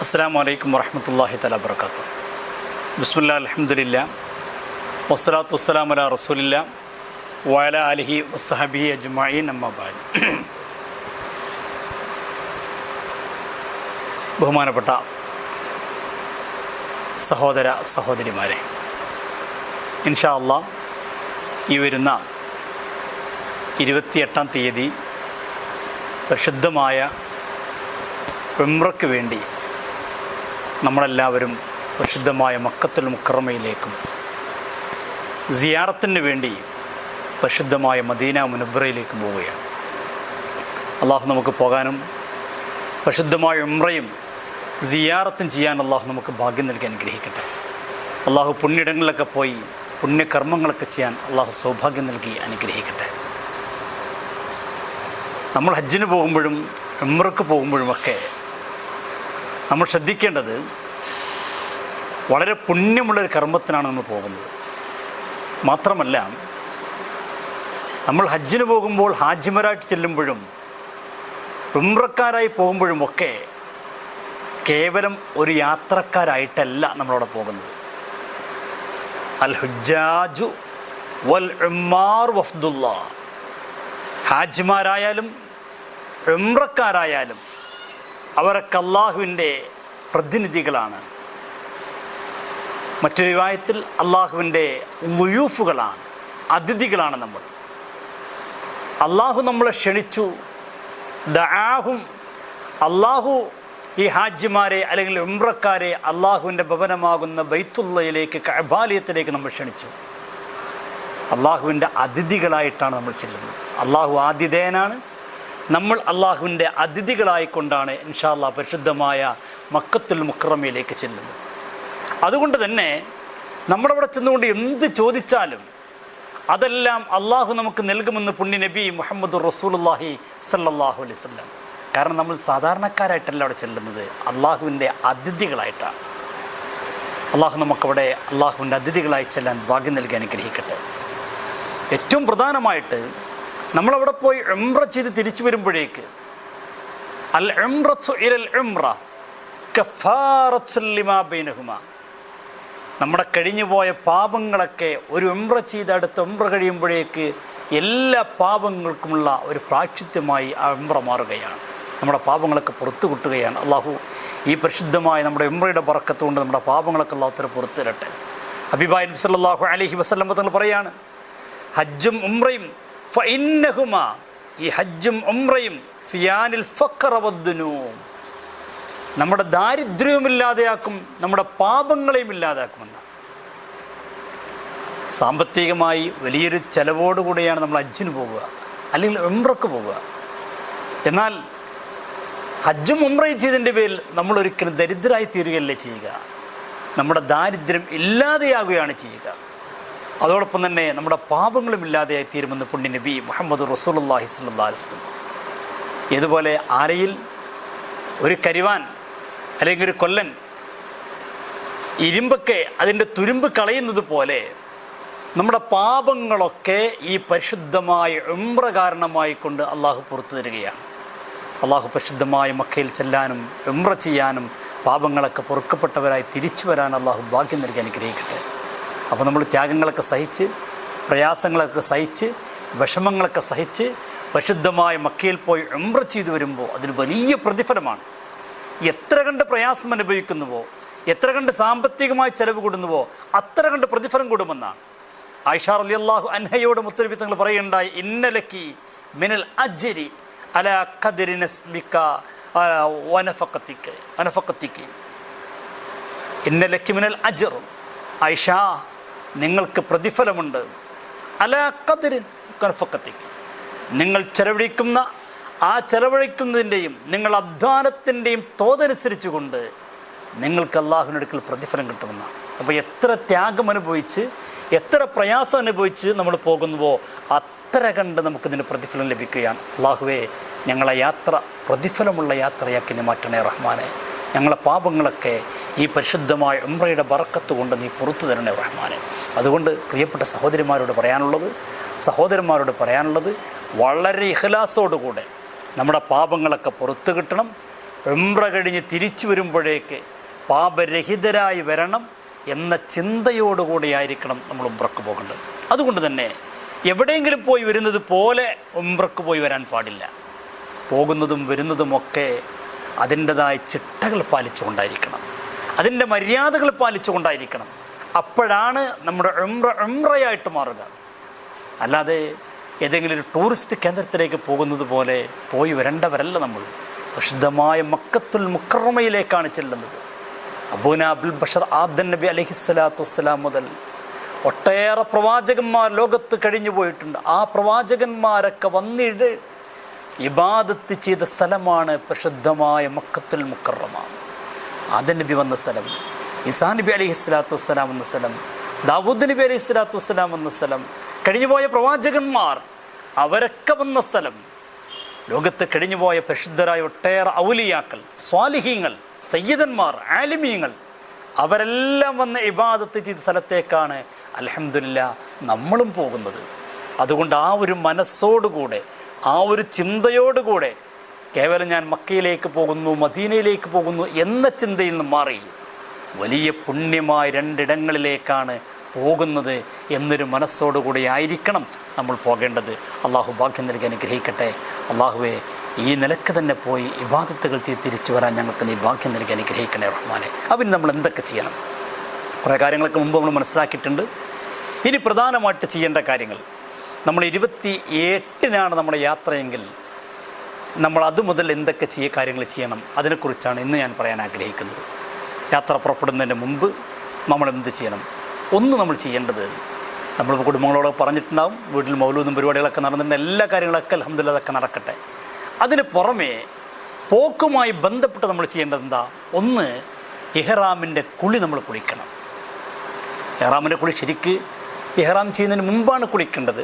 അസ്സലാമു അലൈക്കും വറഹ്മത്തുള്ളാഹി തആല വബറകാതുഹു. ബിസ്മില്ലാഹിൽ അൽഹംദുലില്ലാഹ് വസ്സലാത്തു വസ്സലാമു അലാ റസൂലില്ലാഹ് വഅലാ ആലിഹി വസ്സഹബിഹി അജ്മഈൻ അമ്മാ ബഅദ്. ബഹുമാനപ്പെട്ട സഹോദര സഹോദരിമാരെ, ഇൻഷാ അല്ലാഹ് ഈ വരുന്ന 28-ാം തീയതി പരിശുദ്ധമായ ഉംറയ്ക്ക് വേണ്ടി നമ്മളെല്ലാവരും പരിശുദ്ധമായ മക്കത്തുൽ മുക്കറമയിലേക്കും സിയാറത്തിന് വേണ്ടി പരിശുദ്ധമായ മദീന മുനവ്വറയിലേക്കും പോവുകയാണ്. അള്ളാഹു നമുക്ക് പോകാനും പരിശുദ്ധമായ ഉംറയും സിയാറത്തും ചെയ്യാൻ അള്ളാഹു നമുക്ക് ഭാഗ്യം നൽകി അനുഗ്രഹിക്കട്ടെ. അള്ളാഹു പുണ്യയിടങ്ങളിലൊക്കെ പോയി പുണ്യകർമ്മങ്ങളൊക്കെ ചെയ്യാൻ അള്ളാഹു സൗഭാഗ്യം നൽകി അനുഗ്രഹിക്കട്ടെ. നമ്മൾ ഹജ്ജിന് പോകുമ്പോഴും ഉംറയ്ക്ക് പോകുമ്പോഴുമൊക്കെ നമ്മൾ ശ്രദ്ധിക്കേണ്ടത് വളരെ പുണ്യമുള്ളൊരു കർമ്മത്തിനാണ് നമ്മൾ പോകുന്നത്. മാത്രമല്ല, നമ്മൾ ഹജ്ജിന് പോകുമ്പോൾ ഹാജിമാരായിട്ട് ചെല്ലുമ്പോഴും ഉംറക്കാരായി പോകുമ്പോഴുമൊക്കെ കേവലം ഒരു യാത്രക്കാരായിട്ടല്ല നമ്മളവിടെ പോകുന്നത്. അൽ ഹുജ്ജാജു വൽ ഉമ്മാർ വഫ്ദുല്ലാ. ഹാജിമാരായാലും ഉംറക്കാരായാലും അവരൊക്കെ അള്ളാഹുവിൻ്റെ പ്രതിനിധികളാണ്. മറ്റൊരു റിവായത്തിൽ അള്ളാഹുവിൻ്റെ ളുയൂഫുകളാണ്, അതിഥികളാണ് നമ്മൾ. അള്ളാഹു നമ്മളെ ക്ഷണിച്ചു. ദആഹും, അള്ളാഹു ഈ ഹാജിമാരെ അല്ലെങ്കിൽ ഉംറക്കാരെ അള്ളാഹുവിൻ്റെ ഭവനമാകുന്ന ബൈത്തുള്ളയിലേക്ക്, കഅബാലയത്തിലേക്ക് നമ്മൾ ക്ഷണിച്ചു. അള്ളാഹുവിൻ്റെ അതിഥികളായിട്ടാണ് നമ്മൾ ചെല്ലുന്നത്. അള്ളാഹു ആതിഥേയനാണ്. നമ്മൾ അള്ളാഹുവിൻ്റെ അതിഥികളായിക്കൊണ്ടാണ് ഇൻഷാ അല്ലാഹ് പരിശുദ്ധമായ മക്കത്തുൽ മുക്കറമയിലേക്ക് ചെല്ലുന്നത്. അതുകൊണ്ട് തന്നെ നമ്മളവിടെ ചെന്നുകൊണ്ട് എന്ത് ചോദിച്ചാലും അതെല്ലാം അള്ളാഹു നമുക്ക് നൽകുമെന്ന് പുണ്യ നബി മുഹമ്മദ് റസൂലുള്ളാഹി സ്വല്ലല്ലാഹു അലൈഹി വസല്ലം. കാരണം നമ്മൾ സാധാരണക്കാരായിട്ടല്ല അവിടെ ചെല്ലുന്നത്, അള്ളാഹുവിൻ്റെ അതിഥികളായിട്ടാണ്. അള്ളാഹു നമുക്കവിടെ അള്ളാഹുവിൻ്റെ അതിഥികളായി ചെല്ലാൻ ഭാഗ്യം നൽകി അനുഗ്രഹിക്കട്ടെ. ഏറ്റവും പ്രധാനമായിട്ട് നമ്മളവിടെ പോയി ഉംറ ചെയ്ത് തിരിച്ചു വരുമ്പോഴേക്ക് അൽ ഉംറത്തു ഇലൽ ഉംറ കഫാറത്തുൽ ലിമാ ബൈനഹുമാ. നമ്മുടെ കഴിഞ്ഞുപോയ പാപങ്ങളൊക്കെ ഒരു ഉംറ ചെയ്ത് അടുത്ത ഉംറ കഴിയുമ്പോഴേക്ക് എല്ലാ പാപങ്ങൾക്കുമുള്ള ഒരു പ്രായശ്ചിത്യമായി ആ ഉംറ മാറുകയാണ്. നമ്മുടെ പാപങ്ങളൊക്കെ പുറത്തു കിട്ടുകയാണ്. അള്ളാഹു ഈ പരിശുദ്ധമായ നമ്മുടെ ഉംറയുടെ ബറക്കത്ത് കൊണ്ട് നമ്മുടെ പാപങ്ങളൊക്കെ അള്ളാഹു പുറത്തു തരട്ടെ. ഹബീബായ നബി സല്ലല്ലാഹു അലൈഹി വസല്ലം തങ്ങൾ പറയാണ്, ഹജ്ജും ഉംറയും ഫഇന്നഹുമാ, ഈ ഹജ്ജും ഉംറയും ഫിയാനിൽ ഫഖറ വദ്ദുനൂം, നമ്മുടെ ദാരിദ്ര്യവും ഇല്ലാതെയാക്കും, നമ്മുടെ പാപങ്ങളെയും ഇല്ലാതാക്കുമെന്ന്. സാമ്പത്തികമായി വലിയൊരു ചെലവോടുകൂടിയാണ് നമ്മൾ ഹജ്ജിന് പോകുക, അല്ലെങ്കിൽ ഉംറക്ക് പോകുക. എന്നാൽ ഹജ്ജും ഉംറയും ചെയ്തതിൻ്റെ പേരിൽ നമ്മളൊരിക്കലും ദരിദ്രരായി തീരുകയല്ലേ ചെയ്യുക, നമ്മുടെ ദാരിദ്ര്യം ഇല്ലാതെയാകുകയാണ് ചെയ്യുക. അതോടൊപ്പം തന്നെ നമ്മുടെ പാപങ്ങളും ഇല്ലാതെയായി തീരുമെന്ന് പുണ്യ നബി മുഹമ്മദ് റസൂലുള്ളാഹി സ്വല്ലല്ലാഹു അലൈഹി വസല്ലം. ഇതുപോലെ ആലയിൽ ഒരു കരിവാൻ അല്ലെങ്കിൽ ഒരു കൊല്ലൻ ഇരുമ്പൊക്കെ അതിൻ്റെ തുരുമ്പ് കളയുന്നത് പോലെ നമ്മുടെ പാപങ്ങളൊക്കെ ഈ പരിശുദ്ധമായ ഉംറ കാരണമായി കൊണ്ട് അള്ളാഹു പുറത്തു തരികയാണ്. അള്ളാഹു പരിശുദ്ധമായ മക്കയിൽ ചെല്ലാനും ഉംറ ചെയ്യാനും പാപങ്ങളൊക്കെ പൊറുക്കപ്പെട്ടവരായി തിരിച്ചു വരാൻ അള്ളാഹു ഭാഗ്യം നൽകി അനുഗ്രഹിക്കട്ടെ. അപ്പോൾ നമ്മൾ ത്യാഗങ്ങളൊക്കെ സഹിച്ച്, പ്രയാസങ്ങളൊക്കെ സഹിച്ച്, വിഷമങ്ങളൊക്കെ സഹിച്ച് പരിശുദ്ധമായ മക്കയിൽ പോയി ഉംറ ചെയ്തു വരുമ്പോൾ അതിന് വലിയ പ്രതിഫലമാണ്. എത്ര കണ്ട് പ്രയാസം അനുഭവിക്കുന്നുവോ, എത്ര കണ്ട് സാമ്പത്തികമായി ചെലവ് കൂടുന്നുവോ അത്ര കണ്ട് പ്രതിഫലം കൂടുമെന്നാണ്. ആയിഷ റളിയല്ലാഹു അൻഹയോട് മുത്തനബി തങ്ങൾ പറയുകയുണ്ടായി, ഇന്നലക്കി മിനൽ അജ്രി അലാ ഖദ്രി നസ്ബിക വനഫഖതിക. ഇന്നലക്കി മിനൽ അജ്ർ, ആയിഷ നിങ്ങൾക്ക് പ്രതിഫലമുണ്ട്. അലാ ഖദ്രി നഫഖതിക, നിങ്ങൾ ചെലവഴിക്കുന്ന ആ ചെലവഴിക്കുന്നതിൻ്റെയും നിങ്ങൾ അധ്വാനത്തിൻ്റെയും തോതനുസരിച്ച് കൊണ്ട് നിങ്ങൾക്ക് അള്ളാഹുവിനടുക്കൽ പ്രതിഫലം കിട്ടുമെന്നാണ്. അപ്പോൾ എത്ര ത്യാഗം അനുഭവിച്ച്, എത്ര പ്രയാസം അനുഭവിച്ച് നമ്മൾ പോകുന്നുവോ അത്ര കണ്ട് നമുക്കിതിന് പ്രതിഫലം ലഭിക്കുകയാണ്. അള്ളാഹുവേ, ഞങ്ങളെ യാത്ര പ്രതിഫലമുള്ള യാത്രയാക്കി നീ മാറ്റണേ റഹ്മാനെ. ഞങ്ങളെ പാപങ്ങളൊക്കെ ഈ പരിശുദ്ധമായ ഉംറയുടെ ബറക്കത്ത് കൊണ്ട് നീ പുറത്തു തരണേ റഹ്മാനെ. അതുകൊണ്ട് പ്രിയപ്പെട്ട സഹോദരന്മാരോട് പറയാനുള്ളത് വളരെ ഇഖ്ലാസോടുകൂടെ നമ്മുടെ പാപങ്ങളൊക്കെ പുറത്തു കിട്ടണം. ഉംറ കഴിഞ്ഞ് തിരിച്ചു വരുമ്പോഴേക്ക് പാപരഹിതരായി വരണം എന്ന ചിന്തയോടുകൂടി ആയിരിക്കണം നമ്മൾ ഉംറക്ക് പോകേണ്ടത്. അതുകൊണ്ട് തന്നെ എവിടെയെങ്കിലും പോയി വരുന്നത് പോലെ ഉംറക്ക് പോയി വരാൻ പാടില്ല. പോകുന്നതും വരുന്നതുമൊക്കെ അതിൻ്റെതായ ചിട്ടകൾ പാലിച്ചുകൊണ്ടായിരിക്കണം, അതിൻ്റെ മര്യാദകൾ പാലിച്ചുകൊണ്ടായിരിക്കണം. അപ്പോഴാണ് നമ്മുടെ ഉംറയായിട്ട് മാറുക. അല്ലാതെ ഏതെങ്കിലും ഒരു ടൂറിസ്റ്റ് കേന്ദ്രത്തിലേക്ക് പോകുന്നത് പോലെ പോയി വരേണ്ടവരല്ല നമ്മൾ. പ്രസിദ്ധമായ മക്കത്തുൽ മുക്കറമയിലേക്കാണ് ചെല്ലുന്നത്. അബൂന അബുൽ ബഷർ ആദം നബി അലൈഹിസ്സലാത്തു വസ്സലാം മുതൽ ഒട്ടേറെ പ്രവാചകന്മാർ ലോകത്ത് കഴിഞ്ഞു പോയിട്ടുണ്ട്. ആ പ്രവാചകന്മാരൊക്കെ വന്നിട്ട് ഇബാദത്ത് ചെയ്ത സ്ഥലമാണ് പ്രസിദ്ധമായ മക്കത്തുൽ മുക്കറമ. ആദം നബി വന്ന സ്ഥലം, ഈസാ നബി അലൈഹിസ്സലാത്തു വസ്സലാം വന്ന സ്ഥലം, ദാവൂദ് നബി അലൈഹിസ്സലാത്തു വസ്സലാം വന്ന സ്ഥലം, കഴിഞ്ഞുപോയ പ്രവാചകന്മാർ അവരൊക്കെ വന്ന സ്ഥലം, ലോകത്ത് കഴിഞ്ഞുപോയ പ്രസിദ്ധരായ ഒട്ടേറെ ഔലിയാക്കൾ, സ്വാലിഹീങ്ങൾ, സയ്യിദന്മാർ, ആലിമീങ്ങൾ അവരെല്ലാം വന്ന് ഇബാദത്ത് ചെയ്ത സ്ഥലത്തേക്കാണ് അൽഹംദുലില്ലാ നമ്മളും പോകുന്നത്. അതുകൊണ്ട് ആ ഒരു മനസ്സോടുകൂടെ, ആ ഒരു ചിന്തയോടുകൂടെ കേവലം ഞാൻ മക്കയിലേക്ക് പോകുന്നു, മദീനയിലേക്ക് പോകുന്നു എന്ന ചിന്തയിൽ നിന്ന് മാറി വലിയ പുണ്യമായ രണ്ടിടങ്ങളിലേക്കാണ് പോകുന്നത് എന്നൊരു മനസ്സോടുകൂടി ആയിരിക്കണം നമ്മൾ പോകേണ്ടത്. അള്ളാഹു ഭാഗ്യം നൽകി അനുഗ്രഹിക്കട്ടെ. അള്ളാഹുവെ, ഈ നിലക്ക് തന്നെ പോയി ഇബാദത്തുകൾ ചെയ്ത് തിരിച്ചു വരാൻ ഞങ്ങൾക്ക് നീ ഭാഗ്യം നൽകി അനുഗ്രഹിക്കണേ റഹ്മാനെ. അപ്പം നമ്മൾ എന്തൊക്കെ ചെയ്യണം? കുറേ കാര്യങ്ങളൊക്കെ മുമ്പ് നമ്മൾ മനസ്സിലാക്കിയിട്ടുണ്ട്. ഇനി പ്രധാനമായിട്ട് ചെയ്യേണ്ട കാര്യങ്ങൾ, നമ്മൾ 28-നാണ് നമ്മുടെ യാത്രയെങ്കിൽ നമ്മൾ അതുമുതൽ എന്തൊക്കെ കാര്യങ്ങൾ ചെയ്യണം, അതിനെക്കുറിച്ചാണ് ഇന്ന് ഞാൻ പറയാൻ ആഗ്രഹിക്കുന്നത്. യാത്ര പുറപ്പെടുന്നതിന് മുമ്പ് നമ്മൾ എന്ത് ചെയ്യണം? ഒന്ന് നമ്മൾ ചെയ്യേണ്ടത്, നമ്മൾ കുടുംബങ്ങളോട് പറഞ്ഞിട്ടുണ്ടാവും, വീട്ടിൽ മൗലൂദും പരിപാടികളൊക്കെ നടന്നിട്ടുണ്ട്, എല്ലാ കാര്യങ്ങളൊക്കെ അൽഹംദുലില്ലാ അതൊക്കെ നടക്കട്ടെ. അതിന് പുറമേ പോക്കുമായി ബന്ധപ്പെട്ട് നമ്മൾ ചെയ്യേണ്ടത് എന്താ? ഒന്ന്, ഇഹ്റാമിൻ്റെ കുളി നമ്മൾ കുളിക്കണം. ഇഹ്റാമിൻ്റെ കുളി ശരിക്ക് ഇഹ്റാം ചെയ്യുന്നതിന് മുമ്പാണ് കുളിക്കേണ്ടത്.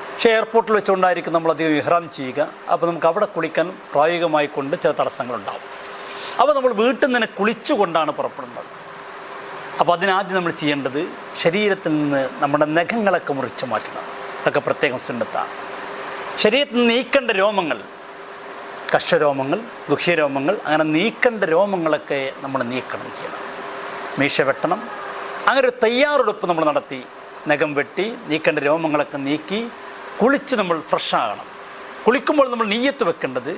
പക്ഷേ എയർപോർട്ടിൽ വെച്ചുകൊണ്ടായിരിക്കും നമ്മളധികം ഇഹ്റാം ചെയ്യുക. അപ്പോൾ നമുക്ക് അവിടെ കുളിക്കാൻ പ്രായോഗികമായി കൊണ്ട് ചില തടസ്സങ്ങളുണ്ടാവും. അപ്പോൾ നമ്മൾ വീട്ടിൽ നിന്ന് കുളിച്ചുകൊണ്ടാണ് പുറപ്പെടുന്നത്. അപ്പോൾ അതിനാദ്യം നമ്മൾ ചെയ്യേണ്ടത് ശരീരത്തിൽ നിന്ന് നമ്മുടെ നഖങ്ങളൊക്കെ മുറിച്ച് മാറ്റണം. അതൊക്കെ പ്രത്യേകം സുന്നത്താണ്. ശരീരത്തിൽ നിന്ന് നീക്കേണ്ട രോമങ്ങൾ, കർഷരോമങ്ങൾ, ഗുഹ്യരോമങ്ങൾ, അങ്ങനെ നീക്കേണ്ട രോമങ്ങളൊക്കെ നമ്മൾ നീക്കണം ചെയ്യണം. മീശ വെട്ടണം. അങ്ങനെ ഒരു തയ്യാറെടുപ്പ് നമ്മൾ നടത്തി നഖം വെട്ടി നീക്കേണ്ട രോമങ്ങളൊക്കെ നീക്കി കുളിച്ച് നമ്മൾ ഫ്രഷാകണം. കുളിക്കുമ്പോൾ നമ്മൾ നിയ്യത്ത് വെക്കേണ്ടത്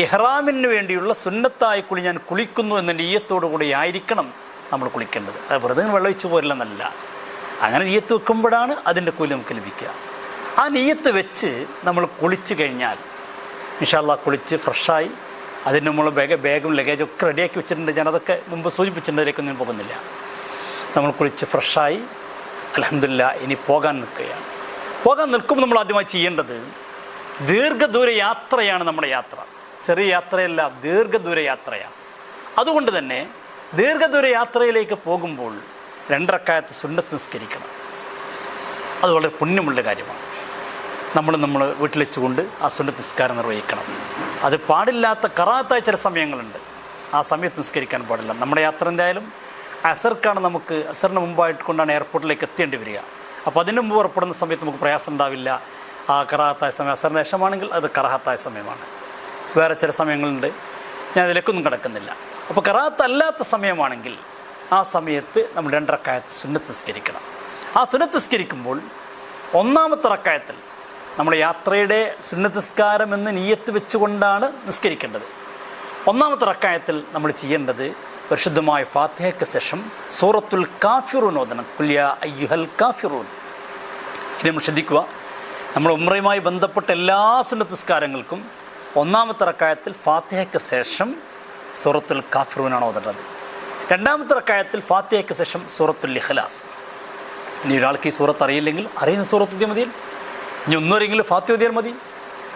ഇഹ്റാമിന് വേണ്ടിയുള്ള സുന്നത്തായ കുളി ഞാൻ കുളിക്കുന്നു എന്ന നിയ്യത്തോടു കൂടി ആയിരിക്കണം നമ്മൾ കുളിക്കേണ്ടത്. അത് വെറുതെ വെള്ളമൊഴിച്ച് പോരില്ലെന്നല്ല. അങ്ങനെ നിയ്യത്ത് വെക്കുമ്പോഴാണ് അതിൻ്റെ കൂലി നമുക്ക് ലഭിക്കുക. ആ നിയ്യത്ത് വെച്ച് നമ്മൾ കുളിച്ച് കഴിഞ്ഞാൽ ഇൻഷാ അല്ലാഹ് കുളിച്ച് ഫ്രഷായി അതിന് നമ്മൾ ബാഗും ലഗേജൊക്കെ റെഡിയാക്കി വെച്ചിട്ടുണ്ട്. ഞാനതൊക്കെ മുമ്പ് സൂചിപ്പിച്ചിട്ടുണ്ട്, അതിലേക്കൊന്നും ഞാൻ പോകുന്നില്ല. നമ്മൾ കുളിച്ച് ഫ്രഷായി അൽഹംദുലില്ലാ ഇനി പോകാൻ നിൽക്കുകയാണ്. പോകാൻ നിൽക്കുമ്പോൾ നമ്മൾ ആദ്യമായി ചെയ്യേണ്ടത്, ദീർഘദൂര യാത്രയാണ് നമ്മുടെ യാത്ര. ചെറിയ യാത്രയല്ല, ദീർഘദൂര യാത്രയാണ്. അതുകൊണ്ട് തന്നെ ദീർഘദൂര യാത്രയിലേക്ക് പോകുമ്പോൾ 2 റക്അത്ത് സുന്നത്ത് നിസ്കരിക്കണം. അത് വളരെ പുണ്യമുള്ള കാര്യമാണ്. നമ്മൾ വീട്ടിൽ വെച്ചുകൊണ്ട് ആ സുന്നത്ത് നിസ്കാരം നിർവഹിക്കണം. അത് പാടില്ലാത്ത കറാത്തായ ചില സമയങ്ങളുണ്ട്, ആ സമയത്ത് നിസ്കരിക്കാൻ പാടില്ല. നമ്മുടെ യാത്ര എന്തായാലും അസർക്കാണ്, നമുക്ക് അസറിന് മുമ്പായിട്ട് കൊണ്ടാണ് എയർപോർട്ടിലേക്ക് എത്തേണ്ടി വരിക. അപ്പോൾ അതിന് മുമ്പ് പുറപ്പെടുന്ന സമയത്ത് നമുക്ക് പ്രയാസം ഉണ്ടാവില്ല. ആ കറാഹത്തായ സമയം അസറിന് ശേഷമാണെങ്കിൽ അത് കറാഹത്തായ സമയമാണ്. വേറെ ചില സമയങ്ങളുണ്ട്, ഞാൻ അതിലേക്കൊന്നും കിടക്കുന്നില്ല. അപ്പോൾ കറാഹത്ത് അല്ലാത്ത സമയമാണെങ്കിൽ ആ സമയത്ത് നമ്മൾ 2 റക്അത്ത് സുന്നത്ത് നിസ്കരിക്കണം. ആ സുന്നത്ത് നിസ്കരിക്കുമ്പോൾ 1-ാമത്തെ റക്അത്തിൽ നമ്മൾ യാത്രയുടെ സുന്നത്ത് നിസ്കാരം എന്ന് നിയ്യത്ത് വെച്ചുകൊണ്ടാണ് നിസ്കരിക്കേണ്ടത്. 1-ാമത്തെ റക്അത്തിൽ നമ്മൾ ചെയ്യേണ്ടത് പരിശുദ്ധമായ ഫാത്തിഹയ്ക്ക് ശേഷം സൂറത്തുൽ കാഫിറൂൻ ഓതണം. ഖുൽ യാ അയ്യുഹൽ കാഫിറൂൻ. ഇത് നമ്മൾ ശ്രദ്ധിക്കുക. നമ്മൾ ഉംറയുമായി ബന്ധപ്പെട്ട എല്ലാ സുന്നത്ത് നിസ്കാരങ്ങൾക്കും 1-ാമത്തെ റക്അത്തിൽ ഫാത്തിഹയ്ക്ക് ശേഷം സൂറത്തുൽ കാഫിറൂനാണ് ഓതേണ്ടത്. 2-ാമത്തെ റക്അത്തിൽ ഫാത്തിഹയ്ക്ക് ശേഷം സൂറത്തുൽ ഇഖ്ലാസ്. ഇനി ഒരാൾക്ക് ഈ സൂറത്ത് അറിയില്ലെങ്കിൽ അറിയുന്ന സൂറത്ത് ഓതിയാൽ മതി, ഇനി ഒന്നും അറിയെങ്കിലും ഫാത്തിഹ ഓതിയാൽ മതി.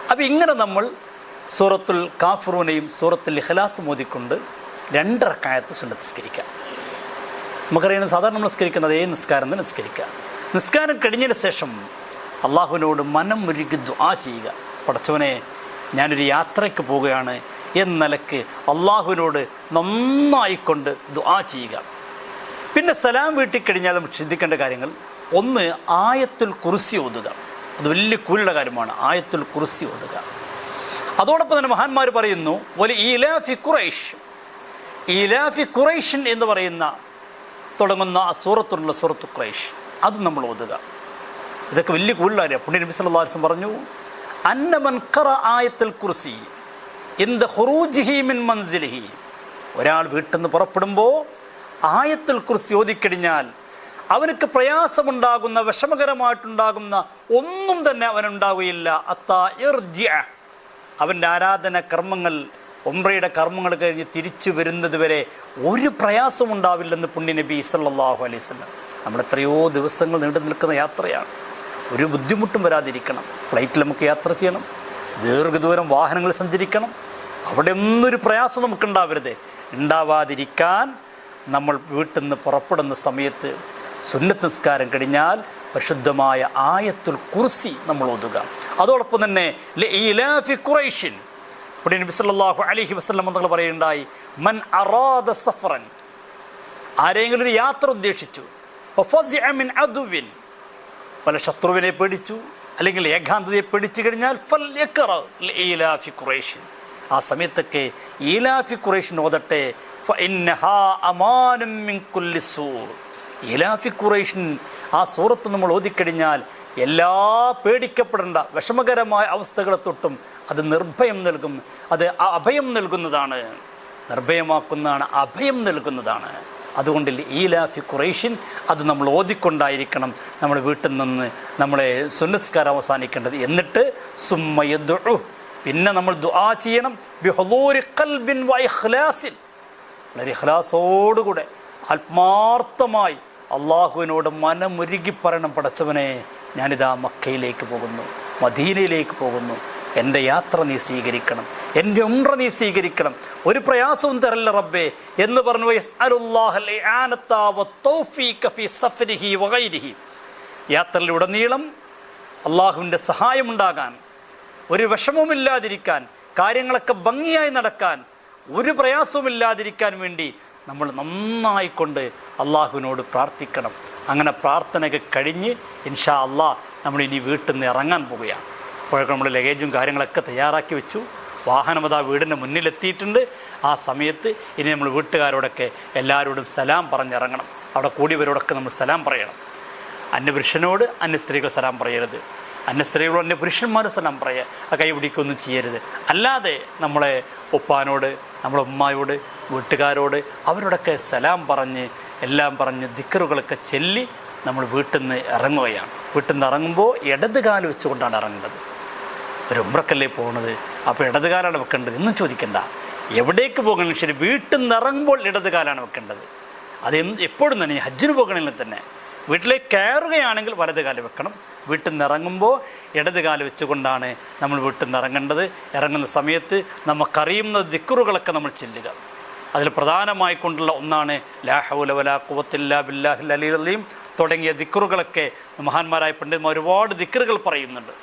അപ്പോൾ ഇങ്ങനെ നമ്മൾ സൂറത്തുൽ കാഫിറൂനെയും സൂറത്തുൽ ഇഖ്ലാസും ഓതിക്കൊണ്ട് 2 റക്അത്ത് സുന്നത്ത് നിസ്കരിക്കുക. നമുക്കറിയാം സാധാരണ നമ്മൾ നിസ്കരിക്കുന്നത് അതേ നിസ്കാരം തന്നെ നിസ്കരിക്കുക. നിസ്കാരം കഴിഞ്ഞതിന് ശേഷം അള്ളാഹുവിനോട് മനം ഉരുകി ദുആ ചെയ്യുക. പടച്ചവനെ, ഞാനൊരു യാത്രയ്ക്ക് പോവുകയാണ് എന്ന നിലക്ക് അള്ളാഹുവിനോട് നന്നായിക്കൊണ്ട് ദുആ ചെയ്യുക. പിന്നെ സലാം വീട്ടിൽ കഴിഞ്ഞാൽ നമുക്ക് ശ്രദ്ധിക്കേണ്ട കാര്യങ്ങൾ, ഒന്ന് ആയത്തുൽ കുർസി ഓതുക. അത് വലിയ കൂലിയുടെ കാര്യമാണ്. ആയത്തുൽ കുർസി ഓതുക. അതോടൊപ്പം തന്നെ മഹാന്മാർ പറയുന്നു വലി ഈലാഫി ഖുറൈഷ്, ഈലാഫി ഖുറൈഷിൻ എന്ന് പറയുന്ന തുടങ്ങുന്ന ആ സൂറത്തുള്ള സൂറത്തു ഖുറൈഷ് അത് നമ്മൾ ഓതുക. ഇതൊക്കെ വലിയ കൂടുതലാണ്. പുണ്യ നബി സല്ലല്ലാഹു അലൈഹി വസല്ലം പറഞ്ഞു അന്ന മൻ ഖറ ആയത്തുൽ കുർസി ഇൻദ ഖുറൂജിഹി മിൻ മൻസിലിഹി, ഒരാൾ വീട്ടിൽ നിന്ന് പുറപ്പെടുമ്പോൾ ആയത്തുൽ കുർസി ഓതിക്കഴിഞ്ഞാൽ അവനക്ക് പ്രയാസമുണ്ടാകുന്ന വിഷമകരമായിട്ടുണ്ടാകുന്ന ഒന്നും തന്നെ അവനുണ്ടാവുകയില്ല. അത്താ ഇർജിഅ, അവൻ്റെ ആരാധന കർമ്മങ്ങൾ ഉംറയുടെ കർമ്മങ്ങൾ കഴിഞ്ഞ് തിരിച്ചു വരുന്നത് വരെ ഒരു പ്രയാസം ഉണ്ടാവില്ലെന്ന് പുണ്യ നബി സല്ലല്ലാഹു അലൈഹി വസല്ലം. നമ്മൾ എത്രയോ ദിവസങ്ങൾ നീണ്ടു നിൽക്കുന്ന യാത്രയാണ്, ഒരു ബുദ്ധിമുട്ടും വരാതിരിക്കണം. ഫ്ലൈറ്റിൽ നമുക്ക് യാത്ര ചെയ്യണം, ദീർഘദൂരം വാഹനങ്ങൾ സഞ്ചരിക്കണം, അവിടെ ഒന്നൊരു പ്രയാസം നമുക്കുണ്ടാവരുത്. ഉണ്ടാവാതിരിക്കാൻ നമ്മൾ വീട്ടിൽ നിന്ന് പുറപ്പെടുന്ന സമയത്ത് സുന്നത്ത് നിസ്കാരം കഴിഞ്ഞാൽ പരിശുദ്ധമായ ആയത്തുൽ കുർസി നമ്മൾ ഓതുക. അതോടൊപ്പം തന്നെ ലഇലാഫി ഖുറൈഷിൻ, പുണ്യ നബി സല്ലല്ലാഹു അലൈഹി വസല്ലം തങ്ങൾ പറയുണ്ടായി മൻ അറാദ സഫറൻ, ആരെങ്കിലും ഒരു യാത്ര ഉദ്ദേശിച്ചു, ഫഫസിഅ മിൻ അദുവിൻ, പല ശത്രുവിനെ പേടിച്ചു അല്ലെങ്കിൽ ഏകാന്തതയെ പേടിച്ചു കഴിഞ്ഞാൽ ഫൽയഖറ ലഇലാഫി ഖുറൈഷിൻ, ആ സമയത്തൊക്കെ ഈലാഫി ഖുറൈഷിൻ ഓതട്ടെ. ഫഇന്നഹാ അമാനും മിൻ കുല്ലി സൂ, ഈലാഫി ഖുറൈഷിൻ ആ സൂറത്ത് നമ്മൾ ഓതിക്കഴിഞ്ഞാൽ എല്ലാ പേടിക്കപ്പെടേണ്ട വിഷമകരമായ അവസ്ഥകളെ തൊട്ടും അത് നിർഭയം നൽകും. അത് അഭയം നൽകുന്നതാണ്, നിർഭയമാക്കുന്നതാണ്, അഭയം നൽകുന്നതാണ്. അതുകൊണ്ട് ഈലാഫി ഖുറൈഷിൻ അത് നമ്മൾ ഓതിക്കൊണ്ടായിരിക്കണം നമ്മൾ വീട്ടിൽ നിന്ന് നമ്മളെ സുന്നസ്കാരം അവസാനിക്കേണ്ടത്. എന്നിട്ട് സുമ്മ യദ്ഉ, പിന്നെ നമ്മൾ ദുആ ചെയ്യണം ബിഹുളൂരി ഖൽബിൻ വ ഇഖ്ലാസിൻ, വളരെ ഇഖ്ലാസോടുകൂടെ ആത്മാർത്ഥമായി അള്ളാഹുവിനോട് മനമുരുകി പറയണം, പടച്ചവനെ ഞാനിതാ മക്കയിലേക്ക് പോകുന്നു, മദീനയിലേക്ക് പോകുന്നു, എൻ്റെ യാത്ര നീ സ്വീകരിക്കണം, എൻ്റെ ഉംറ നീ സ്വീകരിക്കണം, ഒരു പ്രയാസവും തരല്ല റബ്ബേ എന്ന് പറഞ്ഞു. യസ്അലുല്ലാഹൽ ഇആനത വത്തൗഫീഖ ഫീ സഫരിഹി വഗൈരിഹി, യാത്രയിലുടനീളം അള്ളാഹുവിൻ്റെ സഹായമുണ്ടാകാൻ, ഒരു വിഷമവുമില്ലാതിരിക്കാൻ, കാര്യങ്ങളൊക്കെ ഭംഗിയായി നടക്കാൻ, ഒരു പ്രയാസവുമില്ലാതിരിക്കാൻ വേണ്ടി നമ്മൾ നന്നായിക്കൊണ്ട് അള്ളാഹുവിനോട് പ്രാർത്ഥിക്കണം. അങ്ങനെ പ്രാർത്ഥനയൊക്കെ കഴിഞ്ഞ് ഇൻഷാ അള്ളാഹ് നമ്മൾ ഇനി വീട്ടിൽ നിന്ന് ഇറങ്ങാൻ പോവുകയാണ്. അപ്പോഴൊക്കെ നമ്മൾ ലഗേജും കാര്യങ്ങളൊക്കെ തയ്യാറാക്കി വെച്ചു, വാഹനം അതാ വീടിൻ്റെ മുന്നിലെത്തിയിട്ടുണ്ട്. ആ സമയത്ത് ഇനി നമ്മൾ വീട്ടുകാരോടൊക്കെ എല്ലാവരോടും സലാം പറഞ്ഞിറങ്ങണം. അവിടെ കൂടിയവരോടൊക്കെ നമ്മൾ സലാം പറയണം. അന്യപുരുഷനോട് അന്യ സ്ത്രീകൾ സലാം പറയരുത്, അന്യ സ്ത്രീകളോട് അന്യ പുരുഷന്മാരും സലാം പറയുക, ആ കൈ പിടിക്കൊന്നും ചെയ്യരുത്. അല്ലാതെ നമ്മളെ ഉപ്പാനോട്, നമ്മളെ ഉമ്മായോട്, വീട്ടുകാരോട് അവരോടൊക്കെ സലാം പറഞ്ഞ് എല്ലാം പറഞ്ഞ് ദിക്റുകളൊക്കെ ചൊല്ലി നമ്മൾ വീട്ടിൽ നിന്ന് ഇറങ്ങുകയാണ്. വീട്ടിൽ നിന്ന് ഇറങ്ങുമ്പോൾ ഇടത് കാല് വെച്ചുകൊണ്ടാണ് ഇറങ്ങേണ്ടത്. ഒരു ഉംറക്കല്ലേ പോകുന്നത്, അപ്പോൾ ഇടത് കാലാണ് വെക്കേണ്ടത് എന്നും ചോദിക്കണ്ട. എവിടേക്ക് പോകണമെങ്കിലും ശരി വീട്ടിൽ നിന്ന് ഇറങ്ങുമ്പോൾ ഇടത് കാലാണ് വെക്കേണ്ടത്. അത് എപ്പോഴും തന്നെ ഹജ്ജിന് പോകണമെങ്കിൽ തന്നെ വീട്ടിലേക്ക് കയറുകയാണെങ്കിൽ വലത് കാല് വെക്കണം. വീട്ടിൽ നിന്ന് ഇറങ്ങുമ്പോൾ ഇടത് കാല് വെച്ചുകൊണ്ടാണ് നമ്മൾ വീട്ടിൽ നിന്ന് ഇറങ്ങേണ്ടത്. ഇറങ്ങുന്ന സമയത്ത് നമുക്കറിയുന്ന ദിക്റുകളൊക്കെ നമ്മൾ ചൊല്ലുക. അതിൽ പ്രധാനമായിക്കൊണ്ടുള്ള ഒന്നാണ് ലാ ഹൗല വലാ ഖുവത ഇല്ലാ ബില്ലാഹിൽ അലിയിൽ അലീം തുടങ്ങിയ ദിക്റുകളൊക്കെ മഹാന്മാരായ പണ്ഡിതന്മാർ ഒരുപാട് ദിക്റുകൾ പറയുന്നുണ്ട്.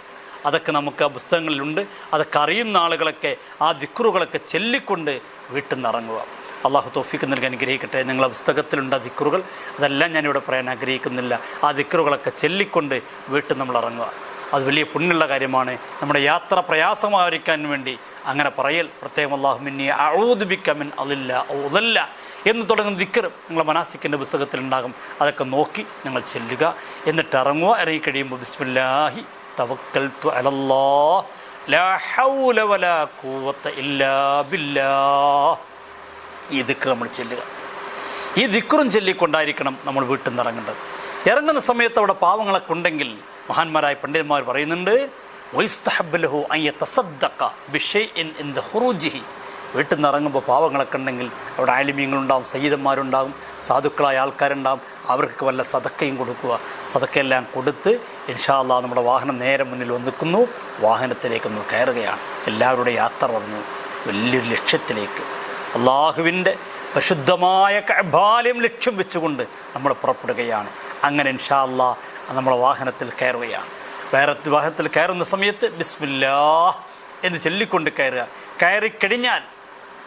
അതൊക്കെ നമുക്ക് ആ പുസ്തകങ്ങളിലുണ്ട്. അതൊക്കെ അറിയുന്ന ആളുകളൊക്കെ ആ ദിക്റുകളൊക്കെ ചൊല്ലിക്കൊണ്ട് വീട്ടിൽ നിന്ന് ഇറങ്ങുക. അള്ളാഹു തൗഫീഖ് നൽകി അനുഗ്രഹിക്കട്ടെ. നിങ്ങളെ പുസ്തകത്തിലുണ്ട് ആ ദിക്റുകൾ, അതെല്ലാം ഞാനിവിടെ പറയാൻ ആഗ്രഹിക്കുന്നില്ല. ആ ദിക്റുകളൊക്കെ ചൊല്ലിക്കൊണ്ട് വീട്ടിൽ നമ്മൾ ഇറങ്ങുക. അത് വലിയ പുണ്യമുള്ള കാര്യമാണ്. നമ്മുടെ യാത്ര പ്രയാസമായിരിക്കാൻ വേണ്ടി അങ്ങനെ പറയൽ പ്രത്യേകം അല്ലാഹുമ്മ അഊദു ബിക മിൻ അളില്ല ഉദല്ല എന്ന് തുടങ്ങുന്ന ദിക്ർ നിങ്ങളെ മനാസിക്കിൻ്റെ പുസ്തകത്തിലുണ്ടാകും. അതൊക്കെ നോക്കി നിങ്ങൾ ചൊല്ലുക. എന്നിട്ട് ഇറങ്ങുക. ഇറങ്ങിക്കഴിയുമ്പോൾ ബിസ്മില്ലാഹി തവക്കൽതു അലല്ലാഹ് ലാ ഹൗല വലാ ഖുവത ഇല്ലാ ബില്ലാഹ്, ഈ ദിക്ർ നമ്മൾ ചൊല്ലുക. ഈ ദിക്റും ചൊല്ലിക്കൊണ്ടായിരിക്കണം നമ്മൾ വീട്ടിൽ നിന്ന് ഇറങ്ങേണ്ടത്. ഇറങ്ങുന്ന സമയത്ത് അവിടെ പാവങ്ങളൊക്കെ ഉണ്ടെങ്കിൽ മഹാന്മാരായ പണ്ഡിതന്മാർ പറയുന്നുണ്ട് വൈസ്തഹബ്ബലഹു അൻ യതസദ്ദഖ ബിശൈഇൻ ഇൻദ ഖുറൂജിഹി, വീട്ടിൽ നിന്ന് ഇറങ്ങുമ്പോൾ പാവങ്ങളൊക്കെ ഉണ്ടെങ്കിൽ അവിടെ ആലിമീങ്ങളുണ്ടാവും, സയ്യിദന്മാരുണ്ടാവും, സാധുക്കളായ ആൾക്കാരുണ്ടാവും. അവർക്ക് വല്ല സദക്കയും കൊടുക്കുക. സദക്കയെല്ലാം കൊടുത്ത് ഇൻഷാ അല്ലാഹ് നമ്മുടെ വാഹനം നേരെ മുന്നിൽ വന്നിക്കുന്നു. വാഹനത്തിലേക്ക് നമ്മൾ കയറുകയാണ്. എല്ലാവരുടെ യാത്ര പറഞ്ഞു വലിയൊരു ലക്ഷ്യത്തിലേക്ക്, അള്ളാഹുവിൻ്റെ പരിശുദ്ധമായ കഅബാലയം ലക്ഷ്യം വെച്ചുകൊണ്ട് നമ്മൾ പുറപ്പെടുകയാണ്. അങ്ങനെ ഇൻഷാ അല്ലാഹ് നമ്മളെ വാഹനത്തിൽ കയറുകയാണ്. വാഹനത്തിൽ കയറുന്ന സമയത്ത് ബിസ്മില്ലാഹ് എന്ന് ചൊല്ലിക്കൊണ്ട് കയറുക. കയറിക്കഴിഞ്ഞാൽ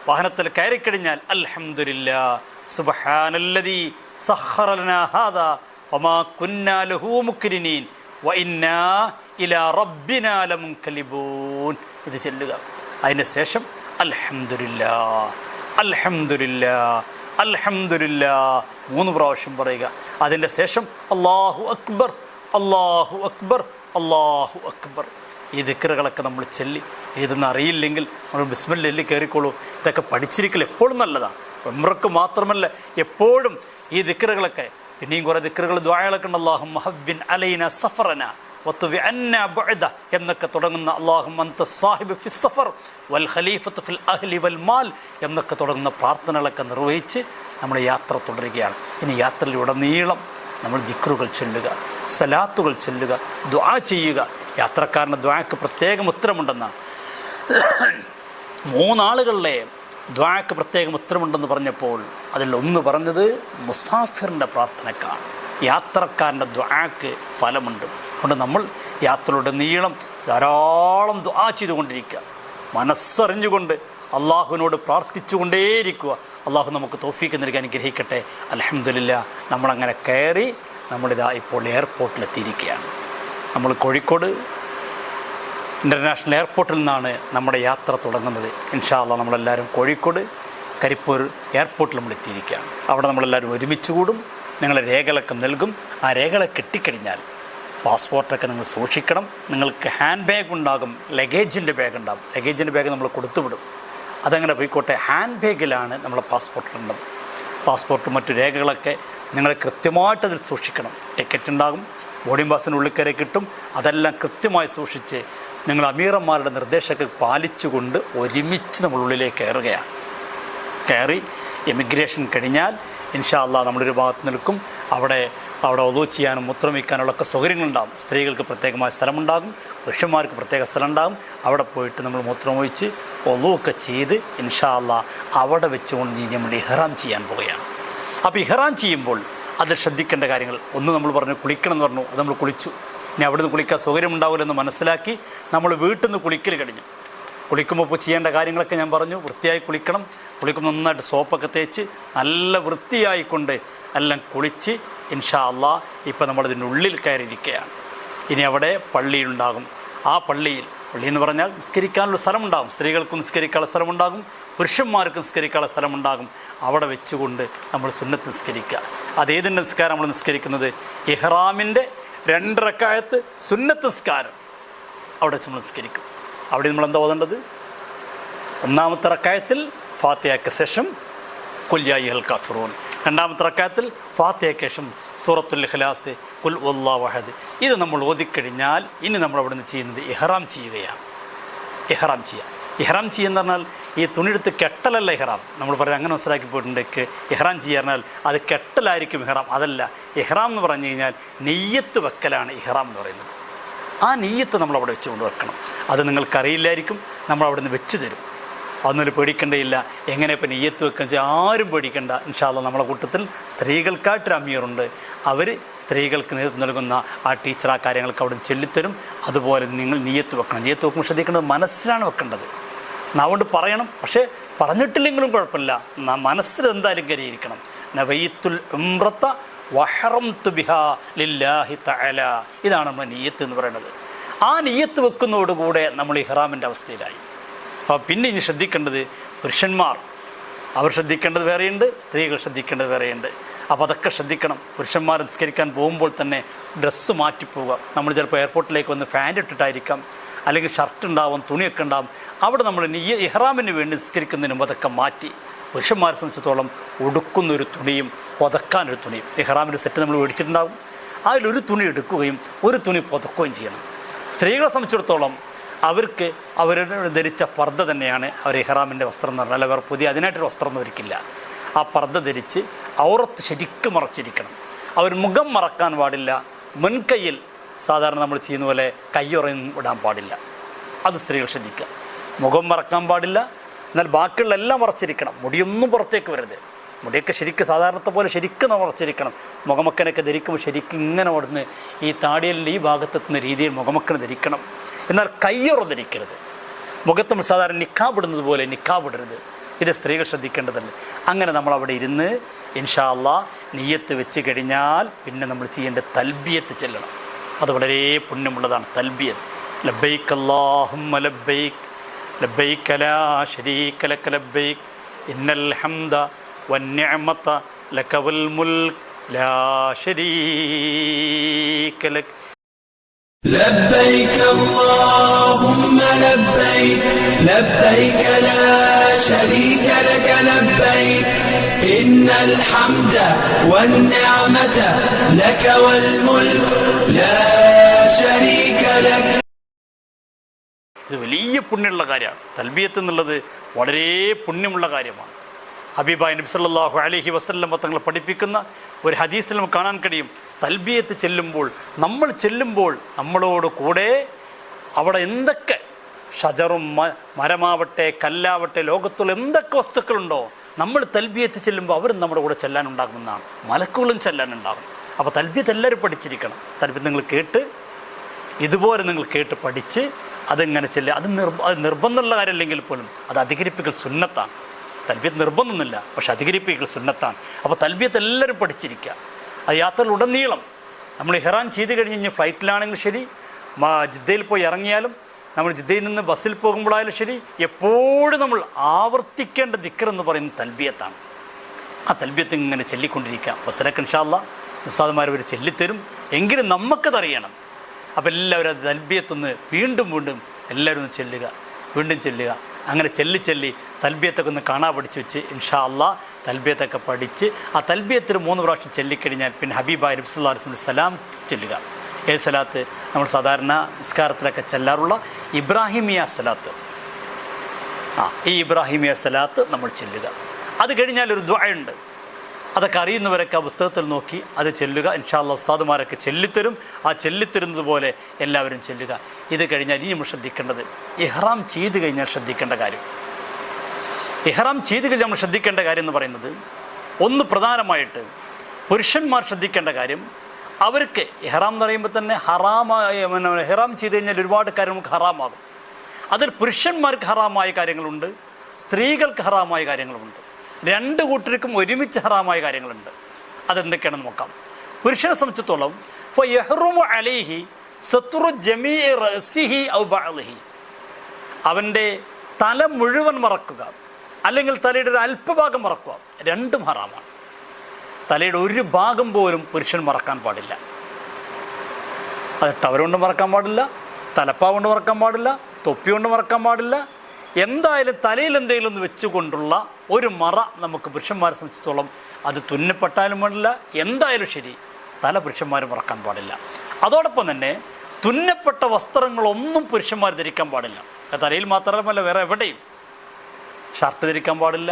വാഹനത്തിൽ കയറിക്കഴിഞ്ഞാൽ അൽഹംദുലില്ലാഹ് സുബ്ഹാനല്ലദീ സഖറ ലനാ ഹാദാ വമാ കുന്നാ ലഹു മുഖ്രിനീൻ വഇന്നാ ഇലാ റബ്ബിനാ ലമുൻകലിബൂൻ, ഇത് ചൊല്ലുക. അതിന് ശേഷം അൽഹംദുലില്ലാ അൽഹംദുലില്ലാ അൽഹംദുലില്ലാ 3 പ്രാവശ്യം പറയുക. അതിൻ്റെ ശേഷം അല്ലാഹു അക്ബർ അല്ലാഹു അക്ബർ അല്ലാഹു അക്ബർ. ഈ ദിക്റുകളൊക്കെ നമ്മൾ ചൊല്ലി, ഇതൊന്നും അറിയില്ലെങ്കിൽ നമ്മൾ ബിസ്മില്ലാ ചൊല്ലി കയറിക്കോളൂ. ഇതൊക്കെ പഠിച്ചിരിക്കൽ എപ്പോഴും നല്ലതാണ്. ഉംറക്ക് മാത്രമല്ല, എപ്പോഴും ഈ ദിക്റുകളൊക്കെ. പിന്നെയും കുറേ ദിക്റുകൾ ദുആകളൊക്കെ ഉണ്ട്. അല്ലാഹുമ്മ ഹവ്വിൻ അലൈനാ സഫറനാ വത്തുബി അന്നാ ബഅദ എന്നൊക്കെ തുടങ്ങുന്ന, അല്ലാഹുമ്മ അൻത സാഹിബു ഫിസ് സഫർ വൽ ഖലീഫത്തു ഫിൽ അഹ്ലി വൽ മാൽ എന്നൊക്കെ തുടങ്ങുന്ന പ്രാർത്ഥനകളൊക്കെ നിർവഹിച്ച് നമ്മൾ യാത്ര തുടരുകയാണ്. ഇനി യാത്രയിലുടനീളം നമ്മൾ ദിക്റുകൾ ചൊല്ലുക, സലാത്തുകൾ ചൊല്ലുക, ദുആ ചെയ്യുക. യാത്രക്കാരൻ്റെ ദുആക്ക് പ്രത്യേകം ഉത്തരമുണ്ടെന്നാണ്. 3 ആളുകളിലെ ദുആക്ക് പ്രത്യേകം ഉത്തരമുണ്ടെന്ന് പറഞ്ഞപ്പോൾ അതിലൊന്ന് പറഞ്ഞത് മുസാഫിറിൻ്റെ പ്രാർത്ഥനക്കാണ്. യാത്രക്കാരൻ്റെ ദുആക്ക് ഫലമുണ്ട്. അതുകൊണ്ട് നമ്മൾ യാത്രയുടെ നീളം ധാരാളം ദുആ ചെയ്തുകൊണ്ടിരിക്കുക, മനസ്സറിഞ്ഞുകൊണ്ട് അള്ളാഹുവിനോട് പ്രാർത്ഥിച്ചുകൊണ്ടേയിരിക്കുക. അള്ളാഹു നമുക്ക് തൗഫീക്ക് നൽകി അനുഗ്രഹിക്കട്ടെ. അൽഹംദുലില്ലാ, നമ്മളങ്ങനെ കയറി നമ്മളിതാ ഇപ്പോൾ എയർപോർട്ടിലെത്തിയിരിക്കുകയാണ്. നമ്മൾ കോഴിക്കോട് ഇൻ്റർനാഷണൽ എയർപോർട്ടിൽ നിന്നാണ് നമ്മുടെ യാത്ര തുടങ്ങുന്നത്. ഇൻഷാ അല്ലാഹ് നമ്മളെല്ലാവരും കോഴിക്കോട് കരിപ്പൂർ എയർപോർട്ടിൽ നമ്മൾ എത്തിയിരിക്കുകയാണ്. അവിടെ നമ്മളെല്ലാവരും ഒരുമിച്ച് കൂടും. നിങ്ങളെ രേഖകളൊക്കെ നൽകും. ആ രേഖകളൊക്കെ കിട്ടിക്കഴിഞ്ഞാൽ പാസ്പോർട്ടൊക്കെ നിങ്ങൾ സൂക്ഷിക്കണം. നിങ്ങൾക്ക് ഹാൻഡ് ബാഗ് ഉണ്ടാകും, ലഗേജിൻ്റെ ബാഗ് ഉണ്ടാകും. ലഗേജിൻ്റെ ബാഗ് നമ്മൾ കൊടുത്തുവിടും. അതങ്ങനെ പോയിക്കോട്ടെ. ഹാൻഡ് ബാഗിലാണ് നമ്മളെ പാസ്പോർട്ട് ഉള്ളത്. പാസ്പോർട്ടും മറ്റു രേഖകളൊക്കെ നിങ്ങൾ കൃത്യമായിട്ട് അതിൽ സൂക്ഷിക്കണം. ടിക്കറ്റ് ഉണ്ടാകും, ബോർഡിംഗ് പാസിനുള്ളിൽ കയറി കിട്ടും. അതെല്ലാം കൃത്യമായി സൂക്ഷിച്ച് നിങ്ങൾ അമീറന്മാരുടെ നിർദ്ദേശമൊക്കെ പാലിച്ചുകൊണ്ട് ഒരുമിച്ച് നമ്മൾ ഉള്ളിലേക്ക് കയറുകയാണ്. കയറി എമിഗ്രേഷൻ കഴിഞ്ഞാൽ ഇൻഷാ അല്ലാഹ് നമ്മളൊരു ഭാഗത്ത് നിൽക്കും. അവിടെ ഒളു ചെയ്യാനും മൂത്രമൊഴിക്കാനുള്ളൊക്കെ സൗകര്യങ്ങളുണ്ടാകും. സ്ത്രീകൾക്ക് പ്രത്യേകമായ സ്ഥലമുണ്ടാകും, പുരുഷന്മാർക്ക് പ്രത്യേക സ്ഥലം ഉണ്ടാകും. അവിടെ പോയിട്ട് നമ്മൾ മൂത്രമൊഴിച്ച് ഒളുവൊക്കെ ചെയ്ത് ഇൻഷാ അല്ലാഹ് അവിടെ വെച്ചുകൊണ്ട് നമ്മൾ ഇഹ്റാം ചെയ്യാൻ പോവുകയാണ്. അപ്പോൾ ഇഹ്റാം ചെയ്യുമ്പോൾ അതിൽ ശ്രദ്ധിക്കേണ്ട കാര്യങ്ങൾ, ഒന്ന് നമ്മൾ പറഞ്ഞു കുളിക്കണം എന്ന് പറഞ്ഞു, അത് നമ്മൾ കുളിച്ചു. ഇനി അവിടെ നിന്ന് കുളിക്കാൻ സൗകര്യം ഉണ്ടാവില്ലെന്ന് മനസ്സിലാക്കി നമ്മൾ വീട്ടിൽ നിന്ന് കുളിക്കൽ കഴിഞ്ഞു. കുളിക്കുമ്പോൾ ഇപ്പോൾ ചെയ്യേണ്ട കാര്യങ്ങളൊക്കെ ഞാൻ പറഞ്ഞു. വൃത്തിയായി കുളിക്കണം. കുളിക്കുമ്പോൾ നന്നായിട്ട് സോപ്പൊക്കെ തേച്ച് നല്ല വൃത്തിയായിക്കൊണ്ട് എല്ലാം കുളിച്ച് ഇൻഷാ അല്ലാഹ് ഇപ്പോൾ നമ്മളിതിൻ്റെ ഉള്ളിൽ കയറിയിരിക്കുകയാണ്. ഇനി അവിടെ പള്ളിയുണ്ടാകും. ആ പള്ളി എന്ന് പറഞ്ഞാൽ നിസ്കരിക്കാനുള്ള സ്ഥലമുണ്ടാകും. സ്ത്രീകൾക്ക് നിസ്കരിക്കാനുള്ള സ്ഥലമുണ്ടാകും, പുരുഷന്മാർക്ക് നിസ്കരിക്കാനുള്ള സ്ഥലമുണ്ടാകും. അവിടെ വെച്ചുകൊണ്ട് നമ്മൾ സുന്നത്ത് നിസ്കരിക്കുക. അതേതിൻ്റെ നിസ്കാരം നമ്മൾ നിസ്കരിക്കുന്നത്? ഇഹ്റാമിൻ്റെ 2 റക്അത്ത് സുന്നത്ത് നിസ്കാരം അവിടെ വെച്ച് നമ്മൾ നിസ്കരിക്കും. അവിടെ നമ്മൾ എന്താ ഓതേണ്ടത്? 1-ാമത്തെ റക്അത്തിൽ ഫാത്തിഹയ്ക്ക് ശേഷം ഖുൽ യാ അയ്യുഹൽ കാഫിറൂൻ, 2-ാമത്തെ റക്അത്തിൽ ഫാത്തിഹയ്ക്ക് ശേഷം സൂറത്തുൽ ഇഖ്ലാസ്, ഖുൽ വല്ലാഹു അഹദ്. ഇത് നമ്മൾ ഓതിക്കഴിഞ്ഞാൽ ഇനി നമ്മൾ അവിടെ നിന്ന് ചെയ്യുന്നത് ഇഹ്റാം ചെയ്യുകയാണ്. ഇഹ്റാം ചെയ്യുക. ഇഹ്റാം ചെയ്യുക പറഞ്ഞാൽ ഈ തുണിയെടുത്ത് കെട്ടലല്ല ഇഹ്റാം. നമ്മൾ പറയാം, അങ്ങനെ മനസ്സിലാക്കി പോയിട്ടുണ്ടെങ്കിൽ ഇഹ്റാം ചെയ്യാന്നാൽ അത് കെട്ടലായിരിക്കും ഇഹ്റാം. അതല്ല, ഇഹ്റാം എന്ന് പറഞ്ഞു കഴിഞ്ഞാൽ നെയ്യത്ത് വെക്കലാണ് ഇഹ്റാം എന്ന് പറയുന്നത്. ആ നെയ്യത്ത് നമ്മളവിടെ വെച്ച് കൊണ്ട് വെക്കണം. അത് നിങ്ങൾക്കറിയില്ലായിരിക്കും, നമ്മളവിടെ നിന്ന് വെച്ച് തരും. അതൊന്നും പേടിക്കേണ്ടയില്ല. എങ്ങനെ ഇപ്പം നെയ്യത്ത് വെക്കാൻ വെച്ചാൽ ആരും പേടിക്കേണ്ട. ഇൻഷാ അല്ലാഹ് നമ്മളെ കൂട്ടത്തിൽ സ്ത്രീകൾക്കായിട്ടൊരു അമീറുണ്ട്. അവർ സ്ത്രീകൾക്ക് നേതൃത്വം നൽകുന്ന ആ ടീച്ചർ ആ കാര്യങ്ങൾക്ക് അവിടെ ചൊല്ലിത്തരും. അതുപോലെ നിങ്ങൾ നെയ്യത്ത് വെക്കണം. നെയ്യത്ത് വെക്കുമ്പോൾ ശ്രദ്ധിക്കേണ്ടത് മനസ്സിലാണ് വെക്കേണ്ടത്. അതുകൊണ്ട് പറയണം, പക്ഷേ പറഞ്ഞിട്ടില്ലെങ്കിലും കുഴപ്പമില്ല. മനസ്സിൽ എന്തായാലും കരുതിയിരിക്കണം. നവയ്തുൽ ഉംറത വഹറംതു ബിഹാ ലില്ലാഹി തആല. ഇതാണ് നമ്മൾ നെയ്യത്ത് എന്ന് പറയുന്നത്. ആ നെയ്യത്ത് വെക്കുന്നതോടുകൂടെ നമ്മൾ ഇഹ്റാമിൻ്റെ അവസ്ഥയിലായി. അപ്പോൾ പിന്നെ ഇനി ശ്രദ്ധിക്കേണ്ടത് പുരുഷന്മാർ, അവർ ശ്രദ്ധിക്കേണ്ടത് വേറെയുണ്ട്, സ്ത്രീകൾ ശ്രദ്ധിക്കേണ്ടത് വേറെയുണ്ട്. അപ്പോൾ അതൊക്കെ ശ്രദ്ധിക്കണം. പുരുഷന്മാർ നിസ്കരിക്കാൻ പോകുമ്പോൾ തന്നെ ഡ്രസ്സ് മാറ്റിപ്പോവുക. നമ്മൾ ചിലപ്പോൾ എയർപോർട്ടിലേക്ക് വന്ന് ഫാൻ ഇട്ടിട്ടായിരിക്കാം, അല്ലെങ്കിൽ ഷർട്ട് ഉണ്ടാവും, തുണിയൊക്കെ ഉണ്ടാവും. അവിടെ നമ്മൾ ഇഹ്റാമിന് വേണ്ടി നിസ്കരിക്കുന്നതിന് മുമ്പ് അതൊക്കെ മാറ്റി, പുരുഷന്മാരെ സംബന്ധിച്ചിടത്തോളം ഉടുക്കുന്നൊരു തുണിയും പുതക്കാനൊരു തുണിയും, ഇഹ്റാമിൻ്റെ സെറ്റ് നമ്മൾ മേടിച്ചിട്ടുണ്ടാകും. അതിലൊരു തുണി എടുക്കുകയും ഒരു തുണി പുതക്കുകയും ചെയ്യണം. സ്ത്രീകളെ സംബന്ധിച്ചിടത്തോളം അവർക്ക് അവർ ധരിച്ച പർദ്ദ തന്നെയാണ് അവർ ഇഹ്റാമിൻ്റെ വസ്ത്രം എന്ന് പറഞ്ഞാൽ. അവർ പുതിയ അതിനായിട്ടൊരു വസ്ത്രം ധരിക്കില്ല. ആ പർദ്ദ ധരിച്ച് ഔറത്ത് ശരിക്കും മറച്ചിരിക്കണം. അവർ മുഖം മറക്കാൻ പാടില്ല. മുൻകൈയിൽ സാധാരണ നമ്മൾ ചെയ്യുന്ന പോലെ കയ്യുറയും ഇടാൻ പാടില്ല. അത് സ്ത്രീകൾ ശ്രദ്ധിക്കുക. മുഖം മറക്കാൻ പാടില്ല, എന്നാൽ ബാക്കിയുള്ള എല്ലാം മറച്ചിരിക്കണം. മുടിയൊന്നും പുറത്തേക്ക് വരരുത്. മുടിയൊക്കെ ശരിക്കും സാധാരണത്തെ പോലെ ശരിക്കും മറച്ചിരിക്കണം. മുഖമക്കനൊക്കെ ധരിക്കുമ്പോൾ ശരിക്കും ഇങ്ങനെ ഓടുന്ന് ഈ താടിയലിൻ്റെ ഈ ഭാഗത്തെത്തുന്ന രീതിയിൽ മുഖമക്കന് ധരിക്കണം. എന്നാൽ കയ്യുറ ധരിക്കരുത്. മുഖത്ത് നമ്മൾ സാധാരണ നിക്കാബ് ഇടുന്നത് പോലെ നിക്കാബ് ഇടരുത്. ഇത് സ്ത്രീകൾ ശ്രദ്ധിക്കേണ്ടതല്ലേ. അങ്ങനെ നമ്മൾ അവിടെ ഇരുന്ന് ഇൻഷാ അല്ലാഹ് നിയ്യത്ത് വെച്ച് കഴിഞ്ഞാൽ പിന്നെ നമ്മൾ ചെയ്യേണ്ട തൽബിയത്ത് ചെല്ലണം. അത് വളരെ പുണ്യമുള്ളതാണ് തൽബിയത്ത്. ലബ്ബൈക് അല്ലാഹുമ്മ ലബ്ബൈക് ലബ്ബൈക ലാ ശരീക ലക ലബ്ബൈക് ഇന്നൽ ഹംദ വന്നിഅമത ലക വൽ മുൽക് ലാ ശരീക ലക. لبيك اللهم لبيك لبيك لا شريك لك لبيك إن الحمد والنعمة لك والملك لا شريك لك. ഇത് വലിയ പുണ്യമുള്ള കാര്യമാണ്. തൽബിയത്ത് എന്നുള്ളത് വളരെ പുണ്യമുള്ള കാര്യമാണ്. ഹബീബായ നബി സല്ലല്ലാഹു അലൈഹി വസല്ലം തങ്ങൾ പഠിപ്പിക്കുന്ന ഒരു ഹദീസിൽ നമുക്ക് കാണാൻ കഴിയും, തൽബിയത്ത് ചെല്ലുമ്പോൾ നമ്മളോട് കൂടെ അവിടെ എന്തൊക്കെ ഷജറും മരമാവട്ടെ കല്ലാവട്ടെ ലോകത്തുള്ള എന്തൊക്കെ വസ്തുക്കളുണ്ടോ നമ്മൾ തൽബിയത്ത് ചെല്ലുമ്പോൾ അവരും നമ്മുടെ കൂടെ ചെല്ലാനുണ്ടാകുമെന്നാണ്. മലക്കുകളും ചെല്ലാനുണ്ടാകും. അപ്പോൾ തൽബിയത്ത് എല്ലാവരും പഠിച്ചിരിക്കണം. തൽബിയത്ത് നിങ്ങൾ കേട്ട് പഠിച്ച് അതെങ്ങനെ ചെല്ലുക. അത് നിർബന്ധമുള്ള കാര്യമല്ലെങ്കിൽ പോലും അത് അധികരിപ്പിക്കൽ സുന്നത്താണ്. തൽബിയത്ത് നിർബന്ധമൊന്നുമില്ല, പക്ഷെ അധികരിപ്പിക്കൽ സുന്നത്താണ്. അപ്പോൾ തൽബിയത്ത് എല്ലാവരും പഠിച്ചിരിക്കുക. ആ യാത്രയിലുടനീളം നമ്മൾ ഇഹ്റാം ചെയ്ത് കഴിഞ്ഞ് ഫ്ലൈറ്റിലാണെങ്കിൽ ശരി, ജിദ്ദയിൽ പോയി ഇറങ്ങിയാലും, നമ്മൾ ജിദ്ദയിൽ നിന്ന് ബസ്സിൽ പോകുമ്പോഴായാലും ശരി, എപ്പോഴും നമ്മൾ ആവർത്തിക്കേണ്ട ദിക്ർ എന്ന് പറയുന്നത് തൽബിയത്താണ്. ആ തൽബിയത്ത് ഇങ്ങനെ ചൊല്ലിക്കൊണ്ടിരിക്കുക. ബസ്സിലൊക്കെ ഇൻഷാ അല്ലാഹ് ഉസ്താദുമാർ അവർ ചൊല്ലിത്തരും. എങ്കിലും നമുക്കതറിയണം. അപ്പോൾ എല്ലാവരും അത് തൽബിയത്തൊന്ന് വീണ്ടും എല്ലാവരും ഒന്ന് വീണ്ടും ചെല്ലുക. അങ്ങനെ ചെല്ലി തൽബിയത്തൊക്കെ ഒന്ന് കാണാൻ പഠിച്ചു വെച്ച് ഇൻഷാ അല്ലാഹ് തൽബിയത്തൊക്കെ പഠിച്ച് ആ തൽബിയത്തിൽ 3 പ്രാവശ്യം ചൊല്ലിക്കഴിഞ്ഞാൽ പിന്നെ ഹബീബായ നബി സല്ലല്ലാഹു അലൈഹി വസല്ലം സലാം ചെല്ലുക. ഏത് സലാത്ത്? നമ്മൾ സാധാരണ നിസ്കാരത്തിലൊക്കെ ചെല്ലാറുള്ള ഇബ്രാഹിമിയ സലാത്ത്. ഈ ഇബ്രാഹിമിയ സലാത്ത് നമ്മൾ ചെല്ലുക. അത് കഴിഞ്ഞാൽ ഒരു ദുആ ഉണ്ട്. അതൊക്കെ അറിയുന്നവരൊക്കെ ആ പുസ്തകത്തിൽ നോക്കി അത് ചെല്ലുക. ഇൻഷാ അല്ലാഹ് ഉസ്താദുമാരൊക്കെ ചൊല്ലിത്തരും. ആ ചൊല്ലിത്തരുന്നത് പോലെ എല്ലാവരും ചെല്ലുക. ഇത് കഴിഞ്ഞാൽ ഇനി നമ്മൾ ശ്രദ്ധിക്കേണ്ടത്, ഇഹ്റാം ചെയ്ത് കഴിഞ്ഞാൽ ശ്രദ്ധിക്കേണ്ട കാര്യം. ഇഹ്റാം ചെയ്ത് കഴിഞ്ഞാൽ നമ്മൾ ശ്രദ്ധിക്കേണ്ട കാര്യം എന്ന് പറയുന്നത്, ഒന്ന് പ്രധാനമായിട്ട് പുരുഷന്മാർ ശ്രദ്ധിക്കേണ്ട കാര്യം, അവർക്ക് ഇഹ്റാം എന്ന് പറയുമ്പോൾ തന്നെ ഇഹ്റാം ചെയ്ത് കഴിഞ്ഞാൽ ഒരുപാട് കാര്യം നമുക്ക് ഹറാമാകും. അതിൽ പുരുഷന്മാർക്ക് ഹറാമായ കാര്യങ്ങളുണ്ട്, സ്ത്രീകൾക്ക് ഹറാമായ കാര്യങ്ങളുമുണ്ട്. 2 കൂട്ടർക്കും ഒരുമിച്ച് ഹറാമായ കാര്യങ്ങളുണ്ട്. അതെന്തൊക്കെയാണെന്ന് നോക്കാം. പുരുഷനെ സംബന്ധിച്ചിടത്തോളം അവൻ്റെ തല മുഴുവൻ മറക്കുക, അല്ലെങ്കിൽ തലയുടെ ഒരു അല്പഭാഗം മറക്കുക, രണ്ടും ഹറാമാണ്. തലയുടെ ഒരു ഭാഗം പോലും പുരുഷൻ മറക്കാൻ പാടില്ല. അത് ടവർ കൊണ്ട് മറക്കാൻ പാടില്ല, തലപ്പാവ് കൊണ്ട് മറക്കാൻ പാടില്ല, തൊപ്പി കൊണ്ട് മറക്കാൻ പാടില്ല. എന്തായാലും തലയിൽ എന്തെങ്കിലും ഒന്ന് വെച്ചുകൊണ്ടുള്ള ഒരു മറ നമുക്ക് പുരുഷന്മാരെ സംബന്ധിച്ചിടത്തോളം അത് തുന്നപ്പെട്ടാലും പാടില്ല. എന്തായാലും ശരി, തല പുരുഷന്മാർ മറക്കാൻ പാടില്ല. അതോടൊപ്പം തന്നെ തുന്നപ്പെട്ട വസ്ത്രങ്ങളൊന്നും പുരുഷന്മാർ ധരിക്കാൻ പാടില്ല. തലയിൽ മാത്രമല്ല, വേറെ എവിടെയും ഷർട്ട് ധരിക്കാൻ പാടില്ല,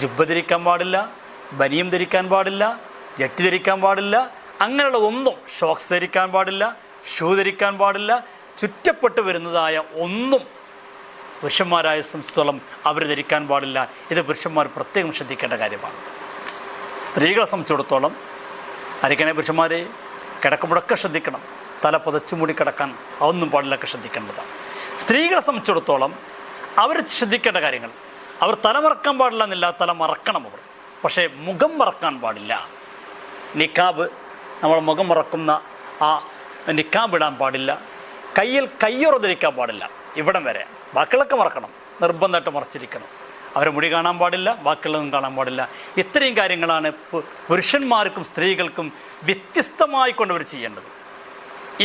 ജുബ്ബ ധരിക്കാൻ പാടില്ല, ബനിയം ധരിക്കാൻ പാടില്ല, ജട്ടി ധരിക്കാൻ പാടില്ല. അങ്ങനെയുള്ളതൊന്നും, ഷോക്സ് ധരിക്കാൻ പാടില്ല, ഷൂ ധരിക്കാൻ പാടില്ല. ചുറ്റപ്പെട്ട് വരുന്നതായ ഒന്നും പുരുഷന്മാരായ സംബന്ധിച്ചിടത്തോളം അവർ ധരിക്കാൻ പാടില്ല. ഇത് പുരുഷന്മാർ പ്രത്യേകം ശ്രദ്ധിക്കേണ്ട കാര്യമാണ്. സ്ത്രീകളെ സംബന്ധിച്ചിടത്തോളം ആയിരിക്കണേ പുരുഷന്മാരെ കിടക്കുമ്പോഴൊക്കെ ശ്രദ്ധിക്കണം. തല പുതച്ചു മൂടി കിടക്കാൻ അതൊന്നും പാടില്ലൊക്കെ ശ്രദ്ധിക്കേണ്ടതാണ്. സ്ത്രീകളെ സംബന്ധിച്ചിടത്തോളം അവർ ശ്രദ്ധിക്കേണ്ട കാര്യങ്ങൾ, അവർ തല മറക്കാൻ പാടില്ല എന്നില്ല, തല മറക്കണം അവർ. പക്ഷേ മുഖം മറക്കാൻ പാടില്ല. നിക്കാബ്, നമ്മൾ മുഖം മറക്കുന്ന ആ നിക്കാബ് ഇടാൻ പാടില്ല. കയ്യിൽ കയ്യുറ ധരിക്കാൻ പാടില്ല. ഇവിടം വരെ. ബാക്കിയുള്ളൊക്കെ മറക്കണം, നിർബന്ധമായിട്ട് മറച്ചിരിക്കണം. അവരെ മുടി കാണാൻ പാടില്ല, ബാക്കിയുള്ളതും കാണാൻ പാടില്ല. ഇത്രയും കാര്യങ്ങളാണ് പുരുഷന്മാർക്കും സ്ത്രീകൾക്കും വ്യത്യസ്തമായി കൊണ്ടവർ ചെയ്യേണ്ടത്.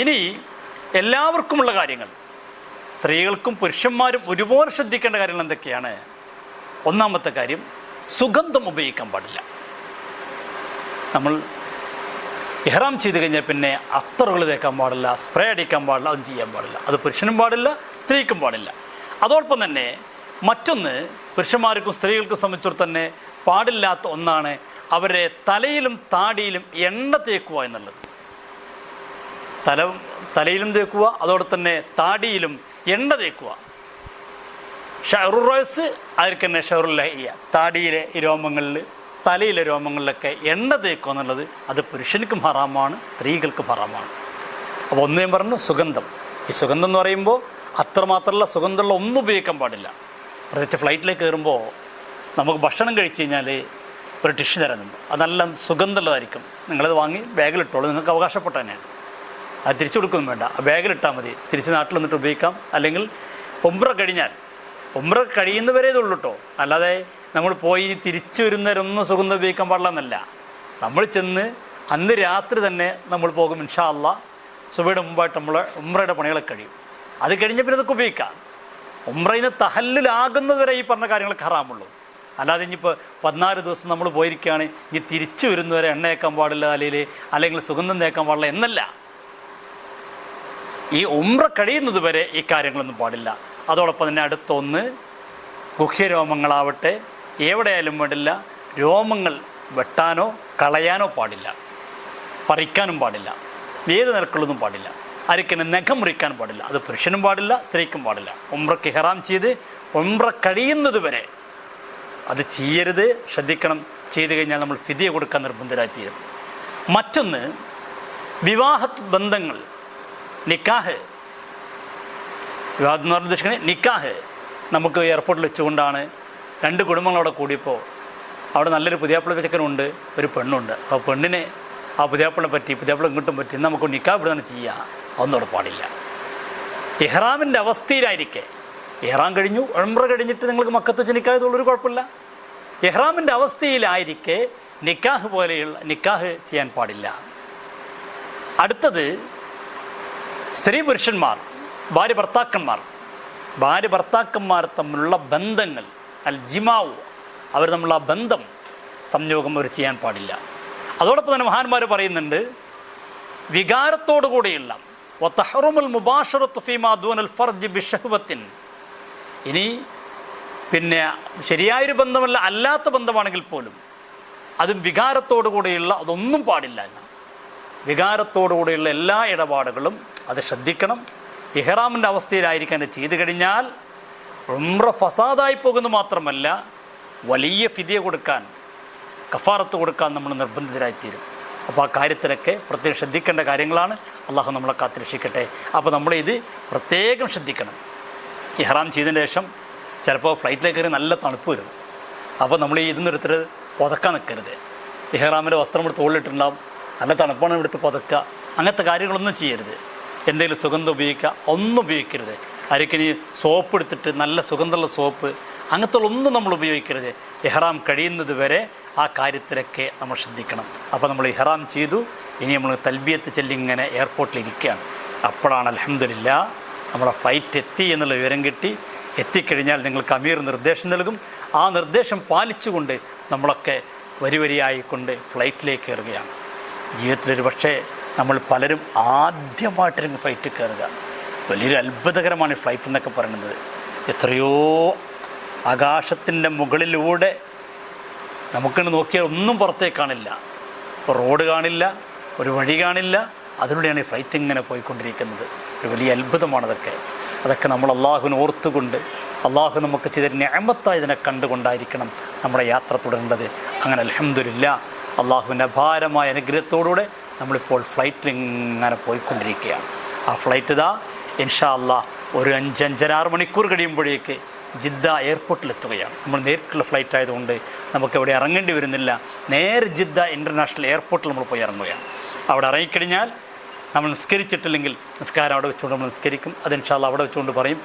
ഇനി എല്ലാവർക്കുമുള്ള കാര്യങ്ങൾ, സ്ത്രീകൾക്കും പുരുഷന്മാരും ഒരുപോലെ ശ്രദ്ധിക്കേണ്ട കാര്യങ്ങൾ എന്തൊക്കെയാണ്? ഒന്നാമത്തെ കാര്യം, സുഗന്ധം ഉപയോഗിക്കാൻ പാടില്ല. നമ്മൾ ഇഹ്റാം ചെയ്ത് കഴിഞ്ഞാൽ പിന്നെ അത്തറുകൾ തേക്കാൻ പാടില്ല, സ്പ്രേ അടിക്കാൻ പാടില്ല, അതും ചെയ്യാൻ പാടില്ല. അത് പുരുഷനും പാടില്ല, സ്ത്രീക്കും പാടില്ല. അതോടൊപ്പം തന്നെ മറ്റൊന്ന്, പുരുഷന്മാർക്കും സ്ത്രീകൾക്കും സംബന്ധിച്ചിടത്തോളം തന്നെ പാടില്ലാത്ത ഒന്നാണ് അവരെ തലയിലും താടിയിലും എണ്ണ തേക്കുക എന്നുള്ളത്. തലയിലും തേക്കുക, അതോടെ തന്നെ താടിയിലും എണ്ണ തേക്കുക. ഷഹറുറോസ് അവർക്ക് തന്നെ ഷഹറുല്ലഹിയ, താടിയിലെ രോമങ്ങളിൽ, തലയിലെ രോമങ്ങളിലൊക്കെ എണ്ണ തേക്കുക എന്നുള്ളത് അത് പുരുഷനിക്കും ഹറാമാണ്, സ്ത്രീകൾക്കും ഹറാമാണ്. അപ്പോൾ ഒന്ന് ഞാൻ പറഞ്ഞു, സുഗന്ധം. ഈ സുഗന്ധം എന്ന് പറയുമ്പോൾ അത്രമാത്രമുള്ള സുഗന്ധമുള്ള ഒന്നും ഉപയോഗിക്കാൻ പാടില്ല. പ്രത്യേകിച്ച് ഫ്ലൈറ്റിലേക്ക് കയറുമ്പോൾ നമുക്ക് ഭക്ഷണം കഴിച്ച് കഴിഞ്ഞാൽ ഒരു ടിഷ്യൂ തരുന്നുണ്ട്, അത് നല്ല സുഗന്ധമുള്ളതായിരിക്കും. നിങ്ങളത് വാങ്ങി ബാഗിലിട്ടോളൂ, നിങ്ങൾക്ക് അവകാശപ്പെട്ട തന്നെയാണ്. അത് തിരിച്ചു കൊടുക്കൊന്നും വേണ്ട, ആ ബാഗിലിട്ടാൽ മതി. തിരിച്ച് നാട്ടിൽ വന്നിട്ട് ഉപയോഗിക്കാം. അല്ലെങ്കിൽ ഉംറ കഴിഞ്ഞാൽ ഉംറ കഴിയുന്നവരേ ഇതുള്ളൂ കേട്ടോ. അല്ലാതെ നമ്മൾ പോയി തിരിച്ചു വരുന്നവരൊന്നും സുഗന്ധം ഉപയോഗിക്കാൻ പാടില്ലെന്നല്ല. നമ്മൾ ചെന്ന് അന്ന് രാത്രി തന്നെ നമ്മൾ പോകും. ഇൻഷാ അല്ലാഹ് സുബയുടെ മുമ്പായിട്ട് നമ്മൾ ഉംറയുടെ പണികളൊക്കെ കഴിയും. അത് കഴിഞ്ഞ പിന്നെ ഇതൊക്കെ ഉപയോഗിക്കാം. ഉംറയിന് തഹല്ലുലാകുന്നതുവരെ ഈ പറഞ്ഞ കാര്യങ്ങളൊക്കെ ഹറാമുള്ളൂ. അല്ലാതെ ഇനിയിപ്പോൾ 14 ദിവസം നമ്മൾ പോയിരിക്കുകയാണ്, ഇനി തിരിച്ചു വരുന്നവരെ എണ്ണ തേക്കാൻ പാടില്ല അല്ലെങ്കിൽ സുഗന്ധം തേക്കാൻ പാടില്ല എന്നല്ല. ഈ ഉംറ കഴിയുന്നത് വരെ ഈ കാര്യങ്ങളൊന്നും പാടില്ല. അതോടൊപ്പം തന്നെ അടുത്തൊന്ന് ഗുഹ്യരോമങ്ങളാവട്ടെ എവിടെയായാലും വേണ്ടില്ല, രോമങ്ങൾ വെട്ടാനോ കളയാനോ പാടില്ല, പറിക്കാനും പാടില്ല, ഏത് നിലക്കുള്ളതും പാടില്ല. ആർക്കിനെ നഖം മുറിക്കാൻ പാടില്ല. അത് പുരുഷനും പാടില്ല, സ്ത്രീക്കും പാടില്ല. ഉംറയ്ക്ക് ഇഹ്റാം ചെയ്ത് ഉംറ കഴിയുന്നത് വരെ അത് ചെയ്യരുത്, ശ്രദ്ധിക്കണം. ചെയ്തു കഴിഞ്ഞാൽ നമ്മൾ ഫിദിയ കൊടുക്കാൻ നിർബന്ധരായിത്തീരും. മറ്റൊന്ന് വിവാഹ ബന്ധങ്ങൾ, നിക്കാഹ്. വിവാഹം എന്ന് പറഞ്ഞ ഉദ്ദേശിക്കുന്നത് നിക്കാഹ്. നമുക്ക് എയർപോർട്ടിൽ വെച്ചുകൊണ്ടാണ് 2 കുടുംബങ്ങളവിടെ കൂടിയപ്പോൾ അവിടെ നല്ലൊരു പുതിയാപ്പിള ചെക്കനുണ്ട്, ഒരു പെണ്ണുണ്ട്. അപ്പോൾ പെണ്ണിനെ ആ പുതിയാപ്പിളിനെ പറ്റി, പുതിയാപ്പിള ഇങ്ങോട്ടും പറ്റി നമുക്ക് നിക്കാഹ് ഇവിടെ തന്നെ ചെയ്യാം, അതൊന്നും അവിടെ പാടില്ല. ഇഹ്റാമിൻ്റെ അവസ്ഥയിലായിരിക്കെ, ഇഹ്റാം കഴിഞ്ഞു, ഉംറ കഴിഞ്ഞിട്ട് നിങ്ങൾക്ക് മക്കത്ത് വെച്ച് നിക്കാഹ് ചെയ്തുള്ളൊരു കുഴപ്പമില്ല. ഇഹ്റാമിൻ്റെ അവസ്ഥയിലായിരിക്കെ നിക്കാഹ് പോലെയുള്ള നിക്കാഹ് ചെയ്യാൻ പാടില്ല. അടുത്തത് സ്ത്രീ പുരുഷന്മാർ, ഭാര്യ ഭർത്താക്കന്മാർ തമ്മിലുള്ള ബന്ധങ്ങൾ, അൽ ജിമാവു, അവർ തമ്മിലുള്ള ബന്ധം, സംയോഗം അവർ ചെയ്യാൻ പാടില്ല. അതോടൊപ്പം തന്നെ മഹാന്മാർ പറയുന്നുണ്ട്, വികാരത്തോടു കൂടിയുള്ള വതഹറുമുൽ മുബാശറത്തു ഫീമാ ദൂനൽ ഫർജ് ബിശഹ്വത്തിൻ. ഇനി പിന്നെ ശരിയായൊരു ബന്ധമല്ല, അല്ലാത്ത ബന്ധമാണെങ്കിൽ പോലും അതും വികാരത്തോടു കൂടിയുള്ള അതൊന്നും പാടില്ല. വികാരത്തോടു കൂടിയുള്ള എല്ലാ ഇടപാടുകളും അത് ശ്രദ്ധിക്കണം. ഇഹ്റാമിൻ്റെ അവസ്ഥയിലായിരിക്കാൻ അത് ചെയ്തു കഴിഞ്ഞാൽ ഉംറ ഫസാദായി പോകുന്നു മാത്രമല്ല, വലിയ ഫിദിയ കൊടുക്കാൻ, കഫാറത്ത് കൊടുക്കാൻ നമ്മൾ നിർബന്ധിതരായിത്തീരും. അപ്പോൾ ആ കാര്യത്തിലൊക്കെ പ്രത്യേകം ശ്രദ്ധിക്കേണ്ട കാര്യങ്ങളാണ്. അള്ളാഹു നമ്മളെ കാത്തിരക്ഷിക്കട്ടെ. അപ്പോൾ നമ്മളിത് പ്രത്യേകം ശ്രദ്ധിക്കണം. ഇഹ്റാം ചെയ്തതിന് ശേഷം ചിലപ്പോൾ ഫ്ലൈറ്റിലേക്ക് കയറി നല്ല തണുപ്പ് വരും. അപ്പോൾ നമ്മൾ ഇരുന്നൊരുത്തർ പുതക്കാൻ നിൽക്കരുത്. ഇഹ്റാമിൻ്റെ വസ്ത്രം എടുത്ത് തോളിലിട്ടുണ്ടാവും, നല്ല തണുപ്പാണ് എടുത്ത് പുതക്കുക. അങ്ങനത്തെ കാര്യങ്ങളൊന്നും ചെയ്യരുത്. എന്തെങ്കിലും സുഗന്ധം ഉപയോഗിക്കുക, ഒന്നും ഉപയോഗിക്കരുത്. ആർക്കിനി സോപ്പ് എടുത്തിട്ട് നല്ല സുഗന്ധമുള്ള സോപ്പ് അങ്ങനത്തെ ഒന്നും നമ്മൾ ഉപയോഗിക്കരുത്. ഇഹ്റാം കഴിയുന്നത് വരെ ആ കാര്യത്തിലൊക്കെ നമ്മൾ ശ്രദ്ധിക്കണം. അപ്പോൾ നമ്മൾ ഇഹ്റാം ചെയ്തു, ഇനി നമ്മൾ തൽബിയത്ത് ചൊല്ലി ഇങ്ങനെ എയർപോർട്ടിൽ ഇരിക്കുകയാണ്. അപ്പോഴാണ് അൽഹംദുലില്ലാ നമ്മളെ ഫ്ലൈറ്റ് എത്തി എന്നുള്ള വിവരം കിട്ടി. എത്തിക്കഴിഞ്ഞാൽ നിങ്ങൾക്ക് അമീർ നിർദ്ദേശം നൽകും. ആ നിർദ്ദേശം പാലിച്ചുകൊണ്ട് നമ്മളൊക്കെ വരിയായിക്കൊണ്ട് ഫ്ലൈറ്റിലേക്ക് കയറുകയാണ്. ജീവിതത്തിലൊരു പക്ഷേ നമ്മൾ പലരും ആദ്യമായിട്ടിരുന്ന് ഫ്ലൈറ്റ് കയറുക. വലിയൊരു അത്ഭുതകരമാണ് ഈ ഫ്ലൈറ്റ് എന്നൊക്കെ പറയുന്നത്. എത്രയോ ആകാശത്തിൻ്റെ മുകളിലൂടെ നമുക്കിന്ന് നോക്കിയാൽ ഒന്നും പുറത്തേക്ക് കാണില്ല, റോഡ് കാണില്ല, ഒരു വഴി കാണില്ല. അതിലൂടെയാണ് ഈ ഫ്ലൈറ്റ് ഇങ്ങനെ പോയിക്കൊണ്ടിരിക്കുന്നത്. ഒരു വലിയ അത്ഭുതമാണതൊക്കെ. അതൊക്കെ നമ്മൾ അള്ളാഹുവിനെ ഓർത്തുകൊണ്ട്, അള്ളാഹു നമുക്ക് ചെയ്ത നിഅമത്തായി ഇതിനെ കണ്ടുകൊണ്ടായിരിക്കണം നമ്മുടെ യാത്ര തുടരേണ്ടത്. അങ്ങനെ അൽഹംദുലില്ലാ അള്ളാഹുവിൻ്റെ അപാരമായ അനുഗ്രഹത്തോടുകൂടെ നമ്മളിപ്പോൾ ഫ്ലൈറ്റിൽ ഇങ്ങനെ പോയിക്കൊണ്ടിരിക്കുകയാണ്. ആ ഫ്ലൈറ്റ് ഇതാ ഇൻഷാ അള്ളാഹ് ഒരു 5-5.5 മണിക്കൂർ കഴിയുമ്പോഴേക്ക് ജിദ്ദ എയർപോർട്ടിലെത്തുകയാണ്. നമ്മൾ നേരിട്ടുള്ള ഫ്ലൈറ്റ് ആയതുകൊണ്ട് നമുക്ക് എവിടെ ഇറങ്ങേണ്ടി വരുന്നില്ല. നേരെ ജിദ്ദ ഇൻ്റർനാഷണൽ എയർപോർട്ടിൽ നമ്മൾ പോയി ഇറങ്ങുകയാണ്. അവിടെ ഇറങ്ങിക്കഴിഞ്ഞാൽ നമ്മൾ നിസ്കരിച്ചിട്ടില്ലെങ്കിൽ നിസ്കാരം അവിടെ വെച്ചുകൊണ്ട് നമ്മൾ നിസ്കരിക്കും. അത് ഇൻഷാ അല്ലാഹ് അവിടെ വെച്ചുകൊണ്ട് പറയും.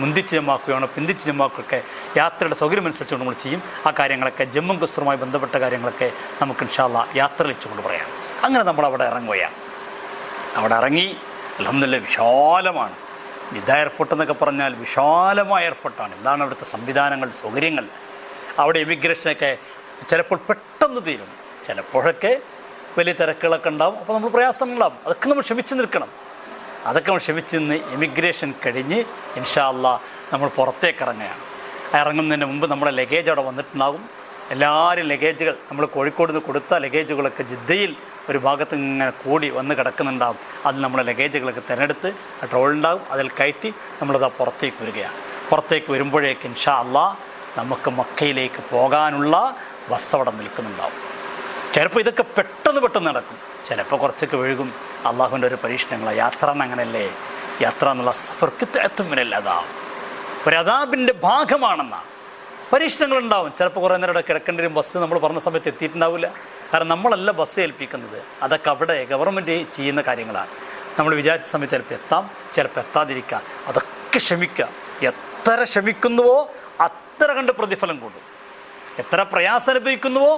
മുന്തിച്ച് ജമാക്കുകയാണോ പിന്തിച്ച് ജമാക്കുകയൊക്കെ യാത്രയുടെ സൗകര്യം അനുസരിച്ചുകൊണ്ട് നമ്മൾ ചെയ്യും. ആ കാര്യങ്ങളൊക്കെ ജമ്മും കസ്റുമായി ബന്ധപ്പെട്ട കാര്യങ്ങളൊക്കെ നമുക്ക് ഇൻഷാ അല്ലാഹ് യാത്രയിൽ വെച്ചുകൊണ്ട് പറയാം. അങ്ങനെ നമ്മൾ അവിടെ ഇറങ്ങുകയാണ്. അവിടെ ഇറങ്ങി അൽഹംദുലില്ലാഹ് വിശാലമാണ്. ജിദ്ദ എയർപോർട്ട് എന്നൊക്കെ പറഞ്ഞാൽ വിശാലമായ എയർപോർട്ടാണ്. എന്താണ് അവിടുത്തെ സംവിധാനങ്ങൾ, സൗകര്യങ്ങൾ. അവിടെ എമിഗ്രേഷനൊക്കെ ചിലപ്പോൾ പെട്ടെന്ന് തീരും, ചിലപ്പോഴൊക്കെ വലിയ തിരക്കുകളൊക്കെ ഉണ്ടാവും. അപ്പോൾ നമ്മൾ പ്രയാസങ്ങളാവും. അതൊക്കെ നമ്മൾ ക്ഷമിച്ച് നിൽക്കണം. അതൊക്കെ നമ്മൾ ക്ഷമിച്ച് നിന്ന് എമിഗ്രേഷൻ കഴിഞ്ഞ് ഇൻഷാ അല്ലാഹ് നമ്മൾ പുറത്തേക്ക് ഇറങ്ങുകയാണ്. ഇറങ്ങുന്നതിന് മുമ്പ് നമ്മുടെ ലഗേജ് അവിടെ വന്നിട്ടുണ്ടാകും. എല്ലാവരും ലഗേജുകൾ നമ്മൾ കോഴിക്കോട് നിന്ന് കൊടുത്ത ലഗേജുകളൊക്കെ ജിദ്ദയിൽ ഒരു ഭാഗത്ത് ഇങ്ങനെ കൂടി വന്ന് കിടക്കുന്നുണ്ടാകും. അതിൽ നമ്മുടെ ലഗേജുകളൊക്കെ തിരഞ്ഞെടുത്ത് ആ ട്രോളുണ്ടാകും, അതിൽ കയറ്റി നമ്മളത് പുറത്തേക്ക് വരികയാണ്. പുറത്തേക്ക് വരുമ്പോഴേക്ക് ഇൻഷാ അല്ലാഹ് നമുക്ക് മക്കയിലേക്ക് പോകാനുള്ള ബസ് അവിടെ നിൽക്കുന്നുണ്ടാവും. ചിലപ്പോൾ ഇതൊക്കെ പെട്ടെന്ന് നടക്കും, ചിലപ്പോൾ കുറച്ചൊക്കെ വഴുകും. അള്ളാഹുവിൻ്റെ ഒരു പരീക്ഷണങ്ങളാണ്. യാത്ര അങ്ങനെയല്ലേ. യാത്ര എന്നുള്ള സഫർക്കിത്തുമിനല്ലാതാ ഒരു അദാബിൻ്റെ ഭാഗമാണെന്നാണ്. പരീക്ഷണങ്ങളുണ്ടാവും. ചിലപ്പോൾ കുറേ നേരം ഇവിടെ കിടക്കേണ്ടി വരും. ബസ് നമ്മൾ പറഞ്ഞ സമയത്ത് എത്തിയിട്ടുണ്ടാവില്ല. കാരണം നമ്മളല്ല ബസ് ഏൽപ്പിക്കുന്നത്. അതൊക്കെ അവിടെ ഗവൺമെൻറ് ചെയ്യുന്ന കാര്യങ്ങളാണ്. നമ്മൾ വിചാരിച്ച സമയത്ത് ചിലപ്പോൾ എത്താം, ചിലപ്പോൾ എത്താതിരിക്കാം. അതൊക്കെ ക്ഷമിക്കുക. എത്ര ക്ഷമിക്കുന്നുവോ അത്ര കണ്ട് പ്രതിഫലം കൂടും. എത്ര പ്രയാസം അനുഭവിക്കുന്നുവോ,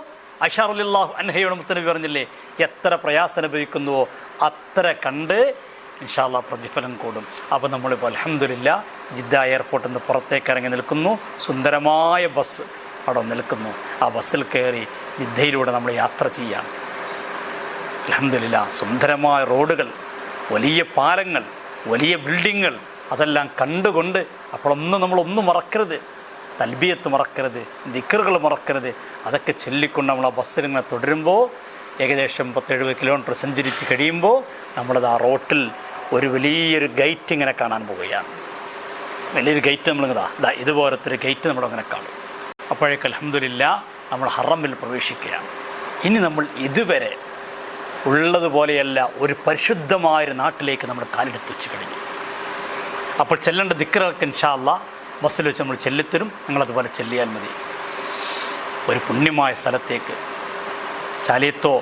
ആയിഷ റളിയല്ലാഹു അൻഹയോട് മുത്തനബി പറഞ്ഞില്ലേ, എത്ര പ്രയാസം അനുഭവിക്കുന്നുവോ അത്ര കണ്ട് ഇൻഷാ അല്ലാഹ് പ്രതിഫലം കൂടും. അപ്പോൾ നമ്മളിപ്പോൾ അൽഹംദുലില്ലാഹ് ജിദ്ദ എയർപോർട്ടിൽ നിന്ന് പുറത്തേക്ക് ഇറങ്ങി നിൽക്കുന്നു. സുന്ദരമായ ബസ് അവിടെ നിൽക്കുന്നു. ആ ബസ്സിൽ കയറി ജിദ്ദയിലൂടെ നമ്മൾ യാത്ര ചെയ്യാം. അൽഹംദുലില്ലാഹ് സുന്ദരമായ റോഡുകൾ, വലിയ പാലങ്ങൾ, വലിയ ബിൽഡിങ്ങുകൾ, അതെല്ലാം കണ്ടുകൊണ്ട് അപ്പോഴൊന്നും നമ്മളൊന്നും മറക്കരുത്. തൽബിയത്ത് മറക്കരുത്, ദിക്റുകൾ മറക്കരുത്. അതൊക്കെ ചൊല്ലിക്കൊണ്ട് നമ്മൾ ആ ബസ്സിലിങ്ങനെ തുടരുമ്പോൾ ഏകദേശം 70 കിലോമീറ്റർ സഞ്ചരിച്ച് കഴിയുമ്പോൾ നമ്മളത് ആ റോട്ടിൽ ഒരു വലിയൊരു ഗേറ്റ് ഇങ്ങനെ കാണാൻ പോവുകയാണ്. വലിയൊരു ഗേറ്റ് നമ്മളിതാ ഇതുപോലത്തെ ഒരു ഗേറ്റ് നമ്മളങ്ങനെ കാണും. അപ്പോഴേക്ക് അൽഹംദുലില്ലാഹ് നമ്മൾ ഹറമിൽ പ്രവേശിക്കുകയാണ്. ഇനി നമ്മൾ ഇതുവരെ ഉള്ളതുപോലെയല്ല ഒരു പരിശുദ്ധമായൊരു നാട്ടിലേക്ക് നമ്മൾ കാലെടുത്ത് വെച്ച് കഴിഞ്ഞു. അപ്പോൾ ചെല്ലേണ്ട ദിക്റുകൾക്ക് ഇൻഷാ അല്ലാഹ് ബസ്സിൽ വെച്ച് നമ്മൾ ചെല്ലിത്തരും. ഞങ്ങളതുപോലെ ചെല്ലിയാൽ മതി. ഒരു പുണ്യമായ സ്ഥലത്തേക്ക്, ചാലിയത്തോ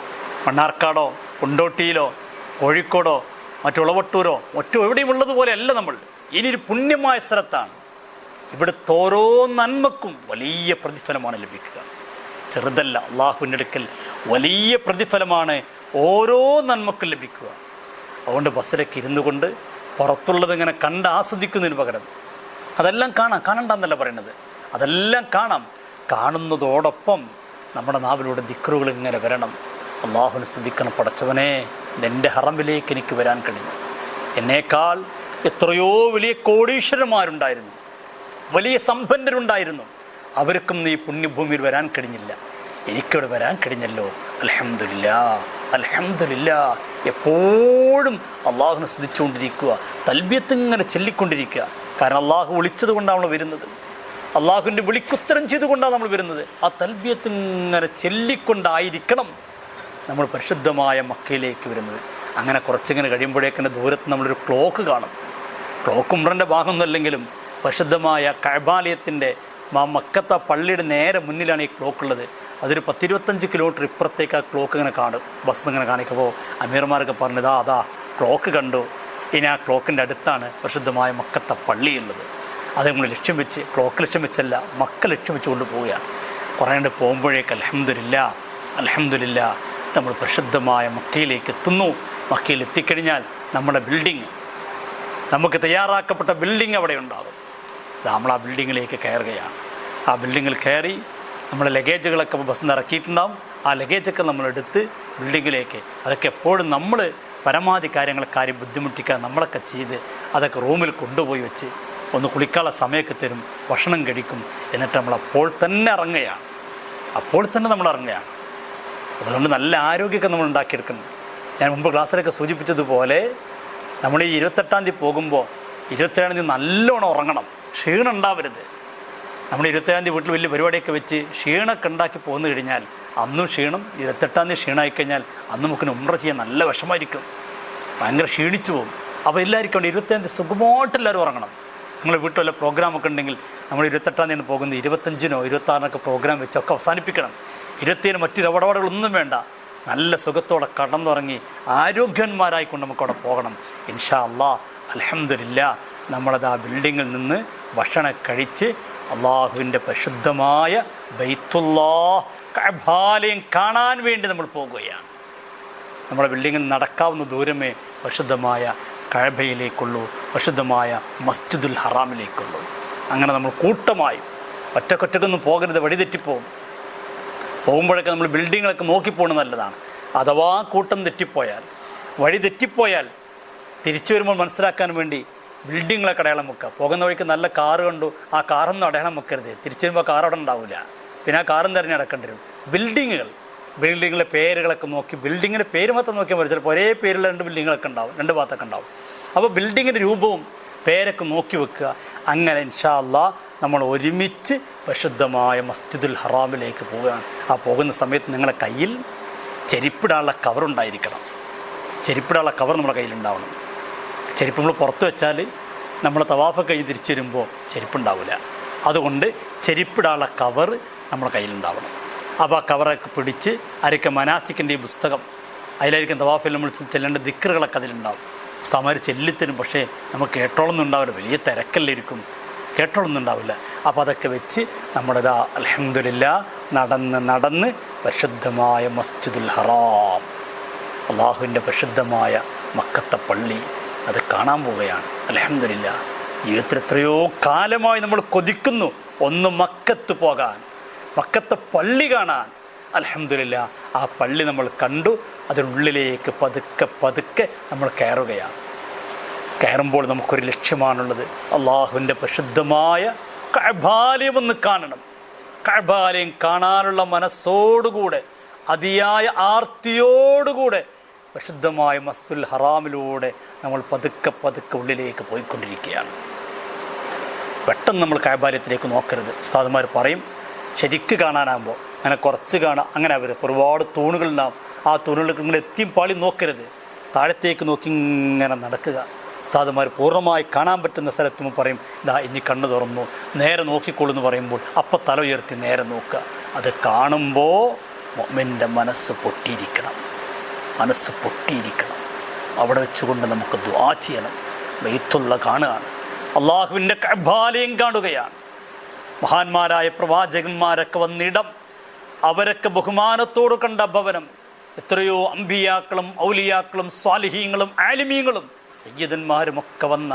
മണ്ണാർക്കാടോ കൊണ്ടോട്ടിയിലോ കോഴിക്കോടോ മറ്റുളവട്ടൂരോ എവിടെയും ഉള്ളതുപോലെ അല്ല നമ്മൾ. ഇനിയൊരു പുണ്യമായ സ്ഥലത്താണ്. ഇവിടുത്തെ ഓരോ നന്മക്കും വലിയ പ്രതിഫലമാണ് ലഭിക്കുക. ചെറുതല്ല, അള്ളാഹുവിൻ്റെ അടുക്കൽ വലിയ പ്രതിഫലമാണ് ഓരോ നന്മക്കും ലഭിക്കുക. അതുകൊണ്ട് ബസ്സിലേക്ക് ഇരുന്നു കൊണ്ട് പുറത്തുള്ളത് ഇങ്ങനെ കണ്ട് ആസ്വദിക്കുന്നതിന് പകരം അതെല്ലാം കാണണ്ടെന്നല്ല പറയുന്നത്, അതെല്ലാം കാണാം. കാണുന്നതോടൊപ്പം നമ്മുടെ നാവിലൂടെ ദിക്റുകൾ ഇങ്ങനെ വരണം. അള്ളാഹുവിനെ സ്തുതിക്കണം, പടച്ചവനെ എൻ്റെ ഹറമിലേക്ക് എനിക്ക് വരാൻ കഴിഞ്ഞു. എന്നേക്കാൾ എത്രയോ വലിയ കോടീശ്വരന്മാരുണ്ടായിരുന്നു, വലിയ സമ്പന്നരുണ്ടായിരുന്നു. അവർക്കും ഈ പുണ്യഭൂമിയിൽ വരാൻ കഴിഞ്ഞില്ല, എനിക്കിവിടെ വരാൻ കഴിഞ്ഞല്ലോ. അൽഹംദുലില്ലാഹ്, അൽഹംദുലില്ലാഹ്. എപ്പോഴും അള്ളാഹുവിനെ സ്തുതിച്ചുകൊണ്ടിരിക്കുക, തൽബിയത്ത് ഇങ്ങനെ ചൊല്ലിക്കൊണ്ടിരിക്കുക. കാരണം അള്ളാഹു വിളിച്ചത് കൊണ്ടാണ് നമ്മൾ വരുന്നത്, അള്ളാഹുവിൻ്റെ വിളിക്കുത്തരം ചെയ്തുകൊണ്ടാണ് നമ്മൾ വരുന്നത്. ആ തൽബിയത്ത് ഇങ്ങനെ ചൊല്ലിക്കൊണ്ടായിരിക്കണം നമ്മൾ പരിശുദ്ധമായ മക്കയിലേക്ക് വരുന്നത്. അങ്ങനെ കുറച്ചിങ്ങനെ കഴിയുമ്പോഴേക്കിൻ്റെ ദൂരത്ത് നമ്മളൊരു ക്ലോക്ക് കാണും. ക്ലോക്ക് ഉംറൻ്റെ ഭാഗമൊന്നുമല്ലെങ്കിലും പരിശുദ്ധമായ കഅബാലയത്തിൻ്റെ മക്കത്തെ പള്ളിയുടെ നേരെ മുന്നിലാണ് ഈ ക്ലോക്ക് ഉള്ളത്. അതൊരു 10-25 കിലോമീറ്റർ ഇപ്പുറത്തേക്ക് ആ ക്ലോക്ക് ഇങ്ങനെ കാണും. ബസ് ഇങ്ങനെ കാണിക്കുമ്പോൾ അമീർമാരൊക്കെ പറഞ്ഞത് അതാ ക്ലോക്ക് കണ്ടു. ഇനി ആ ക്ലോക്കിൻ്റെ അടുത്താണ് പരിശുദ്ധമായ മക്കത്തെ പള്ളിയുള്ളത്. അത് നമ്മൾ ലക്ഷ്യം വെച്ച്, ക്ലോക്ക് ലക്ഷ്യം വെച്ചല്ല, മക്ക ലക്ഷ്യം വെച്ച് കൊണ്ടുപോവുകയാണ്. കുറേണ്ട് പോകുമ്പോഴേക്ക് അൽഹംദുലില്ലാഹ്, അൽഹംദുലില്ലാഹ് നമ്മൾ പരിശുദ്ധമായ മക്കയിലേക്ക് എത്തുന്നു. മക്കയിൽ എത്തിക്കഴിഞ്ഞാൽ നമ്മുടെ ബിൽഡിങ്, നമുക്ക് തയ്യാറാക്കപ്പെട്ട ബിൽഡിങ് അവിടെ ഉണ്ടാകും. നമ്മൾ ആ ബിൽഡിങ്ങിലേക്ക് കയറുകയാണ്. ആ ബിൽഡിങ്ങിൽ കയറി നമ്മുടെ ലഗേജുകളൊക്കെ ബസ്സിൽ നിന്ന് ഇറക്കിയിട്ടുണ്ടാകും. ആ ലഗേജൊക്കെ നമ്മളെടുത്ത് ബിൽഡിങ്ങിലേക്ക്, അതൊക്കെ എപ്പോഴും നമ്മൾ പരമാവധി കാര്യം ബുദ്ധിമുട്ടിക്കാൻ നമ്മളൊക്കെ ചെയ്ത് അതൊക്കെ റൂമിൽ കൊണ്ടുപോയി വെച്ച് ഒന്ന് കുളിക്കാനുള്ള സമയമൊക്കെ തരും, ഭക്ഷണം കഴിക്കും. എന്നിട്ട് നമ്മൾ അപ്പോൾ തന്നെ ഇറങ്ങുകയാണ്. അതുകൊണ്ട് നല്ല ആരോഗ്യമൊക്കെ നമ്മൾ ഉണ്ടാക്കിയെടുക്കണം. ഞാൻ മുമ്പ് ക്ലാസ്സിലൊക്കെ സൂചിപ്പിച്ചതുപോലെ നമ്മൾ ഈ 28-ാം തീയതി പോകുമ്പോൾ 27-ാം തീയതി നല്ലോണം ഉറങ്ങണം, ക്ഷീണം ഉണ്ടാവരുത്. നമ്മൾ 27-ാം തീയതി വീട്ടിൽ വലിയ പരിപാടിയൊക്കെ വെച്ച് ക്ഷീണമൊക്കെ ഉണ്ടാക്കി പോന്നു കഴിഞ്ഞാൽ അന്നും ക്ഷീണം, 28-ാം തീയതി ക്ഷീണമായിക്കഴിഞ്ഞാൽ അന്ന് നമുക്ക് ഉംറ ചെയ്യാൻ നല്ല വിഷമായിരിക്കും, ഭയങ്കര ക്ഷീണിച്ചു പോകും. അപ്പോൾ എല്ലാവർക്കും 28-ാം തീയതി സുഖമായിട്ട് എല്ലാവരും ഉറങ്ങണം. നിങ്ങൾ വീട്ടിൽ വല്ല പ്രോഗ്രാമൊക്കെ ഉണ്ടെങ്കിൽ നമ്മൾ 28-ാം തീയതി പോകുന്നത് 25-നോ 26-നൊക്കെ പ്രോഗ്രാം വെച്ചൊക്കെ അവസാനിപ്പിക്കണം. 27-ന് മറ്റൊരു ഇടപാടുകളൊന്നും വേണ്ട, നല്ല സുഖത്തോടെ കടന്നുറങ്ങി ആരോഗ്യവാന്മാരായിക്കൊണ്ട് നമുക്കവിടെ പോകണം. ഇൻഷാ അല്ലാഹ് അൽഹംദുലില്ലാഹ് നമ്മളത് ആ ബിൽഡിങ്ങിൽ നിന്ന് ഭക്ഷണം കഴിച്ച് അള്ളാഹുവിൻ്റെ പരിശുദ്ധമായ ബൈത്തുല്ലാഹ് കഅബാലയം കാണാൻ വേണ്ടി നമ്മൾ പോകുകയാണ്. നമ്മുടെ ബിൽഡിങ്ങിൽ നടക്കാവുന്ന ദൂരമേ പരിശുദ്ധമായ കഅബയിലേക്കുള്ളൂ, പരിശുദ്ധമായ മസ്ജിദുൽ ഹറാമിലേക്കുള്ളൂ. അങ്ങനെ നമ്മൾ കൂട്ടമായി ഒറ്റക്കൊറ്റക്കൊന്നും പോകരുത്, വഴിതെറ്റിപ്പോകും. പോകുമ്പോഴൊക്കെ നമ്മൾ ബിൽഡിങ്ങുകളൊക്കെ നോക്കിപ്പോകണം നല്ലതാണ്. അഥവാ കൂട്ടം തെറ്റിപ്പോയാൽ, വഴി തെറ്റിപ്പോയാൽ തിരിച്ചു വരുമ്പോൾ മനസ്സിലാക്കാൻ വേണ്ടി ബിൽഡിങ്ങുകളൊക്കെ അടയാളം വെക്കുക. പോകുന്ന വഴിക്ക് നല്ല കാറ് കണ്ടു, ആ കാറൊന്നും അടയാളം വെക്കരുത്. തിരിച്ചു വരുമ്പോൾ കാർ അവിടെ ഉണ്ടാവില്ല, പിന്നെ ആ കാറും തിരഞ്ഞ് നടക്കേണ്ടി വരും. ബിൽഡിങ്ങിലെ പേരുകളൊക്കെ നോക്കി, ബിൽഡിങ്ങിൻ്റെ പേര് മാത്രം നോക്കിയാൽ മതി. ചിലപ്പോൾ ഒരേ പേരുള്ള 2 ബിൽഡിങ്ങുകളൊക്കെ ഉണ്ടാവും, 2 ഭാഗത്തൊക്കെ ഉണ്ടാവും. അപ്പോൾ ബിൽഡിങ്ങിൻ്റെ രൂപവും പേരൊക്കെ നോക്കി വെക്കുക. അങ്ങനെ ഇൻഷാ അല്ലാഹ് നമ്മൾ ഒരുമിച്ച് പരിശുദ്ധമായ മസ്ജിദുൽ ഹറാമിലേക്ക് പോവുകയാണ്. ആ പോകുന്ന സമയത്ത് നിങ്ങളുടെ കയ്യിൽ ചെരിപ്പിടാനുള്ള കവറുണ്ടായിരിക്കണം. ചെരിപ്പിടാനുള്ള കവർ നമ്മുടെ കയ്യിലുണ്ടാവണം. ചെരുപ്പ് നമ്മൾ പുറത്ത് വെച്ചാൽ നമ്മൾ തവാഫ് കഴിഞ്ഞ് തിരിച്ചു വരുമ്പോൾ ചെരുപ്പുണ്ടാവില്ല. അതുകൊണ്ട് ചെരുപ്പിടാനുള്ള കവർ നമ്മുടെ കയ്യിലുണ്ടാവണം. അപ്പോൾ ആ കവറൊക്കെ പിടിച്ച് ആരൊക്കെ മനാസിക്കിൻ്റെ ഈ പുസ്തകം, അതിലായിരിക്കും തവാഫിൽ നമ്മൾ ചെല്ലേണ്ട ദിക്റുകളൊക്കെ അതിലുണ്ടാവും. ഉസ്താമാർ ചെല്ലിത്തരും, പക്ഷേ നമുക്ക് കേട്ടോളൊന്നും ഉണ്ടാവില്ല, വലിയ തിരക്കല്ലായിരിക്കും. കേട്ടോളൊന്നുണ്ടാവില്ല. അപ്പോൾ അതൊക്കെ വെച്ച് നമ്മളിതാ അൽഹംദുലില്ലാ നടന്ന് പരിശുദ്ധമായ മസ്ജിദുൽ ഹറാം, അള്ളാഹുവിൻ്റെ പരിശുദ്ധമായ മക്കത്തെ പള്ളി അത് കാണാൻ പോവുകയാണ്. അൽഹംദുലില്ലാ, ജീവിതത്തിൽ എത്രയോ കാലമായി നമ്മൾ കൊതിക്കുന്നു ഒന്ന് മക്കത്ത് പോകാൻ, മക്കത്തെ പള്ളി കാണാൻ. അൽഹംദുലില്ലാ, ആ പള്ളി നമ്മൾ കണ്ടു. അതിനുള്ളിലേക്ക് പതുക്കെ നമ്മൾ കയറുകയാണ്. കയറുമ്പോൾ നമുക്കൊരു ലക്ഷ്യമാണുള്ളത്, അള്ളാഹുവിൻ്റെ പരിശുദ്ധമായ കഅബാലയം ഒന്ന് കാണണം. കഅബാലയം കാണാനുള്ള മനസ്സോടുകൂടെ, അതിയായ ആർത്തിയോടുകൂടെ പരിശുദ്ധമായ മസ്ജിദുൽ ഹറാമിലൂടെ നമ്മൾ പതുക്കെ ഉള്ളിലേക്ക് പോയിക്കൊണ്ടിരിക്കുകയാണ്. പെട്ടെന്ന് നമ്മൾ കഅബാലയത്തിലേക്ക് നോക്കരുത്. ഉസ്താദുമാർ പറയും, ശരിക്ക് കാണാനാകുമ്പോൾ അങ്ങനെ കുറച്ച് കാണാം, അങ്ങനെ ആവരുത്. ഒരുപാട് തൂണുകളുണ്ടാവും, ആ തൂണുകളിലേക്ക് നിങ്ങൾ എത്തിയും പാളി നോക്കരുത്. താഴത്തേക്ക് നോക്കി ഇങ്ങനെ നടക്കുക. ഉസ്താദുമാർ പൂർണ്ണമായി കാണാൻ പറ്റുന്ന സ്ഥലത്തും പറയും, ഇതാ ഇനി കണ്ണ് തുറന്നു, നേരെ നോക്കിക്കോളൂ എന്ന് പറയുമ്പോൾ അപ്പം തല ഉയർത്തി നേരെ നോക്കുക. അത് കാണുമ്പോൾ മുഅ്മിൻ്റെ മനസ്സ് പൊട്ടിയിരിക്കണം. അവിടെ വെച്ചുകൊണ്ട് നമുക്ക് ദുആ ചെയ്യണം. ബൈത്തുള്ള കാണുകയാണ്, അള്ളാഹുവിൻ്റെ കഅബാലയം കാണുകയാണ്. മഹാന്മാരായ പ്രവാചകന്മാരൊക്കെ വന്നിടം, അവരൊക്കെ ബഹുമാനത്തോട് കണ്ട ഭവനം. എത്രയോ അമ്പിയാക്കളും ഔലിയാക്കളും സ്വാലിഹീങ്ങളും ആലിമീങ്ങളും സയ്യിദന്മാരുമൊക്കെ വന്ന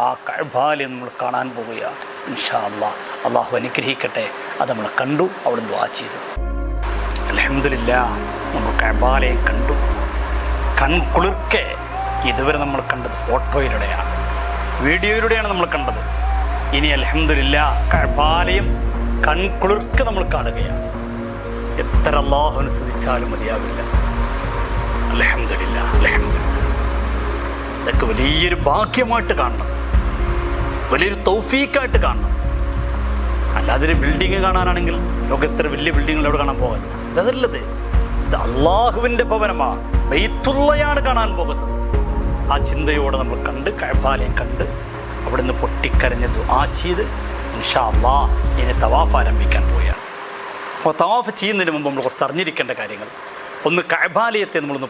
ആ കഅബാലയം നമ്മൾ കാണാൻ പോവുകയാണ്. ഇൻഷാ അല്ലാഹ്, അള്ളാഹു അനുഗ്രഹിക്കട്ടെ. അത് നമ്മൾ കണ്ടു, അവിടെ ദുആ ചെയ്തു. അൽഹംദുലില്ലാഹ്, നമ്മൾ കഅബാലയം കണ്ടു. കൺകുളിർക്കെ ഇതുവരെ നമ്മൾ കണ്ടത് ഫോട്ടോയിലൂടെയാണ്, വീഡിയോയിലൂടെയാണ് നമ്മൾ കണ്ടത്. ഇനി അൽഹംദുലില്ലാഹ് കഅബാലയം കൺകുളിർക്കെ നമ്മൾ കാണുകയാണ്. എത്ര അല്ലാഹുവിനെ സ്തുതിച്ചാലും മതിയാവില്ല. അൽഹംദുലില്ലാഹ്, ഇതൊക്കെ വലിയൊരു ഭാഗ്യമായിട്ട് കാണണം, വലിയൊരു തൗഫീക്കായിട്ട് കാണണം. അല്ലാതെ ഒരു ബിൽഡിങ് കാണാനാണെങ്കിൽ ലോകത്തിൽ വലിയ ബിൽഡിങ്ങുകൾ എവിടെ കാണാൻ പോകാൻ? അതല്ലത്, ഇത് അള്ളാഹുവിൻ്റെ ഭവനമാണ്, ബൈത്തുള്ളയാണ് കാണാൻ പോകുന്നത്. ആ ചിന്തയോടെ നമ്മൾ കണ്ട് കഅബാലയം കണ്ട് അവിടുന്ന് പൊട്ടിക്കരഞ്ഞ് ദുആ ചെയ്ത് ഇൻഷാ അല്ലാഹ് ഇനി തവാഫ് ആരംഭിക്കാൻ പോവുകയാണ്. അപ്പോൾ തവാഫ് ചെയ്യുന്നതിന് മുമ്പ് നമ്മൾ കുറച്ച് അറിഞ്ഞിരിക്കേണ്ട കാര്യങ്ങൾ. ഒന്ന്, കഅബാലയത്തെ നമ്മളൊന്ന്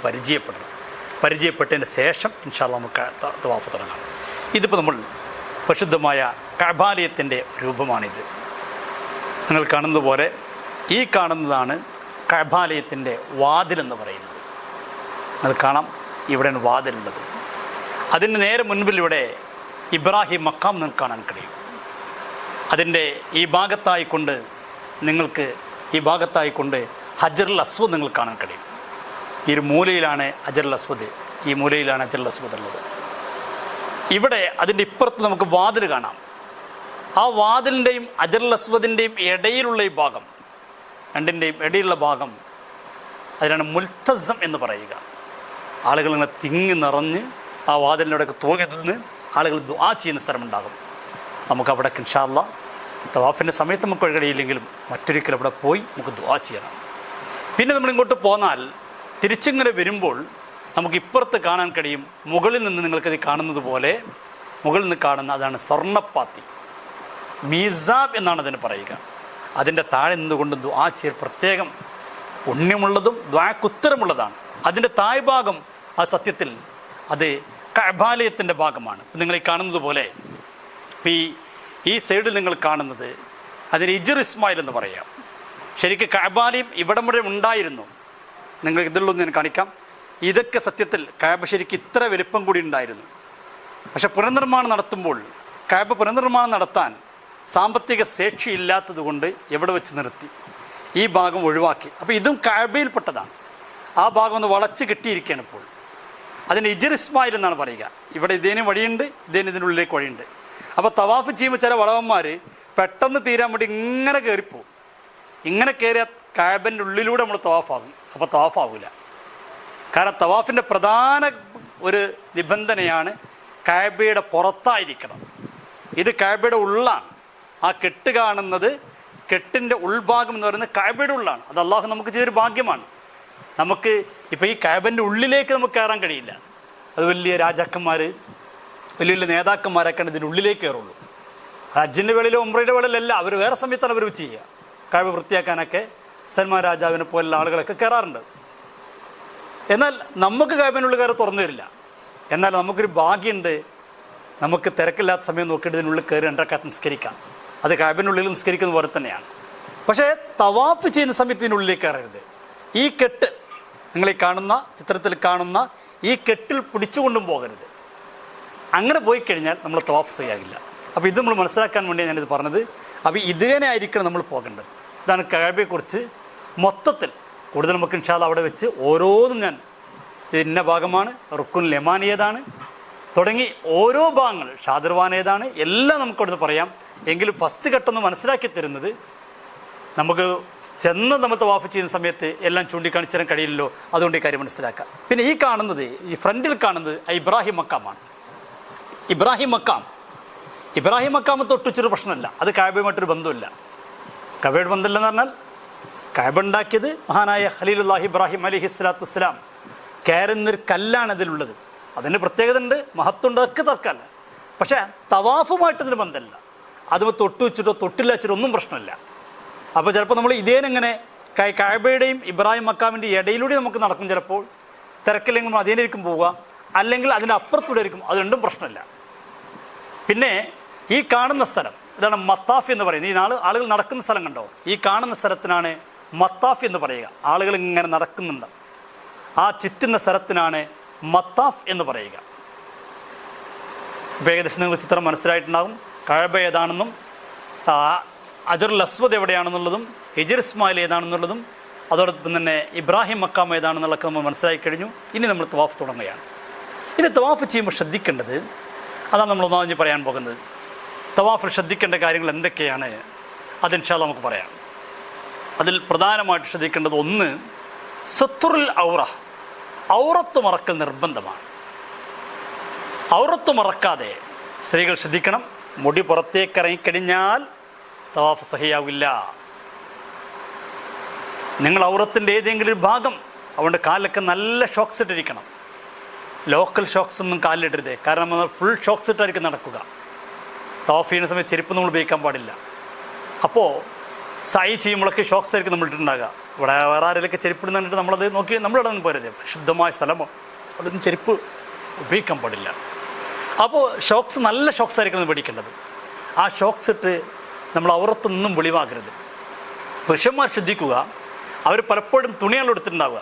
പരിചയപ്പെട്ടതിന് ശേഷം ഇൻഷാ അല്ലാഹ് നമുക്ക് തവാഫ് തുടങ്ങാം. ഇതിപ്പോൾ നമ്മൾ പരിശുദ്ധമായ കഅബാലയത്തിൻ്റെ രൂപമാണിത്. നിങ്ങൾ കാണുന്നത് പോലെ ഈ കാണുന്നതാണ് കഅബാലയത്തിൻ്റെ വാതിലെന്ന് പറയുന്നത്. നിങ്ങൾ കാണാം, ഇവിടെയാണ് വാതിലുള്ളത്. അതിന് നേരെ മുൻപിൽ ഇവിടെ ഇബ്രാഹിം മഖാം നിങ്ങൾക്ക് കാണാൻ കഴിയും. അതിൻ്റെ ഈ ഭാഗത്തായിക്കൊണ്ട് ഹജറുൽ അസ്വദ് നിങ്ങൾക്ക് കാണാൻ കഴിയും. ഈ ഒരു മൂലയിലാണ് ഹജറുൽ അസ്വദ്, ഈ മൂലയിലാണ് ഹജറുൽ അസ്വദ് ഉള്ളത്. ഇവിടെ അതിൻ്റെ ഇപ്പുറത്ത് നമുക്ക് വാതിൽ കാണാം. ആ വാതിലിൻ്റെയും ഹജറുൽ അസ്വദിൻ്റെയും ഇടയിലുള്ള ഈ ഭാഗം, രണ്ടിൻ്റെയും ഇടയിലുള്ള ഭാഗം, അതിനാണ് മുൽത്തസം എന്ന് പറയുക. ആളുകൾ ഇങ്ങനെ തിങ്ങി നിറഞ്ഞ് ആ വാതിലിനോടൊക്കെ തൂങ്ങി നിന്ന് ആളുകൾ ദുആ ചെയ്യുന്ന സ്ഥലമുണ്ടാകും. നമുക്കവിടെ ഇൻഷാ അല്ലാഹ് തവാഫിൻ്റെ സമയത്ത് നമുക്ക് കഴിയില്ലെങ്കിലും മറ്റൊരിക്കലും അവിടെ പോയി നമുക്ക് ദുആ ചെയ്യണം. പിന്നെ നമ്മളിങ്ങോട്ട് പോന്നാൽ തിരിച്ചിങ്ങനെ വരുമ്പോൾ നമുക്ക് ഇപ്പുറത്ത് കാണാൻ കഴിയും, മുകളിൽ നിന്ന് നിങ്ങൾക്കത് കാണുന്നത് പോലെ മുകളിൽ നിന്ന് കാണുന്ന അതാണ് സ്വർണ്ണപ്പാത്തി, മീസാബ് എന്നാണ് അതിന് പറയുക. അതിൻ്റെ താഴെ നിന്നുകൊണ്ട് ദുആ ചെയ്യൽ പ്രത്യേകം പുണ്യമുള്ളതും ദുആക്കുത്തരമുള്ളതാണ്. അതിൻ്റെ താഴ്ഭാഗം ആ സത്യത്തിൽ അത് കഅബാലയത്തിൻ്റെ ഭാഗമാണ്. നിങ്ങൾ ഈ കാണുന്നത് പോലെ ഈ സൈഡിൽ നിങ്ങൾ കാണുന്നത് അതിന് ഹിജ്ർ ഇസ്മായിൽ എന്ന് പറയാം. ശരിക്കും കഅബാലയം ഇവിടം വരെ ഉണ്ടായിരുന്നു. നിങ്ങൾ ഇതിലൊന്നും ഞാൻ കാണിക്കാം. ഇതൊക്കെ സത്യത്തിൽ കഅബ ശരിക്കും ഇത്ര വലിപ്പം കൂടി ഉണ്ടായിരുന്നു. പക്ഷെ പുനർനിർമ്മാണം നടത്തുമ്പോൾ കഅബ പുനർനിർമ്മാണം നടത്താൻ സാമ്പത്തിക ശേഷി ഇല്ലാത്തത് കൊണ്ട് എവിടെ വെച്ച് നിർത്തി, ഈ ഭാഗം ഒഴിവാക്കി. അപ്പോൾ ഇതും കഅബയിൽപ്പെട്ടതാണ്. ആ ഭാഗം ഒന്ന് വളച്ച് കെട്ടിയിരിക്കുകയാണ് ഇപ്പോൾ. അതിന് ഹിജ്ർ ഇസ്മായിൽ എന്നാണ് പറയുക. ഇവിടെ ഇതിന് വഴിയുണ്ട്, ഇതിനുള്ളിലേക്ക് വഴിയുണ്ട്. അപ്പോൾ തവാഫ് ചെയ്യുമ്പോൾ ചില വളവന്മാർ പെട്ടെന്ന് തീരാൻ വേണ്ടി ഇങ്ങനെ കയറിപ്പോവും. ഇങ്ങനെ കയറിയ കഅബൻ്റെ ഉള്ളിലൂടെ നമ്മൾ തവാഫാകും. അപ്പോൾ തവാഫാവില്ല. കാരണം തവാഫിൻ്റെ പ്രധാന ഒരു നിബന്ധനയാണ് കഅബയുടെ പുറത്തായിരിക്കണം. ഇത് കഅബയുടെ ഉള്ളാണ്. ആ കെട്ട് കാണുന്നത്, കെട്ടിൻ്റെ ഉൾഭാഗം എന്ന് പറയുന്നത് കഅബയുടെ ഉള്ളാണ്. അത് അള്ളാഹു നമുക്ക് ചെയ്തൊരു ഭാഗ്യമാണ്. നമുക്ക് ഇപ്പോൾ ഈ കഅബൻ്റെ ഉള്ളിലേക്ക് നമുക്ക് കയറാൻ കഴിയില്ല. അത് വലിയ രാജാക്കന്മാർ, വലിയ വലിയ നേതാക്കന്മാരൊക്കെയാണ് ഇതിനുള്ളിലേക്ക് കയറുള്ളൂ. ഹജ്ജിൻ്റെ വേളയിലോ ഉംറയുടെ വേളയിലല്ല, അവർ വേറെ സമയത്താണ് അവർ ചെയ്യുക. കഅബ വൃത്തിയാക്കാനൊക്കെ സൽമാൻ രാജാവിനെ പോലുള്ള ആളുകളൊക്കെ കയറാറുണ്ട്. എന്നാൽ നമുക്ക് കഅബിനുള്ളിൽ കയറി തുറന്നു തരില്ല. എന്നാൽ നമുക്കൊരു ഭാഗ്യമുണ്ട്, നമുക്ക് തിരക്കില്ലാത്ത സമയം നോക്കിയിട്ട് ഇതിനുള്ളിൽ കയറി 2 റക്അത്ത് നിസ്കരിക്കാം. അത് കഅബിനുള്ളിൽ നിസ്കരിക്കുന്ന പോലെ തന്നെയാണ്. പക്ഷേ തവാഫ് ചെയ്യുന്ന സമയത്ത് ഇതിനുള്ളിലേക്ക് കയറരുത്. ഈ കെട്ട്, നിങ്ങൾ ഈ കാണുന്ന ചിത്രത്തിൽ കാണുന്ന ഈ കെട്ടിൽ പിടിച്ചുകൊണ്ടും പോകരുത്. അങ്ങനെ പോയി കഴിഞ്ഞാൽ നമ്മൾ തവാഫ് ചെയ്യാകില്ല. അപ്പോൾ ഇത് നമ്മൾ മനസ്സിലാക്കാൻ വേണ്ടിയാണ് ഞാനിത് പറഞ്ഞത്. അപ്പോൾ ഇതുതന്നെ ആയിരിക്കണം നമ്മൾ പോകേണ്ടത്. ഇതാണ് കഅബയെക്കുറിച്ച് മൊത്തത്തിൽ. കൂടുതൽ നമുക്ക് ഇൻഷാ അല്ലാഹ് അവിടെ വെച്ച് ഓരോന്നും ഞാൻ ഇന്ന ഭാഗമാണ്, റുക്കുനുൽ യമാനി ഏതാണ് തുടങ്ങി ഓരോ ഭാഗങ്ങൾ, ഷാദിർവാൻ ഏതാണ്, എല്ലാം നമുക്കവിടുന്ന് പറയാം. എങ്കിലും ഫസ്റ്റ് ഘട്ടം മനസ്സിലാക്കി തരുന്നത്, നമുക്ക് ചെന്ന് നമ്മൾ തവാഫ് ചെയ്യുന്ന സമയത്ത് എല്ലാം ചൂണ്ടിക്കാണിച്ചു തരാൻ കഴിയില്ലല്ലോ, അതുകൊണ്ട് ഈ കാര്യം മനസ്സിലാക്കാം. പിന്നെ ഈ കാണുന്നത്, ഈ ഫ്രണ്ടിൽ കാണുന്നത് ഇബ്രാഹിം മക്കാമാണ്. ഇബ്രാഹിം മക്കാം തൊട്ടുവച്ചൊരു പ്രശ്നമല്ല. അത് കഅബയുമായിട്ടൊരു ബന്ധമില്ല. കഅബയുടെ ബന്ധമില്ലെന്ന് പറഞ്ഞാൽ കഅബ ഉണ്ടാക്കിയത് മഹാനായ ഖലീലുല്ലാഹി ഇബ്രാഹിം അലൈഹിസ്സലാത്തു വസ്സലാം കയറുന്നൊരു കല്ലാണ് അതിലുള്ളത്. അതിന് പ്രത്യേകത ഉണ്ട്, മഹത്വമുണ്ട്, ഒക്കെ തർക്കമല്ല. പക്ഷേ തവാഫുമായിട്ട് ഇതിന് ബന്ധമില്ല. അത് തൊട്ട് വെച്ചിട്ടോ തൊട്ടില്ല വെച്ചിട്ടോ ഒന്നും പ്രശ്നമില്ല. അപ്പോൾ ചിലപ്പോൾ നമ്മൾ ഇതേനെങ്ങനെ കഅബയുടെയും ഇബ്രാഹിം മക്കാമിൻ്റെ ഇടയിലൂടെ നമുക്ക് നടക്കും. ചിലപ്പോൾ തിരക്കില്ലെങ്കിൽ അതേനായിരിക്കും പോവുക, അല്ലെങ്കിൽ അതിൻ്റെ അപ്പുറത്തൂടെ ആയിരിക്കും. അത് രണ്ടും പ്രശ്നമില്ല. പിന്നെ ഈ കാണുന്ന സ്ഥലം ഇതാണ് മത്താഫ് എന്ന് പറയുന്നത്. ഈ ആളുകൾ നടക്കുന്ന സ്ഥലം കണ്ടോ? ഈ കാണുന്ന സ്ഥലത്തിനാണ് മത്താഫ് എന്ന് പറയുക. ആളുകൾ ഇങ്ങനെ നടക്കുന്നുണ്ട്, ആ ചുറ്റുന്ന സ്ഥലത്തിനാണ് മത്താഫ് എന്ന് പറയുക. ഇപ്പോൾ ഏകദേശം നിങ്ങൾ ചിത്രം മനസ്സിലായിട്ടുണ്ടാകും. കഅബ ഏതാണെന്നും അജറുൽ അസ്വദ് എവിടെയാണെന്നുള്ളതും ഹിജ്ർ ഇസ്മായിൽ ഏതാണെന്നുള്ളതും അതോടൊപ്പം തന്നെ ഇബ്രാഹിം മക്കാം ഏതാണെന്നുള്ളതൊക്കെ നമ്മൾ മനസ്സിലാക്കി കഴിഞ്ഞു. ഇനി നമ്മൾ തവാഫ് തുടങ്ങുകയാണ്. ഇനി തവാഫ് ചെയ്യുമ്പോൾ ശ്രദ്ധിക്കേണ്ടത്, അതാണ് നമ്മൾ ഒന്നാമത് പറയാൻ പോകുന്നത്. തവാഫിൽ ശ്രദ്ധിക്കേണ്ട കാര്യങ്ങൾ എന്തൊക്കെയാണ് അത് ഇൻഷാ അല്ലാഹ് നമുക്ക് പറയാം. അതിൽ പ്രധാനമായിട്ട് ശ്രദ്ധിക്കേണ്ടത്, ഒന്ന് സത്തുറുൽ ഔറ, ഔറത്ത് മറക്കൽ നിർബന്ധമാണ്. ഔറത്ത് മറക്കാതെ സ്ത്രീകൾ ശ്രദ്ധിക്കണം. മുടി പുറത്തേക്ക് ഇറങ്ങിക്കഴിഞ്ഞാൽ തവാഫ് സഹിയാവില്ല. നിങ്ങൾ ഔറത്തിൻ്റെ ഏതെങ്കിലും ഒരു ഭാഗം, അതുകൊണ്ട് കാലിലൊക്കെ നല്ല ഷോക്സ് ഇട്ടിരിക്കണം. ലോക്കൽ ഷോക്സ് ഒന്നും കാലിലിടരുത്. കാരണം നമ്മൾ ഫുൾ ഷോക്സ് ഇട്ടായിരിക്കും നടക്കുക. തവാഫ് ചെയ്യുന്ന സമയത്ത് ചെരുപ്പ് നമ്മൾ ഉപയോഗിക്കാൻ പാടില്ല. അപ്പോൾ സൈ ചെയ്യുമ്പോഴൊക്കെ ഷോക്സ് ആയിരിക്കും നമ്മൾ ഇട്ടിട്ടുണ്ടാകുക. ഇവിടെ വേറെ ആരെങ്കിലൊക്കെ ചെരുപ്പ് കണ്ടിട്ട് നമ്മളത് നോക്കി നമ്മളിവിടെ നിന്ന് പോരുത്. ശുദ്ധമായ സ്ഥലമോ അവിടെയൊന്നും ചെരുപ്പ് ഉപയോഗിക്കാൻ പാടില്ല. അപ്പോൾ ഷോക്സ് നല്ല ഷോക്സ് ആയിരിക്കും മേടിക്കേണ്ടത്. ആ ഷോക്സ് ഇട്ട് നമ്മൾ ഔറത്തൊന്നും വെളിവാകരുത്. പുരുഷന്മാർ ശ്രദ്ധിക്കുക, അവർ പലപ്പോഴും തുണിയാണ് എടുത്തിട്ടുണ്ടാവുക,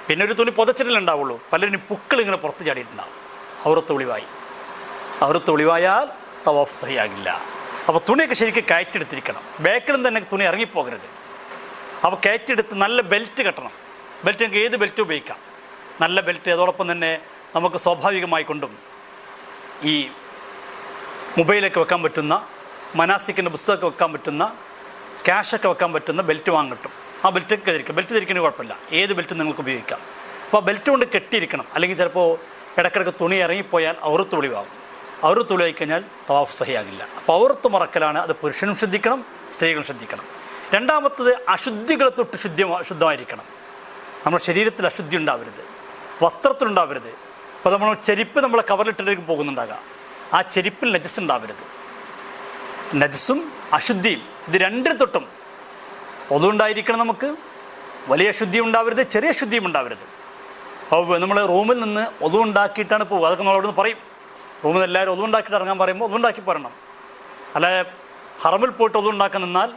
പിന്നെ ഒരു തുണി പുതച്ചിട്ടുണ്ടാവുള്ളൂ. പലരും പുക്കൾ ഇങ്ങനെ പുറത്ത് ചാടിയിട്ടുണ്ടാവും. ഔറത്ത് ഒളിവായാൽ തവാഫ് സഹിയാകില്ല. അപ്പോൾ തുണിയൊക്കെ ശരിക്കും കയറ്റിയെടുത്തിരിക്കണം. ബാക്കിലും തന്നെ തുണി ഇറങ്ങിപ്പോകരുത്. അപ്പോൾ കയറ്റിയെടുത്ത് നല്ല ബെൽറ്റ് കെട്ടണം. ബെൽറ്റ് നമുക്ക് ഏത് ബെൽറ്റ് ഉപയോഗിക്കാം, നല്ല ബെൽറ്റ്. അതോടൊപ്പം തന്നെ നമുക്ക് സ്വാഭാവികമായി കൊണ്ടും ഈ മൊബൈലൊക്കെ വെക്കാൻ പറ്റുന്ന, മനാസിക്കിൻ്റെ പുസ്തകമൊക്കെ വെക്കാൻ പറ്റുന്ന, ക്യാഷൊക്കെ വെക്കാൻ പറ്റുന്ന ബെൽറ്റ് വാങ്ങിട്ടും ആ ബെൽറ്റൊക്കെ ധരിക്കുക. ബെൽറ്റ് ധരിക്കുന്നത് കുഴപ്പമില്ല, ഏത് ബെൽറ്റും നിങ്ങൾക്ക് ഉപയോഗിക്കാം. അപ്പോൾ ആ ബെൽറ്റ് കൊണ്ട് കെട്ടിയിരിക്കണം. അല്ലെങ്കിൽ ചിലപ്പോൾ ഇടയ്ക്കിടയ്ക്ക് തുണി ഇറങ്ങിപ്പോയാൽ ഔറത്ത് ഒളിവാകും. ഔറത്ത് ഒളിവായി കഴിഞ്ഞാൽ തവാഫ് സഹിയാകില്ല. അപ്പോൾ ഔറത്ത് മറക്കലാണ്. അത് പുരുഷനും ശ്രദ്ധിക്കണം, സ്ത്രീകളും ശ്രദ്ധിക്കണം. രണ്ടാമത്തത്, അശുദ്ധികളെ തൊട്ട് ശുദ്ധമായിരിക്കണം. നമ്മുടെ ശരീരത്തിൽ അശുദ്ധി ഉണ്ടാവരുത്, വസ്ത്രത്തിലുണ്ടാവരുത്. ഇപ്പോൾ നമ്മൾ ചെരുപ്പ് നമ്മളെ കവറിലിട്ടിട്ട് പോകുന്നുണ്ടാകാം, ആ ചെരുപ്പിൽ നജസ് ഉണ്ടാവരുത്. നജസും അശുദ്ധിയും ഇത് രണ്ടിനും തൊട്ടും ഒതുണ്ടായിരിക്കണം. നമുക്ക് വലിയ ശുദ്ധി ഉണ്ടാവരുത്, ചെറിയ ശുദ്ധിയും ഉണ്ടാവരുത്. അപ്പോൾ നമ്മൾ റൂമിൽ നിന്ന് ഒതുണ്ടാക്കിയിട്ടാണ് പോകുക. അതൊക്കെ നമ്മൾ അവിടെ നിന്ന് പറയും. റൂമിൽ നിന്ന് എല്ലാവരും ഒതുണ്ടാക്കിയിട്ട് ഇറങ്ങാൻ പറയുമ്പോൾ ഒതുണ്ടാക്കി പറയണം. അല്ലാതെ ഹറമിൽ പോയിട്ട് ഒതുണ്ടാക്കാൻ നിന്നാൽ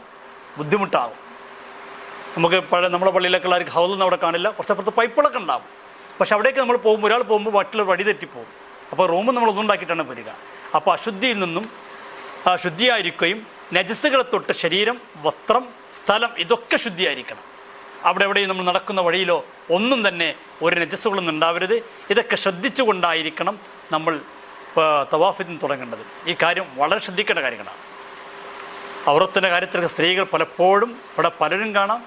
ബുദ്ധിമുട്ടാകും. നമുക്ക് നമ്മുടെ പള്ളിയിലൊക്കെ ഉള്ളവർക്ക് ഹൗലൊന്നും അവിടെ കാണില്ല. കുറച്ചപ്പുറത്ത് പൈപ്പുകളൊക്കെ ഉണ്ടാകും. പക്ഷെ അവിടേക്ക് നമ്മൾ പോകുമ്പോൾ, ഒരാൾ പോകുമ്പോൾ മറ്റുള്ള വഴി തെറ്റിപ്പോകും. അപ്പോൾ റൂമിൽ നമ്മൾ ഒതുണ്ടാക്കിയിട്ടാണ് വരിക. അപ്പോൾ അശുദ്ധിയിൽ നിന്നും ശുദ്ധിയായിരിക്കുകയും നജസ്സുകളെ തൊട്ട് ശരീരം, വസ്ത്രം, സ്ഥലം ഇതൊക്കെ ശുദ്ധിയായിരിക്കണം. അവിടെ എവിടെയും നമ്മൾ നടക്കുന്ന വഴിയിലോ ഒന്നും തന്നെ ഒരു നജസ്സുകളൊന്നും ഉണ്ടാവരുത്. ഇതൊക്കെ ശ്രദ്ധിച്ചുകൊണ്ടായിരിക്കണം നമ്മൾ തവാഫിന് തുടങ്ങേണ്ടത്. ഈ കാര്യം വളരെ ശ്രദ്ധിക്കേണ്ട കാര്യങ്ങളാണ്. ഔറത്തിൻ്റെ കാര്യത്തിലൊക്കെ സ്ത്രീകൾ പലപ്പോഴും ഇവിടെ പലരും കാണാം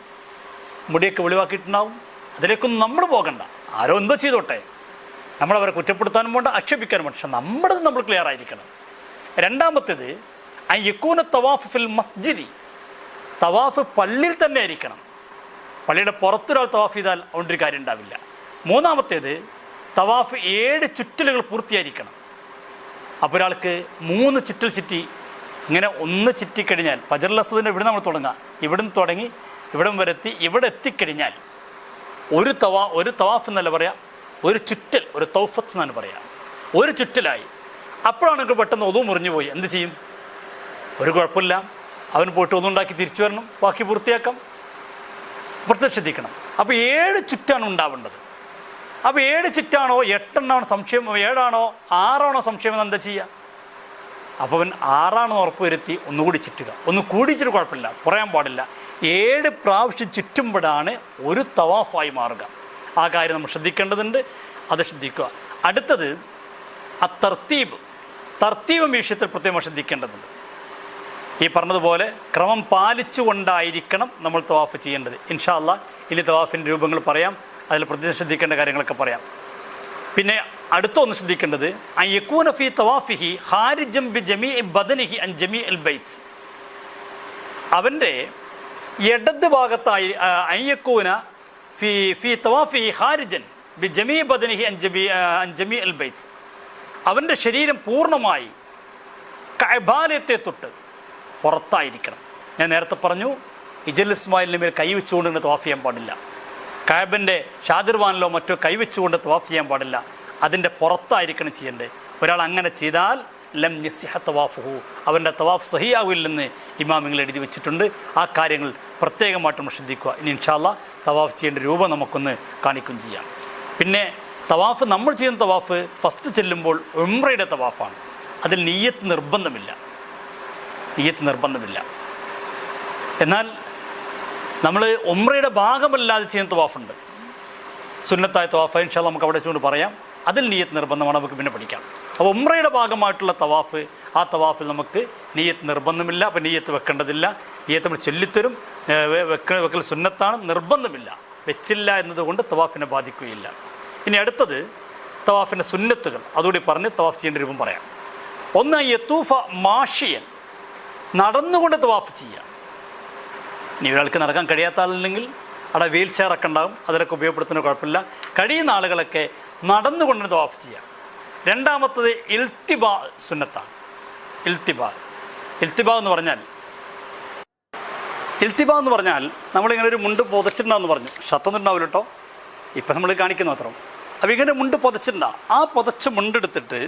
മുടിയൊക്കെ ഒളിവാക്കിയിട്ടുണ്ടാവും. അതിലേക്കൊന്നും നമ്മൾ പോകണ്ട. ആരോ എന്തോ ചെയ്തോട്ടെ, നമ്മളവരെ കുറ്റപ്പെടുത്താനും വേണ്ട, ആക്ഷേപിക്കാനും വേണ്ട. പക്ഷെ നമ്മുടേത് നമ്മൾ ക്ലിയർ ആയിരിക്കണം. രണ്ടാമത്തേത്, യകൂന തവാഫ് ഫിൽ മസ്ജിദി, തവാഫ് പള്ളിയിൽ തന്നെ ആയിരിക്കണം. പള്ളിയുടെ പുറത്തൊരാൾ തവാഫ് ചെയ്താൽ അതുകൊണ്ടൊരു കാര്യം ഉണ്ടാവില്ല. മൂന്നാമത്തേത്, തവാഫ് 7 ചുറ്റലുകൾ പൂർത്തിയായിരിക്കണം. അപ്പോൾ ഒരാൾക്ക് 3 ചുറ്റൽ ചുറ്റി, ഇങ്ങനെ ഒന്ന് ചുറ്റിക്കഴിഞ്ഞാൽ, ഹജറുൽ അസ്വദിൻ്റെ ഇവിടെ നമ്മൾ തുടങ്ങാം, ഇവിടുന്ന് തുടങ്ങി ഇവിടം വരെ എത്തി, ഇവിടെ എത്തിക്കഴിഞ്ഞാൽ ഒരു തവാഫ് എന്നല്ല പറയാം, ഒരു ചുറ്റൽ, ഒരു തൗഫത്ത് എന്നാണ് പറയാം. ഒരു ചുറ്റലായി. അപ്പോഴാണ് എനിക്ക് പെട്ടെന്ന് ഒതു മുറിഞ്ഞു പോയി. എന്ത് ചെയ്യും? ഒരു കുഴപ്പമില്ല, അവന് പോയിട്ട് ഒന്നുണ്ടാക്കി തിരിച്ചു വരണം, ബാക്കി പൂർത്തിയാക്കാം. പ്രത്യേകം ശ്രദ്ധിക്കണം. അപ്പോൾ 7 ചുറ്റാണ് ഉണ്ടാവേണ്ടത്. അപ്പോൾ 7 ചുറ്റാണോ 8 സംശയം, 7 6 സംശയം എന്ന് എന്താ ചെയ്യുക? അപ്പോൾ അവൻ 6 ഉറപ്പ് വരുത്തി ഒന്നുകൂടി ചുറ്റുക. ഒന്ന് കൂടിച്ചിട്ട് കുഴപ്പമില്ല, കുറയാൻ പാടില്ല. 7 പ്രാവശ്യം ചുറ്റുമ്പോഴാണ് ഒരു തവാഫായി മാറുക. ആ കാര്യം നമ്മൾ ശ്രദ്ധിക്കേണ്ടതുണ്ട്, അത് ശ്രദ്ധിക്കുക. അടുത്തത് തർത്തീബ് വിഷയത്തിൽ പ്രത്യേകം ശ്രദ്ധിക്കേണ്ടതുണ്ട്. ഈ പറഞ്ഞതുപോലെ ക്രമം പാലിച്ചുകൊണ്ടായിരിക്കണം നമ്മൾ തവാഫ് ചെയ്യേണ്ടത്. ഇൻഷാ അല്ലാഹ് ഇനി തവാഫിൻ്റെ രൂപങ്ങൾ പറയാം, അതിൽ പ്രത്യേകം ശ്രദ്ധിക്കേണ്ട കാര്യങ്ങളൊക്കെ പറയാം. പിന്നെ അടുത്തൊന്ന് ശ്രദ്ധിക്കേണ്ടത് അയ്യക്കൂന ഫീ തവാഫിഹി ഖാരിജൻ ബി ജമീഇ ബദനിഹി അൻ ജമീഇൽ ബൈത്ത്. അവൻ്റെ ഇടത് ഭാഗത്തായി അയ്യക്കൂന ഫീ തവാഫിഹി ഖാരിജൻ ബി ജമീഇ ബദനിഹി അൻ ജമീഇൽ ബൈത്ത്. അവൻ്റെ ശരീരം പൂർണ്ണമായി കഅബാലയത്തെ തൊട്ട് പുറത്തായിരിക്കണം. ഞാൻ നേരത്തെ പറഞ്ഞു, ഹിജറുൽ ഇസ്മായിലിന് മേൽ കൈവച്ചുകൊണ്ട് തവാഫ് ചെയ്യാൻ പാടില്ല. കഅബൻ്റെ ഷാദിർവാനിലോ മറ്റോ കൈവച്ചുകൊണ്ട് തവാഫ് ചെയ്യാൻ പാടില്ല. അതിൻ്റെ പുറത്തായിരിക്കണം ചെയ്യേണ്ടത്. ഒരാൾ അങ്ങനെ ചെയ്താൽ ലം യസിഹ തവാഫുഹു, അവൻ്റെ തവാഫ് സഹിയാവില്ലെന്ന് ഇമാമിങ്ങൾ എഴുതി വെച്ചിട്ടുണ്ട്. ആ കാര്യങ്ങൾ പ്രത്യേകമായിട്ട് നമ്മൾ ശ്രദ്ധിക്കുക. ഇനി ഇൻഷാ അല്ലാഹ് തവാഫ് ചെയ്യേണ്ട രൂപം നമുക്കൊന്ന് കാണിക്കുകയും ചെയ്യാം. പിന്നെ തവാഫ്, നമ്മൾ ചെയ്യുന്ന തവാഫ് ഫസ്റ്റ് ചെല്ലുമ്പോൾ ഉംറയുടെ തവാഫാണ്. അതിൽ നിയ്യത്ത് നിർബന്ധമില്ല. എന്നാൽ നമ്മൾ ഉംറയുടെ ഭാഗമല്ലാതെ ചെയ്യുന്ന തവാഫുണ്ട്, സുന്നത്തായ തവാഫ്. ഇൻഷാ അല്ലാഹ് നമുക്ക് അവിടെ വെച്ചുകൊണ്ട് പറയാം. അതിൽ നിയ്യത്ത് നിർബന്ധമാണ്, നമുക്ക് പിന്നെ പഠിക്കാം. അപ്പോൾ ഉംറയുടെ ഭാഗമായിട്ടുള്ള തവാഫ്, ആ തവാഫിൽ നമുക്ക് നിയ്യത്ത് നിർബന്ധമില്ല. അപ്പോൾ നിയ്യത്ത് വെക്കേണ്ടതില്ല. നിയ്യത്ത് നമ്മൾ ചൊല്ലിത്തരും, വെക്കൽ സുന്നത്താണ്, നിർബന്ധമില്ല. വെച്ചില്ല എന്നതുകൊണ്ട് തവാഫിനെ ബാധിക്കുകയില്ല. ഇനി അടുത്തത് തവാഫിൻ്റെ സുന്നത്തുകൾ, അതുകൂടി പറഞ്ഞ് തവാഫ് ചെയ്യേണ്ട രൂപം പറയാം. ഒന്ന് യത്തൂഫ മാഷിയൻ, നടന്നുകൊണ്ട് തവാഫ് ചെയ്യാം. ഇനി ഒരാൾക്ക് നടക്കാൻ കഴിയാത്ത ആളുണ്ടെങ്കിൽ അവിടെ വീൽ ചെയറൊക്കെ ഉണ്ടാകും, അതിലൊക്കെ ഉപയോഗപ്പെടുത്തുന്ന കുഴപ്പമില്ല. കഴിയുന്ന ആളുകളൊക്കെ നടന്നുകൊണ്ട് തവാഫ് ചെയ്യാം. രണ്ടാമത്തത് ഇൽത്തിബാ സുന്നത്താണ്. ഇൽത്തിബാ എന്ന് പറഞ്ഞാൽ നമ്മളിങ്ങനെ ഒരു മുണ്ട് പുതച്ചിട്ടുണ്ടാവെന്ന് പറഞ്ഞു. ഷർട്ടൊന്നും ഉണ്ടാവില്ല കേട്ടോ, ഇപ്പം നമ്മൾ കാണിക്കുന്ന മാത്രം. അപ്പോൾ ഇങ്ങനെ മുണ്ട് പുതച്ചിട്ടുണ്ടാവും. ആ പുതച്ച മുണ്ടെടുത്തിട്ട്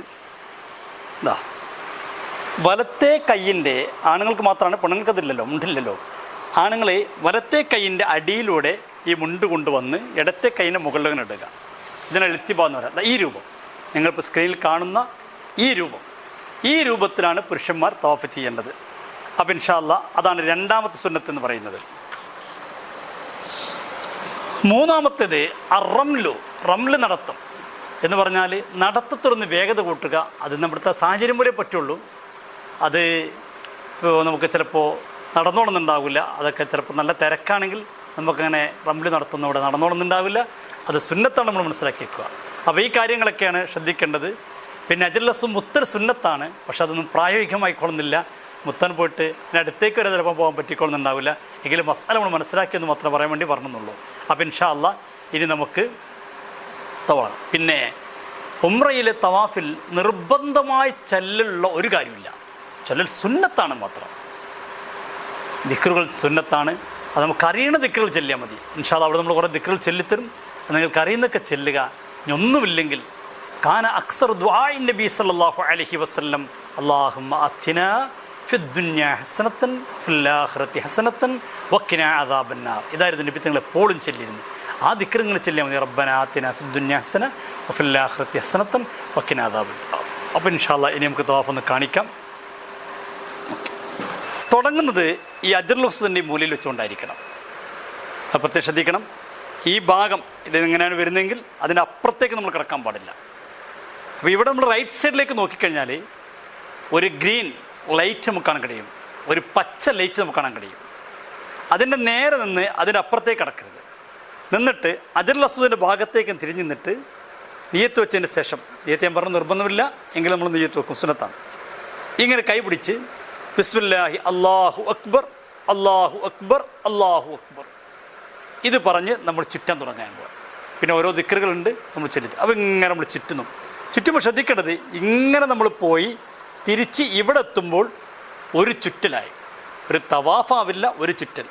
എന്താ വലത്തെ കയ്യിൻ്റെ, ആണുങ്ങൾക്ക് മാത്രമാണ്, പെണ്ണുങ്ങൾക്കതില്ലല്ലോ, മുണ്ടില്ലല്ലോ. ആണുങ്ങളെ വലത്തെ കൈയിൻ്റെ അടിയിലൂടെ ഈ മുണ്ട് കൊണ്ടുവന്ന് ഇടത്തെ കൈയിൻ്റെ മുകളിൽ ഇടുക. ഇതിനാണ് ഇൽത്തിബാ എന്ന് പറയുന്നത്. ഈ രൂപം നിങ്ങളിപ്പോൾ സ്ക്രീനിൽ കാണുന്ന ഈ രൂപത്തിലാണ് പുരുഷന്മാർ തവാഫ് ചെയ്യേണ്ടത്. അപ്പോൾ ഇൻഷാ അല്ലാഹ് അതാണ് രണ്ടാമത്തെ സുന്നത്ത് എന്ന് പറയുന്നത്. മൂന്നാമത്തേത് റംല് നടത്തം എന്ന് പറഞ്ഞാൽ നടത്തത്തിലൊന്ന് വേഗത കൂട്ടുക. അത് നമ്മുടെ സാഹചര്യം പോലെ പറ്റുള്ളൂ. അത് നമുക്ക് ചിലപ്പോൾ നടന്നോളുന്നുണ്ടാവില്ല. അതൊക്കെ ചിലപ്പോൾ നല്ല തിരക്കാണെങ്കിൽ നമുക്കങ്ങനെ റംല് നടത്തുന്നവിടെ നടന്നോളുന്നുണ്ടാവില്ല. അത് സുന്നത്താണ്, നമ്മൾ മനസ്സിലാക്കി വെക്കുക. അപ്പോൾ ഈ കാര്യങ്ങളൊക്കെയാണ് ശ്രദ്ധിക്കേണ്ടത്. പിന്നെ അജല്ലസും മുത്തൽ സുന്നത്താണ്, പക്ഷെ അതൊന്നും പ്രായോഗികമായിക്കൊള്ളുന്നില്ല. മുത്താൻ പോയിട്ട് പിന്നെ അടുത്തേക്ക് വരെ ചിലപ്പോൾ പോകാൻ പറ്റിക്കൊള്ളുന്നുണ്ടാവില്ല. എങ്കിലും മസാല നമ്മൾ മനസ്സിലാക്കിയെന്ന് മാത്രം പറയാൻ വേണ്ടി പറഞ്ഞെന്നുള്ളൂ. അപ്പോൾ ഇൻഷാ അല്ലാഹ് ഇനി നമുക്ക് തവാഫ്. പിന്നെ ഉംറയിലെ തവാഫിൽ നിർബന്ധമായി ചൊല്ലുള്ള ഒരു കാര്യമില്ല. ചൊല്ലൽ സുന്നത്താണ് മാത്രം. ദിക്റുകൾ സുന്നത്താണ്. അത് നമുക്കറിയണ ദിക്റുകൾ ചൊല്ലിയാൽ മതി. ഇൻഷാ അല്ലാഹ് അവിടെ നമ്മൾ കുറേ ദിക്റുകൾ ചൊല്ലിത്തരും. നിങ്ങൾക്ക് അറിയുന്നതൊക്കെ ചെല്ലുക. ഇനി ഒന്നുമില്ലെങ്കിൽ കാന അക്സർ ദുആഇ നബി സല്ലല്ലാഹു അലൈഹി വസല്ലം അല്ലാഹുമ്മ അത്തിനാ ഫിദ്ദുനിയ ഹസനത്തൻ ഫിൽ ആഖിറതി ഹസനത്തൻ വഖിനാ അദാബന്നാർ. ഇതായിരുന്നു നബി തങ്ങൾ എപ്പോഴും ചൊല്ലിയിരുന്നത്. ആ ദിക്ർ ഇങ്ങനെ ചൊല്ലിയാൽ മതി. റബ്ബനാ ആതിനാ ഫിദ്ദുനിയ ഹസന വഫിൽ ആഖിറതി ഹസനത്തൻ വഖിനാ അദാബന്നാർ. അപ്പോൾ ഇൻഷാ അല്ലാഹ് ഇനി നമുക്ക് തവാഫ് ഒന്ന് കാണിക്കാം. തുടങ്ങുന്നത് ഈ അജറുൽ അസ്വദിൻ്റെ മൂലയിൽ വെച്ചുകൊണ്ടായിരിക്കണം. അത് പ്രത്യേകം ശ്രദ്ധിക്കണം. ഈ ഭാഗം ഇതെങ്ങനെയാണ് വരുന്നതെങ്കിൽ അതിൻ്റെ അപ്പുറത്തേക്ക് നമ്മൾ കിടക്കാൻ പാടില്ല. അപ്പോൾ ഇവിടെ നമ്മൾ റൈറ്റ് സൈഡിലേക്ക് നോക്കിക്കഴിഞ്ഞാൽ ഒരു ഗ്രീൻ ലൈറ്റ് നമുക്ക് കാണാൻ കഴിയും, ഒരു പച്ച ലൈറ്റ് നമുക്ക് കാണാൻ കഴിയും. അതിൻ്റെ നേരെ നിന്ന് അതിൻ്റെ അപ്പുറത്തേക്ക് കിടക്കരുത്. നിന്നിട്ട് അജറുൽ അസ്വദിൻ്റെ ഭാഗത്തേക്ക് തിരിഞ്ഞ് നിന്നിട്ട് നിയ്യത്ത് വെച്ചതിന് ശേഷം, നിയ്യത്ത് ഞാൻ പറഞ്ഞ നിർബന്ധമില്ല എങ്കിലും നമ്മൾ നിയ്യത്ത് വെക്കും, സുന്നത്താണ്. ഇങ്ങനെ കൈ പിടിച്ച് ബിസ്മില്ലാഹി അല്ലാഹു അക്ബർ അല്ലാഹു അക്ബർ അല്ലാഹു അക്ബർ ഇത് പറഞ്ഞ് നമ്മൾ ചുറ്റാൻ തുടങ്ങാൻ പോകും. പിന്നെ ഓരോ ദിക്റുകളുണ്ട് നമ്മൾ ചൊല്ലിട്ട്. അപ്പോൾ ഇങ്ങനെ നമ്മൾ ചുറ്റുമ്പോൾ ശ്രദ്ധിക്കേണ്ടത്, ഇങ്ങനെ നമ്മൾ പോയി തിരിച്ച് ഇവിടെ എത്തുമ്പോൾ ഒരു ചുറ്റലായി, ഒരു തവാഫാവില്ല, ഒരു ചുറ്റൽ.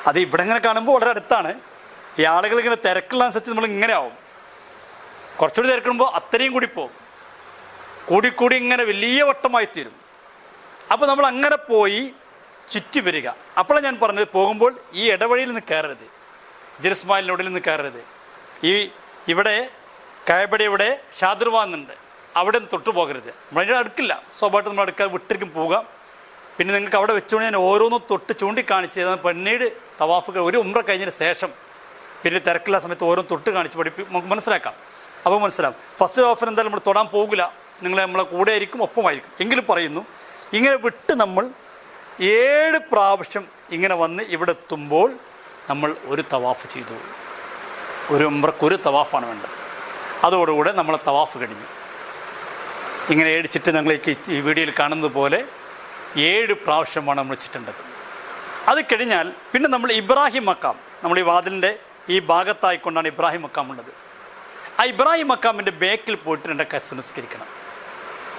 അത് ഇവിടെ ഇങ്ങനെ കാണുമ്പോൾ വളരെ അടുത്താണ്. ഈ ആളുകൾ ഇങ്ങനെ തിരക്കുള്ള അനുസരിച്ച് നമ്മൾ ഇങ്ങനെ ആവും. കുറച്ചുകൂടി തിരക്കുമ്പോൾ അത്രയും കൂടി പോകും. കൂടിക്കൂടി ഇങ്ങനെ വലിയ വട്ടമായി തീരും. അപ്പോൾ നമ്മൾ അങ്ങനെ പോയി ചുറ്റി വരിക. അപ്പോഴാണ് ഞാൻ പറഞ്ഞത്, പോകുമ്പോൾ ഈ ഇടവഴിയിൽ നിന്ന് കയറരുത്, ജെറുസലേമിനോടിൽ നിന്ന് കയറരുത്. ഇവിടെ കഅബയുടെ ഇവിടെ ഷാദിർവാന്നുണ്ട്, അവിടെ നിന്ന് തൊട്ടു പോകരുത്. നമ്മളതിൻ്റെ അടുക്കില്ല, സ്വാഭാവികമായിട്ട് നമ്മൾ അടുക്കാൻ വിട്ടിരിക്കും പോവുക. പിന്നെ നിങ്ങൾക്ക് അവിടെ വെച്ചുകൊണ്ട് ഞാൻ ഓരോന്നും തൊട്ട് ചൂണ്ടിക്കാണിച്ച് പിന്നീട് തവാഫുകൾ ഒരു ഉംറ കഴിഞ്ഞതിന് ശേഷം പിന്നെ തിരക്കില്ല സമയത്ത് ഓരോ തൊട്ട് കാണിച്ച് നമുക്ക് മനസ്സിലാക്കാം. അപ്പോൾ മനസ്സിലാവും. ഫസ്റ്റ് തവാഫിന് എന്തായാലും നമ്മൾ തൊടാൻ പോകില്ല, നമ്മളെ കൂടെ ആയിരിക്കും, ഒപ്പമായിരിക്കും. എങ്കിലും പറയുന്നു, ഇങ്ങനെ വിട്ട് നമ്മൾ 7 പ്രാവശ്യം ഇങ്ങനെ വന്ന് ഇവിടെ എത്തുമ്പോൾ നമ്മൾ ഒരു തവാഫ് ചെയ്തു. ഒരു ഉംറക്ക് ഒരു തവാഫാണ് വേണ്ടത്. അതോടുകൂടെ നമ്മളെ തവാഫ് കഴിഞ്ഞു. ഇങ്ങനെ 7 ചുറ്റ് ഞങ്ങൾക്ക് ഈ വീഡിയോയിൽ കാണുന്നത് പോലെ 7 പ്രാവശ്യമാണ് നമ്മൾ ചുറ്റേണ്ടത്. അത് കഴിഞ്ഞാൽ പിന്നെ നമ്മൾ ഇബ്രാഹിം മക്കാം, നമ്മൾ ഈ വാതിലിൻ്റെ ഈ ഭാഗത്തായിക്കൊണ്ടാണ് ഇബ്രാഹിം മക്കാം ഉള്ളത്. ആ ഇബ്രാഹിം മക്കാമിൻ്റെ ബേക്കിൽ പോയിട്ട് 2 റക്അത്ത് സുന്നസ്കരിക്കണം.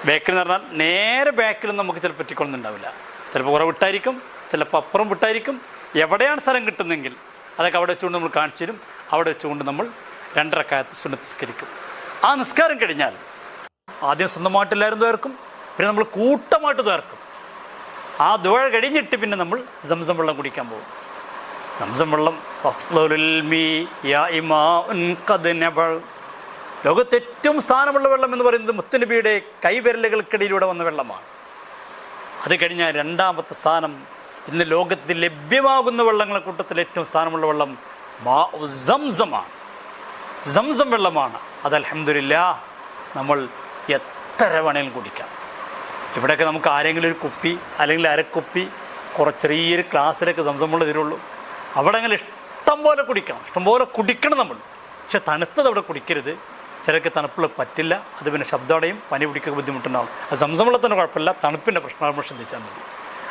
ബേക്കിൽ എന്ന് പറഞ്ഞാൽ നേരെ ബേക്കിലൊന്നും നമുക്ക് ചിലപ്പോൾ പറ്റിക്കൊള്ളുന്നുണ്ടാവില്ല. ചിലപ്പോൾ കുറേ വിട്ടായിരിക്കും, ചിലപ്പോൾ അപ്പുറം വിട്ടായിരിക്കും. എവിടെയാണ് സ്ഥലം കിട്ടുന്നെങ്കിൽ അതൊക്കെ അവിടെ വെച്ചുകൊണ്ട് നമ്മൾ കാണിച്ചു തരും. അവിടെ വെച്ചുകൊണ്ട് നമ്മൾ 2 റക്അത്ത് സുന്നസ്കരിക്കും. ആ നിസ്കാരം കഴിഞ്ഞാൽ ആദ്യം സ്വന്തമായിട്ടെല്ലാവരും ദ്വാർക്കും, പിന്നെ നമ്മൾ കൂട്ടമായിട്ട് ദ്വാർക്കും. ആ ദുആ കഴിഞ്ഞിട്ട് പിന്നെ നമ്മൾ സംസം വെള്ളം കുടിക്കാൻ പോകും. സംസം വെള്ളം ലോകത്ത് ഏറ്റവും സ്ഥാനമുള്ള വെള്ളം എന്ന് പറയുന്നത് മുത്തുനബിയുടെ കൈവിരലുകൾക്കിടയിലൂടെ വന്ന വെള്ളമാണ്. അത് കഴിഞ്ഞാൽ 2ാമത്തെ സ്ഥാനം ഇന്ന് ലോകത്തിൽ ലഭ്യമാകുന്ന വെള്ളങ്ങളെ കൂട്ടത്തിൽ ഏറ്റവും സ്ഥാനമുള്ള വെള്ളം സംസമാണ്. സംസം വെള്ളമാണ്. അത് അൽഹംദുലില്ലാഹ് നമ്മൾ എത്ര വേണേലും കുടിക്കാം. ഇവിടെയൊക്കെ നമുക്ക് ആരെങ്കിലും ഒരു കുപ്പി അല്ലെങ്കിൽ അരക്കുപ്പി ചെറിയൊരു ക്ലാസ്സിലൊക്കെ സംസം വെള്ളം തരുള്ളൂ. അവിടെ അങ്ങനെ ഇഷ്ടം പോലെ കുടിക്കണം, ഇഷ്ടംപോലെ കുടിക്കണം നമ്മൾ. പക്ഷെ തണുത്തത് അവിടെ കുടിക്കരുത്. ചിലർക്ക് തണുപ്പുള്ള പറ്റില്ല, അത് പിന്നെ ശബ്ദമടയും പനി പിടിക്കുക ബുദ്ധിമുട്ടുണ്ടാകും. അത് സംസം വെള്ളത്തിൻ്റെ കുഴപ്പമില്ല, തണുപ്പിൻ്റെ പ്രശ്നം ശ്രദ്ധിച്ചാൽ മതി.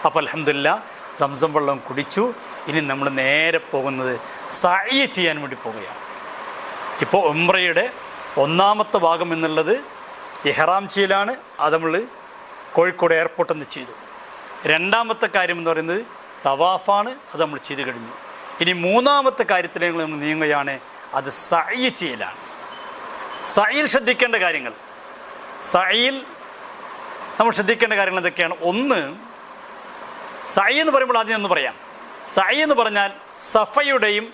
അപ്പോൾ അൽഹംദുലില്ലാഹ് സംസം വെള്ളം കുടിച്ചു. ഇനി നമ്മൾ നേരെ പോകുന്നത് സഅയ് ചെയ്യാൻ വേണ്ടി പോവുകയാണ്. ഇപ്പോൾ ഉംറയുടെ 1ാമത്തെ ഭാഗം എന്നുള്ളത് ഇഹ്റാം ചെയ്യലാണ്. അത് നമ്മൾ കോഴിക്കോട് എയർപോർട്ടിൽ നിന്ന് ചെയ്തു. 2ാമത്തെ കാര്യം എന്ന് പറയുന്നത് തവാഫാണ്. അത് നമ്മൾ ചെയ്ത് കഴിഞ്ഞു. ഇനി 3ാമത്തെ കാര്യത്തിലേക്ക് നമ്മൾ നീങ്ങുകയാണ്. അത് സഅയ് ചെയ്യലാണ്. സഅയിൽ ശ്രദ്ധിക്കേണ്ട കാര്യങ്ങൾ, സഅയിൽ നമ്മൾ ശ്രദ്ധിക്കേണ്ട കാര്യങ്ങൾ എന്തൊക്കെയാണ്? ഒന്ന്, സഅയ് എന്ന് പറയുമ്പോൾ ആദ്യം ഒന്ന് പറയാം. സഅയ് എന്ന് പറഞ്ഞാൽ സഫയുടെയും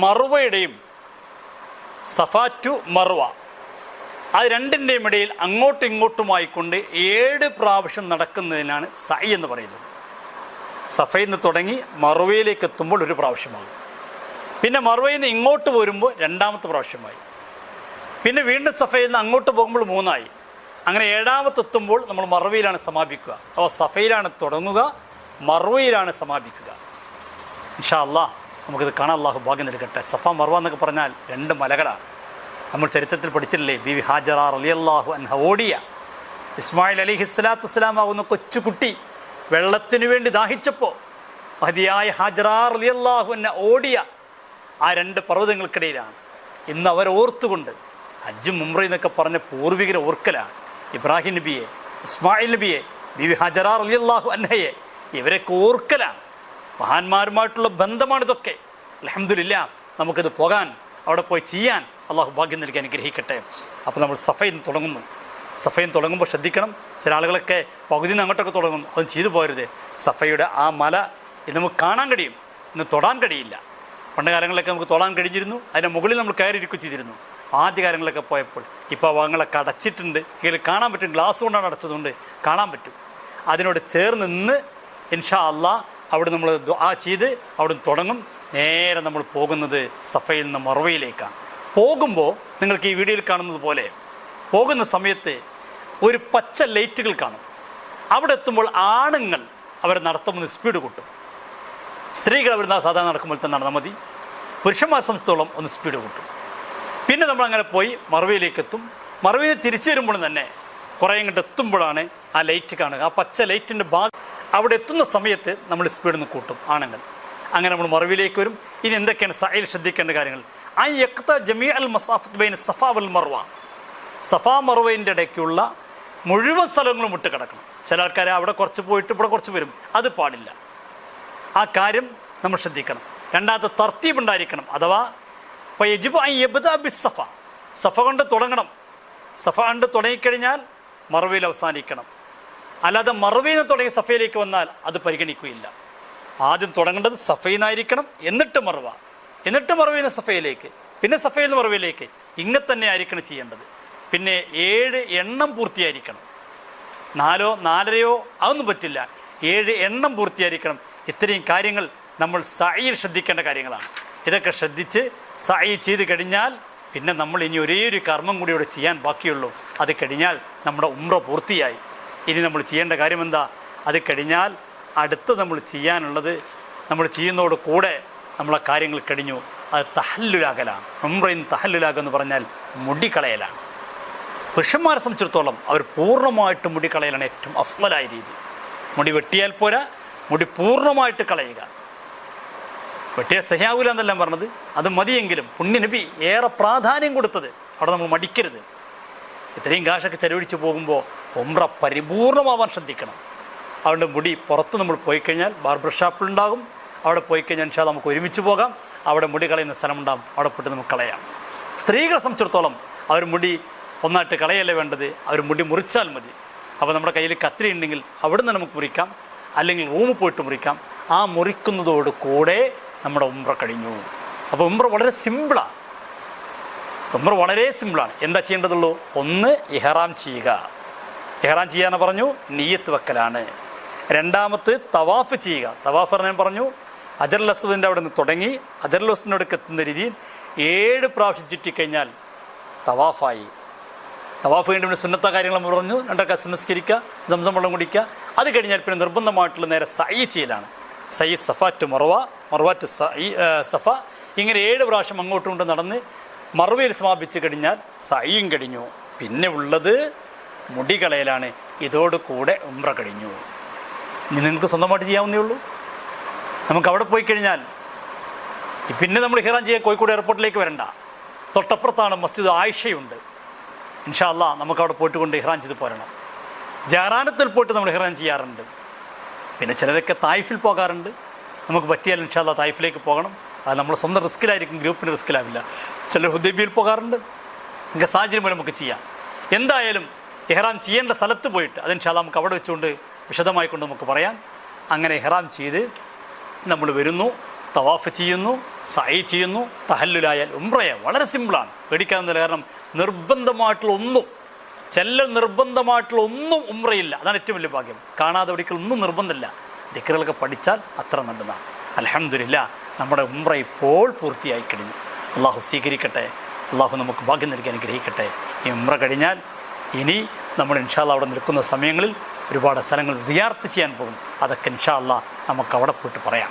മറുവയുടെയും, സഫ ടു മറുവ, അത് രണ്ടിൻ്റെയും ഇടയിൽ അങ്ങോട്ടും ഇങ്ങോട്ടുമായിക്കൊണ്ട് 7 പ്രാവശ്യം നടക്കുന്നതിനാണ് സഅയ് എന്ന് പറയുന്നത്. സഫയിൽ നിന്ന് തുടങ്ങി മറുവയിലേക്ക് എത്തുമ്പോൾ 1 പ്രാവശ്യമാകും. പിന്നെ മറുവയിൽ നിന്ന് ഇങ്ങോട്ട് വരുമ്പോൾ 2ാമത്തെ പ്രാവശ്യമായി. പിന്നെ വീണ്ടും സഫയിൽ നിന്ന് അങ്ങോട്ട് പോകുമ്പോൾ 3ആയി. അങ്ങനെ 7ാമത്തെ എത്തുമ്പോൾ നമ്മൾ മറുവയിലാണ് സമാപിക്കുക. അപ്പോൾ സഫയിലാണ് തുടങ്ങുക, മറുവയിലാണ് സമാപിക്കുക. ഇൻഷാ അല്ലാഹ് നമുക്കിത് കാണാൻ അല്ലാഹു ഭാഗ്യം നൽകട്ടെ. സഫ മറുവ എന്നൊക്കെ പറഞ്ഞാൽ 2 മലകളാണ്. നമ്മൾ ചരിത്രത്തിൽ പഠിച്ചില്ലേ, ബീവി ഹാജറ റളിയല്ലാഹു അൻഹ ഓടിയ ഇസ്മായിൽ അലൈഹിസ്സലാത്തു വസ്സലാം ആകുന്ന കൊച്ചുകുട്ടി വെള്ളത്തിനു വേണ്ടി ദാഹിച്ചപ്പോൾ മഹദിയായ ഹാജറ റളിയല്ലാഹു അൻഹ ഓടിയ ആ 2 പർവ്വതങ്ങൾക്കിടയിലാണ്. ഇന്ന് അവർ ഓർത്തുകൊണ്ട് ഹജ്ജും ഉംറയും എന്നൊക്കെ പറഞ്ഞ പൂർവികരെ ഓർക്കലാണ്. ഇബ്രാഹിം നബിയെ, ഇസ്മായിൽ നബിയെ, ബീവി ഹാജറ റളിയല്ലാഹു അൻഹയെ, ഇവരൊക്കെ ഓർക്കലാണ്. മഹാന്മാരുമായിട്ടുള്ള ബന്ധമാണിതൊക്കെ. അൽഹംദുലില്ലാഹ് നമുക്കിത് പോകാൻ, അവിടെ പോയി ചെയ്യാൻ അള്ളാഹു ഭാഗ്യം നൽകി അനുഗ്രഹിക്കട്ടെ. അപ്പോൾ നമ്മൾ സഫയിൽ നിന്ന് തുടങ്ങുന്നു. സഫയിൽ നിന്ന് തുടങ്ങുമ്പോൾ ശ്രദ്ധിക്കണം. ചില ആളുകളൊക്കെ പകുതി നിന്ന് അങ്ങോട്ടൊക്കെ തുടങ്ങുന്നു. അതും ചെയ്തു പോകരുത്. സഫയുടെ ആ മല ഇത് നമുക്ക് കാണാൻ കഴിയും, ഇന്ന് തൊടാൻ കഴിയില്ല. പണ്ട് കാലങ്ങളിലൊക്കെ നമുക്ക് തൊടാൻ കഴിഞ്ഞിരുന്നു, അതിൻ്റെ മുകളിൽ നമ്മൾ കയറിയിരിക്കുക ചെയ്തിരുന്നു ആദ്യ കാലങ്ങളൊക്കെ പോയപ്പോൾ. ഇപ്പോൾ ഭാഗങ്ങളൊക്കെ അടച്ചിട്ടുണ്ട്, ഇതിൽ കാണാൻ പറ്റും. ഗ്ലാസ് കൊണ്ടാണ് അടച്ചതുകൊണ്ട് കാണാൻ പറ്റും. അതിനോട് ചേർന്ന് നിന്ന് ഇൻഷാ അല്ലാഹ് അവിടെ നമ്മൾ ദുആ ചെയ്ത് അവിടെ തുടങ്ങും. നേരെ നമ്മൾ പോകുന്നത് സഫയിൽ നിന്ന് മറുവയിലേക്കാണ്. പോകുമ്പോൾ നിങ്ങൾക്ക് ഈ വീഡിയോയിൽ കാണുന്നത് പോലെ പോകുന്ന സമയത്ത് ഒരു പച്ച ലൈറ്റുകൾ കാണും. അവിടെ എത്തുമ്പോൾ ആണുങ്ങൾ അവർ നടത്തുമ്പോൾ സ്പീഡ് കൂട്ടും. സ്ത്രീകൾ അവർ സാധാരണ നടക്കുമ്പോൾ തന്നെ നടന്നാൽ മതി. പുരുഷന്മാരെ സംബന്ധിച്ചോളം ഒന്ന് സ്പീഡ് കൂട്ടും. പിന്നെ നമ്മളങ്ങനെ പോയി മറുവയിലേക്ക് എത്തും. മറുവയിൽ തിരിച്ചു വരുമ്പോഴും തന്നെ കുറേ ഇങ്ങോട്ട് എത്തുമ്പോഴാണ് ആ ലൈറ്റ് കാണുക. ആ പച്ച ലൈറ്റിൻ്റെ ഭാഗം അവിടെ എത്തുന്ന സമയത്ത് നമ്മൾ സ്പീഡ് ഒന്ന് കൂട്ടും ആണുങ്ങൾ. അങ്ങനെ നമ്മൾ മറുവയിലേക്ക് വരും. ഇനി എന്തൊക്കെയാണ് സഅയിൽ ശ്രദ്ധിക്കേണ്ട കാര്യങ്ങൾ? സഫാ വൽ മർവ, സഫാ മർവയിൻ്റെ ഇടയ്ക്കുള്ള മുഴുവൻ സ്ഥലങ്ങളും വിട്ട് കിടക്കണം. ചില ആൾക്കാർ അവിടെ കുറച്ച് പോയിട്ട് ഇവിടെ കുറച്ച് വരും, അത് പാടില്ല. ആ കാര്യം നമ്മൾ ശ്രദ്ധിക്കണം. രണ്ടാമത്തെ തർത്തീബ് ഉണ്ടായിരിക്കണം. അഥവാ സഫ കൊണ്ട് തുടങ്ങണം. സഫ കൊണ്ട് തുടങ്ങിക്കഴിഞ്ഞാൽ മറവയിൽ അവസാനിക്കണം. അല്ലാതെ മറവയിൽ നിന്ന് തുടങ്ങി സഫയിലേക്ക് വന്നാൽ അത് പരിഗണിക്കുകയില്ല. ആദ്യം തുടങ്ങേണ്ടത് സഫയിൽ നിന്നായിരിക്കണം, എന്നിട്ട് മറവ, എന്നിട്ട് മറവയിൽ നിന്ന് സഫയിലേക്ക്, പിന്നെ സഫയിൽ നിന്ന് മറവയിലേക്ക്. ഇങ്ങനെ തന്നെ ആയിരിക്കണം ചെയ്യേണ്ടത്. പിന്നെ 7 എണ്ണം പൂർത്തിയായിരിക്കണം. 4 4.5 അതൊന്നും പറ്റില്ല. 7 എണ്ണം പൂർത്തിയായിരിക്കണം. ഇത്രയും കാര്യങ്ങൾ നമ്മൾ സഅയിൽ ശ്രദ്ധിക്കേണ്ട കാര്യങ്ങളാണ്. ഇതൊക്കെ ശ്രദ്ധിച്ച് സഅയ് ചെയ്ത് കഴിഞ്ഞാൽ പിന്നെ നമ്മൾ ഇനി ഒരേ ഒരു കർമ്മം കൂടി ഇവിടെ ചെയ്യാൻ ബാക്കിയുള്ളൂ. അത് കഴിഞ്ഞാൽ നമ്മുടെ ഉംറ പൂർത്തിയായി. ഇനി നമ്മൾ ചെയ്യേണ്ട കാര്യം എന്താ? അത് കഴിഞ്ഞാൽ അടുത്ത് നമ്മൾ ചെയ്യാനുള്ളത്, നമ്മൾ ചെയ്യുന്നതോട് കൂടെ നമ്മളെ കാര്യങ്ങൾ കഴിഞ്ഞു. അത് തഹല്ലുലാകലാണ്. ഉംറയിൽ തഹല്ലുലാക എന്ന് പറഞ്ഞാൽ മുടി കളയലാണ്. പുരുഷന്മാരെ സംബന്ധിച്ചിടത്തോളം അവർ പൂർണ്ണമായിട്ട് മുടി കളയലാണ് ഏറ്റവും അഫ്ളലായ രീതി. മുടി വെട്ടിയാൽ പോരാ, മുടി പൂർണ്ണമായിട്ട് കളയുക. വെട്ടിയാൽ സഹിയാവൂല എന്നെല്ലാം പറഞ്ഞത് അത് മതിയെങ്കിലും പുണ്യനബി ഏറെ പ്രാധാന്യം കൊടുത്തത് അവിടെ നമ്മൾ മടിക്കരുത്. ഇത്രയും കാശൊക്കെ ചെലവഴിച്ച് പോകുമ്പോൾ ഉംറ പരിപൂർണമാവാൻ ശ്രദ്ധിക്കണം. അവരുടെ മുടി പുറത്ത് നമ്മൾ പോയി കഴിഞ്ഞാൽ ബാർബർ ഷോപ്പിലുണ്ടാകും. അവിടെ പോയി കഴിഞ്ഞാൽ ഇൻഷാ അല്ലാഹ് നമുക്ക് ഒരുമിച്ച് പോകാം. അവിടെ മുടി കളയുന്ന സ്ഥലമുണ്ടാകും, അവിടെ പോയിട്ട് നമുക്ക് കളയാം. സ്ത്രീകളെ സംബന്ധിച്ചിടത്തോളം അവർ മുടി ഒന്നായിട്ട് കളയല്ലേ വേണ്ടത്, അവർ മുടി മുറിച്ചാൽ മതി. അപ്പോൾ നമ്മുടെ കയ്യിൽ കത്രി ഉണ്ടെങ്കിൽ അവിടെ നിന്ന് നമുക്ക് മുറിക്കാം, അല്ലെങ്കിൽ റൂമിൽ പോയിട്ട് മുറിക്കാം. ആ മുറിക്കുന്നതോട് കൂടെ നമ്മുടെ ഉംറ കഴിഞ്ഞു. അപ്പോൾ ഉംറ വളരെ സിമ്പിളാണ്. ഉംറ വളരെ സിമ്പിളാണ്. എന്താ ചെയ്യേണ്ടതുള്ളൂ? ഒന്ന് ഇഹ്റാം ചെയ്യുക. ഇഹ്റാം ചെയ്യാന്ന് പറഞ്ഞു, നിയ്യത്ത് വെക്കലാണ്. രണ്ടാമത് തവാഫ് ചെയ്യുക. തവാഫ് പറഞ്ഞാൽ പറഞ്ഞു ഹജറുൽ അസ്വദിൻ്റെ അവിടെ നിന്ന് തുടങ്ങി ഹജറുൽ അസ്വദിനോടൊക്കെ എത്തുന്ന രീതിയിൽ 7 പ്രാവശ്യം ചുറ്റിക്കഴിഞ്ഞാൽ തവാഫായി. തവാഫ് കഴിഞ്ഞ പിന്നെ സുന്നത്ത കാര്യങ്ങൾ നമ്മൾ പറഞ്ഞു. 2 റക്അത്ത് സുന്നസ്കരിക്കുക, സംസം വെള്ളം കുടിക്കുക. അത് കഴിഞ്ഞാൽ പിന്നെ നിർബന്ധമായിട്ടുള്ള നേരെ സഅയ് ചെയ്യലാണ്. സഅയ് സഫ ടു മർവ, മർവ ടു സഫ. ഇങ്ങനെ 7 പ്രാവശ്യം അങ്ങോട്ടും കൊണ്ട് നടന്ന് മർവയിൽ സമാപിച്ച് കഴിഞ്ഞാൽ സഅയും കഴിഞ്ഞു. പിന്നെ ഉള്ളത് മുടി കളയലാണ്. ഇതോടുകൂടെ ഉംറ കഴിഞ്ഞു. ഇനി നിങ്ങൾക്ക് സ്വന്തമായിട്ട് ചെയ്യാവുന്നേ ഉള്ളൂ. നമുക്ക് അവിടെ പോയി കഴിഞ്ഞാൽ പിന്നെ നമ്മൾ ഇഹ്റാം ചെയ്യാൻ കോഴിക്കോട് എയർപോർട്ടിലേക്ക് വരണ്ട. തൊട്ടപ്പുറത്താണ് മസ്ജിദ് ആയിഷയുണ്ട്. ഇൻഷാ അല്ലാഹ് നമുക്ക് അവിടെ പോയിട്ട് കൊണ്ട് ഇഹ്റാം ചെയ്ത് പോരണം. ജാറാനത്തിൽ പോയിട്ട് നമ്മൾ ഇഹ്റാം ചെയ്യാറുണ്ട്. പിന്നെ ചിലരൊക്കെ തായിഫിൽ പോകാറുണ്ട്. നമുക്ക് പറ്റിയാൽ ഇൻഷാ അല്ലാഹ് തായിഫിലേക്ക് പോകണം. അത് നമ്മൾ സ്വന്തം റിസ്ക്കിലായിരിക്കും, ഗ്രൂപ്പിൻ്റെ റിസ്ക്കിലാവില്ല. ചിലർ ഹുദൈബിയയിൽ പോകാറുണ്ട്. നമുക്ക് സാഹചര്യം പോലെ നമുക്ക് ചെയ്യാം. എന്തായാലും ഇഹ്റാം ചെയ്യേണ്ട സ്ഥലത്ത് പോയിട്ട് അത് ഇൻഷാ അല്ലാഹ് നമുക്ക് അവിടെ വെച്ചുകൊണ്ട് വിശദമായിക്കൊണ്ട് നമുക്ക് പറയാം. അങ്ങനെ ഇഹ്റാം ചെയ്ത് നമ്മൾ വരുന്നു, തവാഫ് ചെയ്യുന്നു, സഅയ് ചെയ്യുന്നു. തഹല്ലുലായാൽ ഉംറയെ വളരെ സിമ്പിളാണ്, പേടിക്കാവുന്നില്ല. കാരണം നിർബന്ധമായിട്ടുള്ള ഒന്നും, നിർബന്ധമായിട്ടുള്ള ഒന്നും ഉംറയില്ല. അതാണ് ഏറ്റവും വലിയ ഭാഗ്യം. കാണാതെ ഒരിക്കലും ഒന്നും നിർബന്ധമില്ല. ദിക്റുകളൊക്കെ പഠിച്ചാൽ അത്ര നല്ലതാണ്. അൽഹംദുലില്ലാഹ് നമ്മുടെ ഉംറ ഇപ്പോൾ പൂർത്തിയായി കഴിഞ്ഞു. അള്ളാഹു സ്വീകരിക്കട്ടെ. അള്ളാഹു നമുക്ക് ഭാഗ്യം നൽകി അനുഗ്രഹിക്കട്ടെ. ഈ ഉംറ കഴിഞ്ഞാൽ ഇനി നമ്മൾ ഇൻഷാ അല്ലാഹ് അവിടെ നിൽക്കുന്ന സമയങ്ങളിൽ ഒരുപാട് സ്ഥലങ്ങൾ സിയാറത്ത് ചെയ്യാൻ പോകും. അതൊക്കെ ഇൻഷാ അല്ലാഹ് നമുക്ക് അവിടെ പോയിട്ട് പറയാം.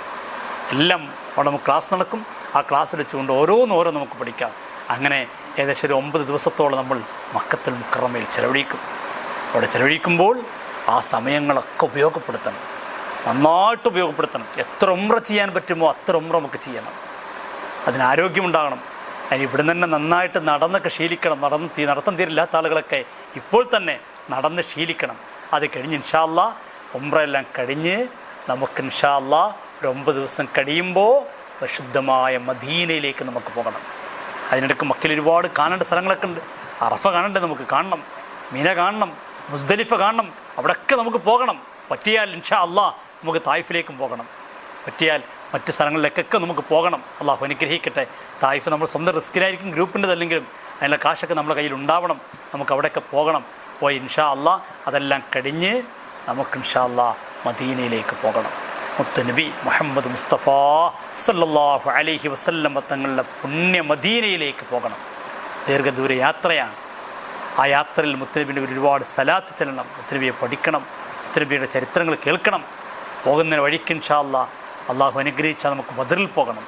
എല്ലാം അവിടെ നമുക്ക് ക്ലാസ് നടക്കും. ആ ക്ലാസ് വെച്ചുകൊണ്ട് ഓരോന്നോരോ നമുക്ക് പഠിക്കാം. അങ്ങനെ ഏകദേശം ഒരു 9 ദിവസത്തോളം നമ്മൾ മക്കത്തുൽ മുക്കറമയിൽ ചെലവഴിക്കും. അവിടെ ചെലവഴിക്കുമ്പോൾ ആ സമയങ്ങളൊക്കെ ഉപയോഗപ്പെടുത്തണം, നന്നായിട്ട് ഉപയോഗപ്പെടുത്തണം. എത്ര ഉംറ ചെയ്യാൻ പറ്റുമോ അത്ര ഉംറ നമുക്ക് ചെയ്യണം. അതിന് ആരോഗ്യമുണ്ടാകണം. അതിന് ഇവിടെ തന്നെ നന്നായിട്ട് നടന്നൊക്കെ ശീലിക്കണം. നടത്തം തീരില്ലാത്ത ആളുകളൊക്കെ ഇപ്പോൾ തന്നെ നടന്ന് ശീലിക്കണം. അത് കഴിഞ്ഞ് ഇൻഷാ അല്ലാഹ് ഉംറ എല്ലാം കഴിഞ്ഞ് നമുക്ക് ഇൻഷാ അല്ലാഹ് ഒരു 9 ദിവസം കഴിയുമ്പോൾ പരിശുദ്ധമായ മദീനയിലേക്ക് നമുക്ക് പോകണം. അതിനിടയ്ക്ക് മക്കയിൽ ഒരുപാട് കാണേണ്ട സ്ഥലങ്ങളൊക്കെ ഉണ്ട്. അറഫ കാണണ്ടേ, നമുക്ക് കാണണം. മിന കാണണം, മുസ്ദലിഫ കാണണം. അവിടെയൊക്കെ നമുക്ക് പോകണം. പറ്റിയാൽ ഇൻഷാ അല്ലാഹ് നമുക്ക് തായിഫിലേക്കും പോകണം. പറ്റിയാൽ മറ്റു സ്ഥലങ്ങളിലേക്കൊക്കെ നമുക്ക് പോകണം. അള്ളാഹു അനുഗ്രഹിക്കട്ടെ. തായിഫ് നമ്മൾ സ്വന്തം റിസ്കിലായിരിക്കും, ഗ്രൂപ്പിൻ്റെതല്ലെങ്കിലും അതിനുള്ള കാശൊക്കെ നമ്മുടെ കയ്യിൽ ഉണ്ടാവണം. നമുക്ക് അവിടെയൊക്കെ പോകണം. പോയി ഇൻഷാ അല്ലാഹ് അതെല്ലാം കഴിഞ്ഞ് നമുക്ക് ഇൻഷാ അല്ലാഹ് മദീനയിലേക്ക് പോകണം. മുത്തുനബി മുഹമ്മദ് മുസ്തഫ സല്ലല്ലാഹു അലൈഹി വസല്ലം തങ്ങളുടെ പുണ്യ മദീനയിലേക്ക് പോകണം. ദീർഘദൂര യാത്രയാണ്. ആ യാത്രയിൽ മുത്തുനബിൻ്റെ ഒരുപാട് സലാത്ത് ചെല്ലണം. മുത്തുനബിയെ പഠിക്കണം, മുത്തുനബിയുടെ ചരിത്രങ്ങൾ കേൾക്കണം. പോകുന്ന വഴിക്ക് ഇൻഷാ അല്ലാഹ് അള്ളാഹു അനുഗ്രഹിച്ചാൽ നമുക്ക് ബദറിൽ പോകണം.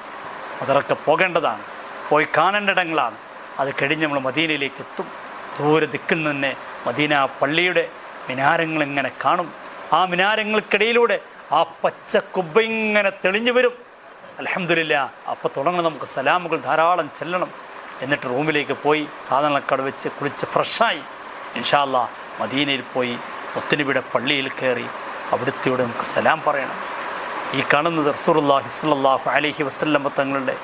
ബദറൊക്കെ പോകേണ്ടതാണ്, പോയി കാണേണ്ട ഇടങ്ങളാണ്. അത് കഴിഞ്ഞ് നമ്മൾ മദീനയിലേക്ക് എത്തും. ദൂരെ ദിക്കിൽ നിന്ന് മദീന പള്ളിയുടെ മിനാരങ്ങൾ ഇങ്ങനെ കാണും. ആ മിനാരങ്ങൾക്കിടയിലൂടെ ആ പച്ച കുബ്ബ ഇങ്ങനെ തെളിഞ്ഞു വരും. അൽഹംദുലില്ലാ. അപ്പോൾ തുടങ്ങണം നമുക്ക് സലാമുകൾ ധാരാളം ചെല്ലണം. എന്നിട്ട് റൂമിലേക്ക് പോയി സാധനങ്ങളൊക്കെ അവിടെ വെച്ച് കുളിച്ച് ഫ്രഷായി ഇൻഷാ അല്ലാഹ് മദീനയിൽ പോയി മുത്തുനബിയുടെ പള്ളിയിൽ കയറി അവിടുത്തെയോട് നമുക്ക് സലാം പറയണം. ഈ കാണുന്നത് റസൂലുള്ളാഹി സ്വല്ലല്ലാഹു അലൈഹി വസല്ലം തങ്ങളുടെ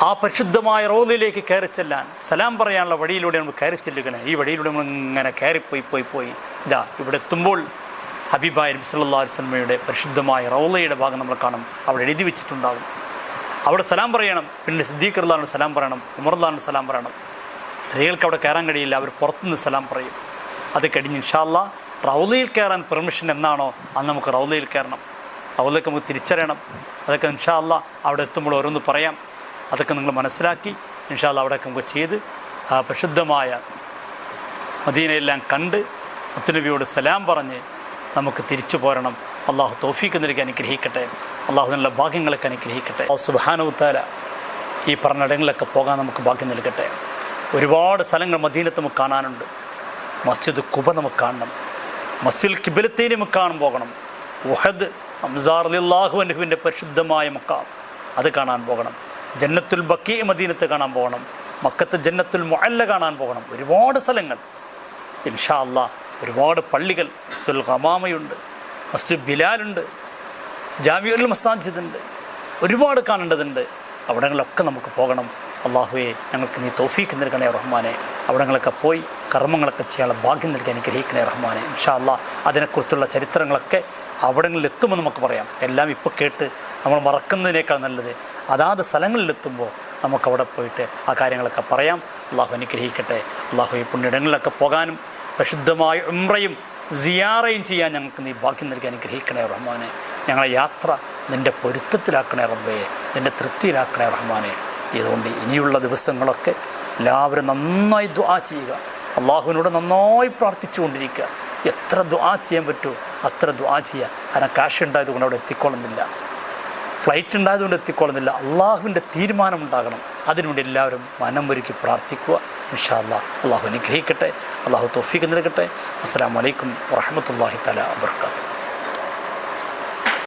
ആ പരിശുദ്ധമായ റൗളയിലേക്ക് കയറി ചെല്ലാൻ, സലാം പറയാനുള്ള വഴിയിലൂടെ നമ്മൾ കയറി ചെല്ലുകയാണ്. ഈ വഴിയിലൂടെ നമ്മൾ ഇങ്ങനെ കയറിപ്പോയി ഇതാ ഇവിടെ എത്തുമ്പോൾ ഹബീബായ നബി സല്ലല്ലാഹു അലൈഹി വസല്ലമയുടെ പരിശുദ്ധമായ റൗളയുടെ ഭാഗം നമ്മൾ കാണും. അവിടെ എഴുതി വെച്ചിട്ടുണ്ടാകും. അവിടെ സലാം പറയണം. പിന്നെ സിദ്ദീഖ് റളിയല്ലാഹു സലാം പറയണം, ഉമർ റളിയല്ലാഹു സലാം പറയണം. സ്ത്രീകൾക്ക് അവിടെ കയറാൻ കഴിയില്ല, അവർ പുറത്തുനിന്ന് സലാം പറയും. അത് കഴിഞ്ഞ് ഇൻഷാ അല്ലാഹ് റൗളയിൽ കയറാൻ പെർമിഷൻ എന്നാണോ അന്ന് നമുക്ക് റൗളയിൽ കയറണം. റൗളയിലേക്ക് നമുക്ക് തിരിച്ചറിയണം. അതൊക്കെ ഇൻഷാ അല്ലാഹ് അവിടെ എത്തുമ്പോൾ ഓരോന്ന് പറയാം. അതൊക്കെ നിങ്ങൾ മനസ്സിലാക്കി ഇൻഷാ അല്ലാഹ് അവിടെയൊക്കെ നമുക്ക് ചെയ്ത് ആ പരിശുദ്ധമായ മദീനയെല്ലാം കണ്ട് മുത്തുനബിയോട് സലാം പറഞ്ഞ് നമുക്ക് തിരിച്ചു പോരണം. അള്ളാഹു തൗഫീഖ് നൽകി അനുഗ്രഹിക്കട്ടെ. അള്ളാഹു നല്ല ഭാഗ്യങ്ങളൊക്കെ അനുഗ്രഹിക്കട്ടെ. സുബ്ഹാനഹു വതആല ഈ പറഞ്ഞിടങ്ങളിലൊക്കെ പോകാൻ നമുക്ക് ഭാഗ്യം നൽകട്ടെ. ഒരുപാട് സ്ഥലങ്ങൾ മദീനത്ത് നമുക്ക് കാണാനുണ്ട്. മസ്ജിദ് ഖുബ നമുക്ക് കാണണം. മസ്ജിദുൽ ഖിബ്ലത്തൈൻ നമുക്ക് കാണാൻ പോകണം. ഉഹദ് ഹംസ റളിയല്ലാഹു അൻഹുവിൻ്റെ പരിശുദ്ധമായ മഖാം അത് കാണാൻ പോകണം. ജന്നത്തുൽ ബഖീ മദീനത്ത് കാണാൻ പോകണം. മക്കത്ത് ജന്നത്തുൽ മുഅല്ല കാണാൻ പോകണം. ഒരുപാട് സ്ഥലങ്ങൾ ഇൻഷാ അല്ലാഹ്. ഒരുപാട് പള്ളികൾ, മസ്ജിദുൽ ഖമാമയുണ്ട്, മസ്ജിദ് ബിലാലുണ്ട്, ജാമിഉൽ മസാജിദ് ഉണ്ട്. ഒരുപാട് കാണേണ്ടതുണ്ട്. അവിടങ്ങളിലൊക്കെ നമുക്ക് പോകണം. അള്ളാഹുവെ ഞങ്ങൾക്ക് നീ തൗഫീഖ് നൽകണേ റഹ്മാനെ. അവിടങ്ങളൊക്കെ പോയി കർമ്മങ്ങളൊക്കെ ചെയ്യാനുള്ള ഭാഗ്യം നൽകി അനുഗ്രഹിക്കണേ റഹ്മാനെ. ഇൻഷാ അല്ലാഹ് അതിനെക്കുറിച്ചുള്ള ചരിത്രങ്ങളൊക്കെ അവിടങ്ങളിൽ എത്തുമ്പോൾ നമുക്ക് പറയാം. എല്ലാം ഇപ്പോൾ കേട്ട് നമ്മൾ മറക്കുന്നതിനേക്കാൾ നല്ലത് അതാത് സ്ഥലങ്ങളിലെത്തുമ്പോൾ നമുക്കവിടെ പോയിട്ട് ആ കാര്യങ്ങളൊക്കെ പറയാം. അള്ളാഹു അനുഗ്രഹിക്കട്ടെ. അള്ളാഹു ഈ പുണ്യയിടങ്ങളിലൊക്കെ പോകാനും പരിശുദ്ധമായ ഉംറയും സിയാറയും ചെയ്യാൻ ഞങ്ങൾക്ക് നീ ഭാഗ്യം നൽകി അനുഗ്രഹിക്കണേ റഹ്മാനെ. ഞങ്ങളെ യാത്ര നിൻ്റെ പൊരുത്തത്തിലാക്കണേ റബ്ബേ, നിൻ്റെ തൃപ്തിയിലാക്കണേ റഹ്മാനെ. ഇതുകൊണ്ട് ഇനിയുള്ള ദിവസങ്ങളൊക്കെ എല്ലാവരും നന്നായി ദുആ ചെയ്യുക. അള്ളാഹുവിനോട് നന്നായി പ്രാർത്ഥിച്ചുകൊണ്ടിരിക്കുക. എത്ര ദുആ ചെയ്യാൻ പറ്റുമോ അത്ര ദുആ ചെയ്യുക. കാരണം കാശ് ഉണ്ടായതുകൊണ്ട് അവിടെ എത്തിക്കൊള്ളുന്നില്ല, ഫ്ലൈറ്റ് ഉണ്ടായതുകൊണ്ട് എത്തിക്കൊള്ളുന്നില്ല. അള്ളാഹുവിൻ്റെ തീരുമാനം ഉണ്ടാകണം. അതിനുവേണ്ടി എല്ലാവരും മനം ഒരുക്കി പ്രാർത്ഥിക്കുക. ഇൻഷാ അല്ലാഹ് അള്ളാഹു അനുഗ്രഹിക്കട്ടെ. അള്ളാഹു തൗഫീഖ് നൽകട്ടെ. അസ്സലാമു അലൈക്കും വറഹ്മത്തുള്ളാഹി തആല വബറകാതുഹു.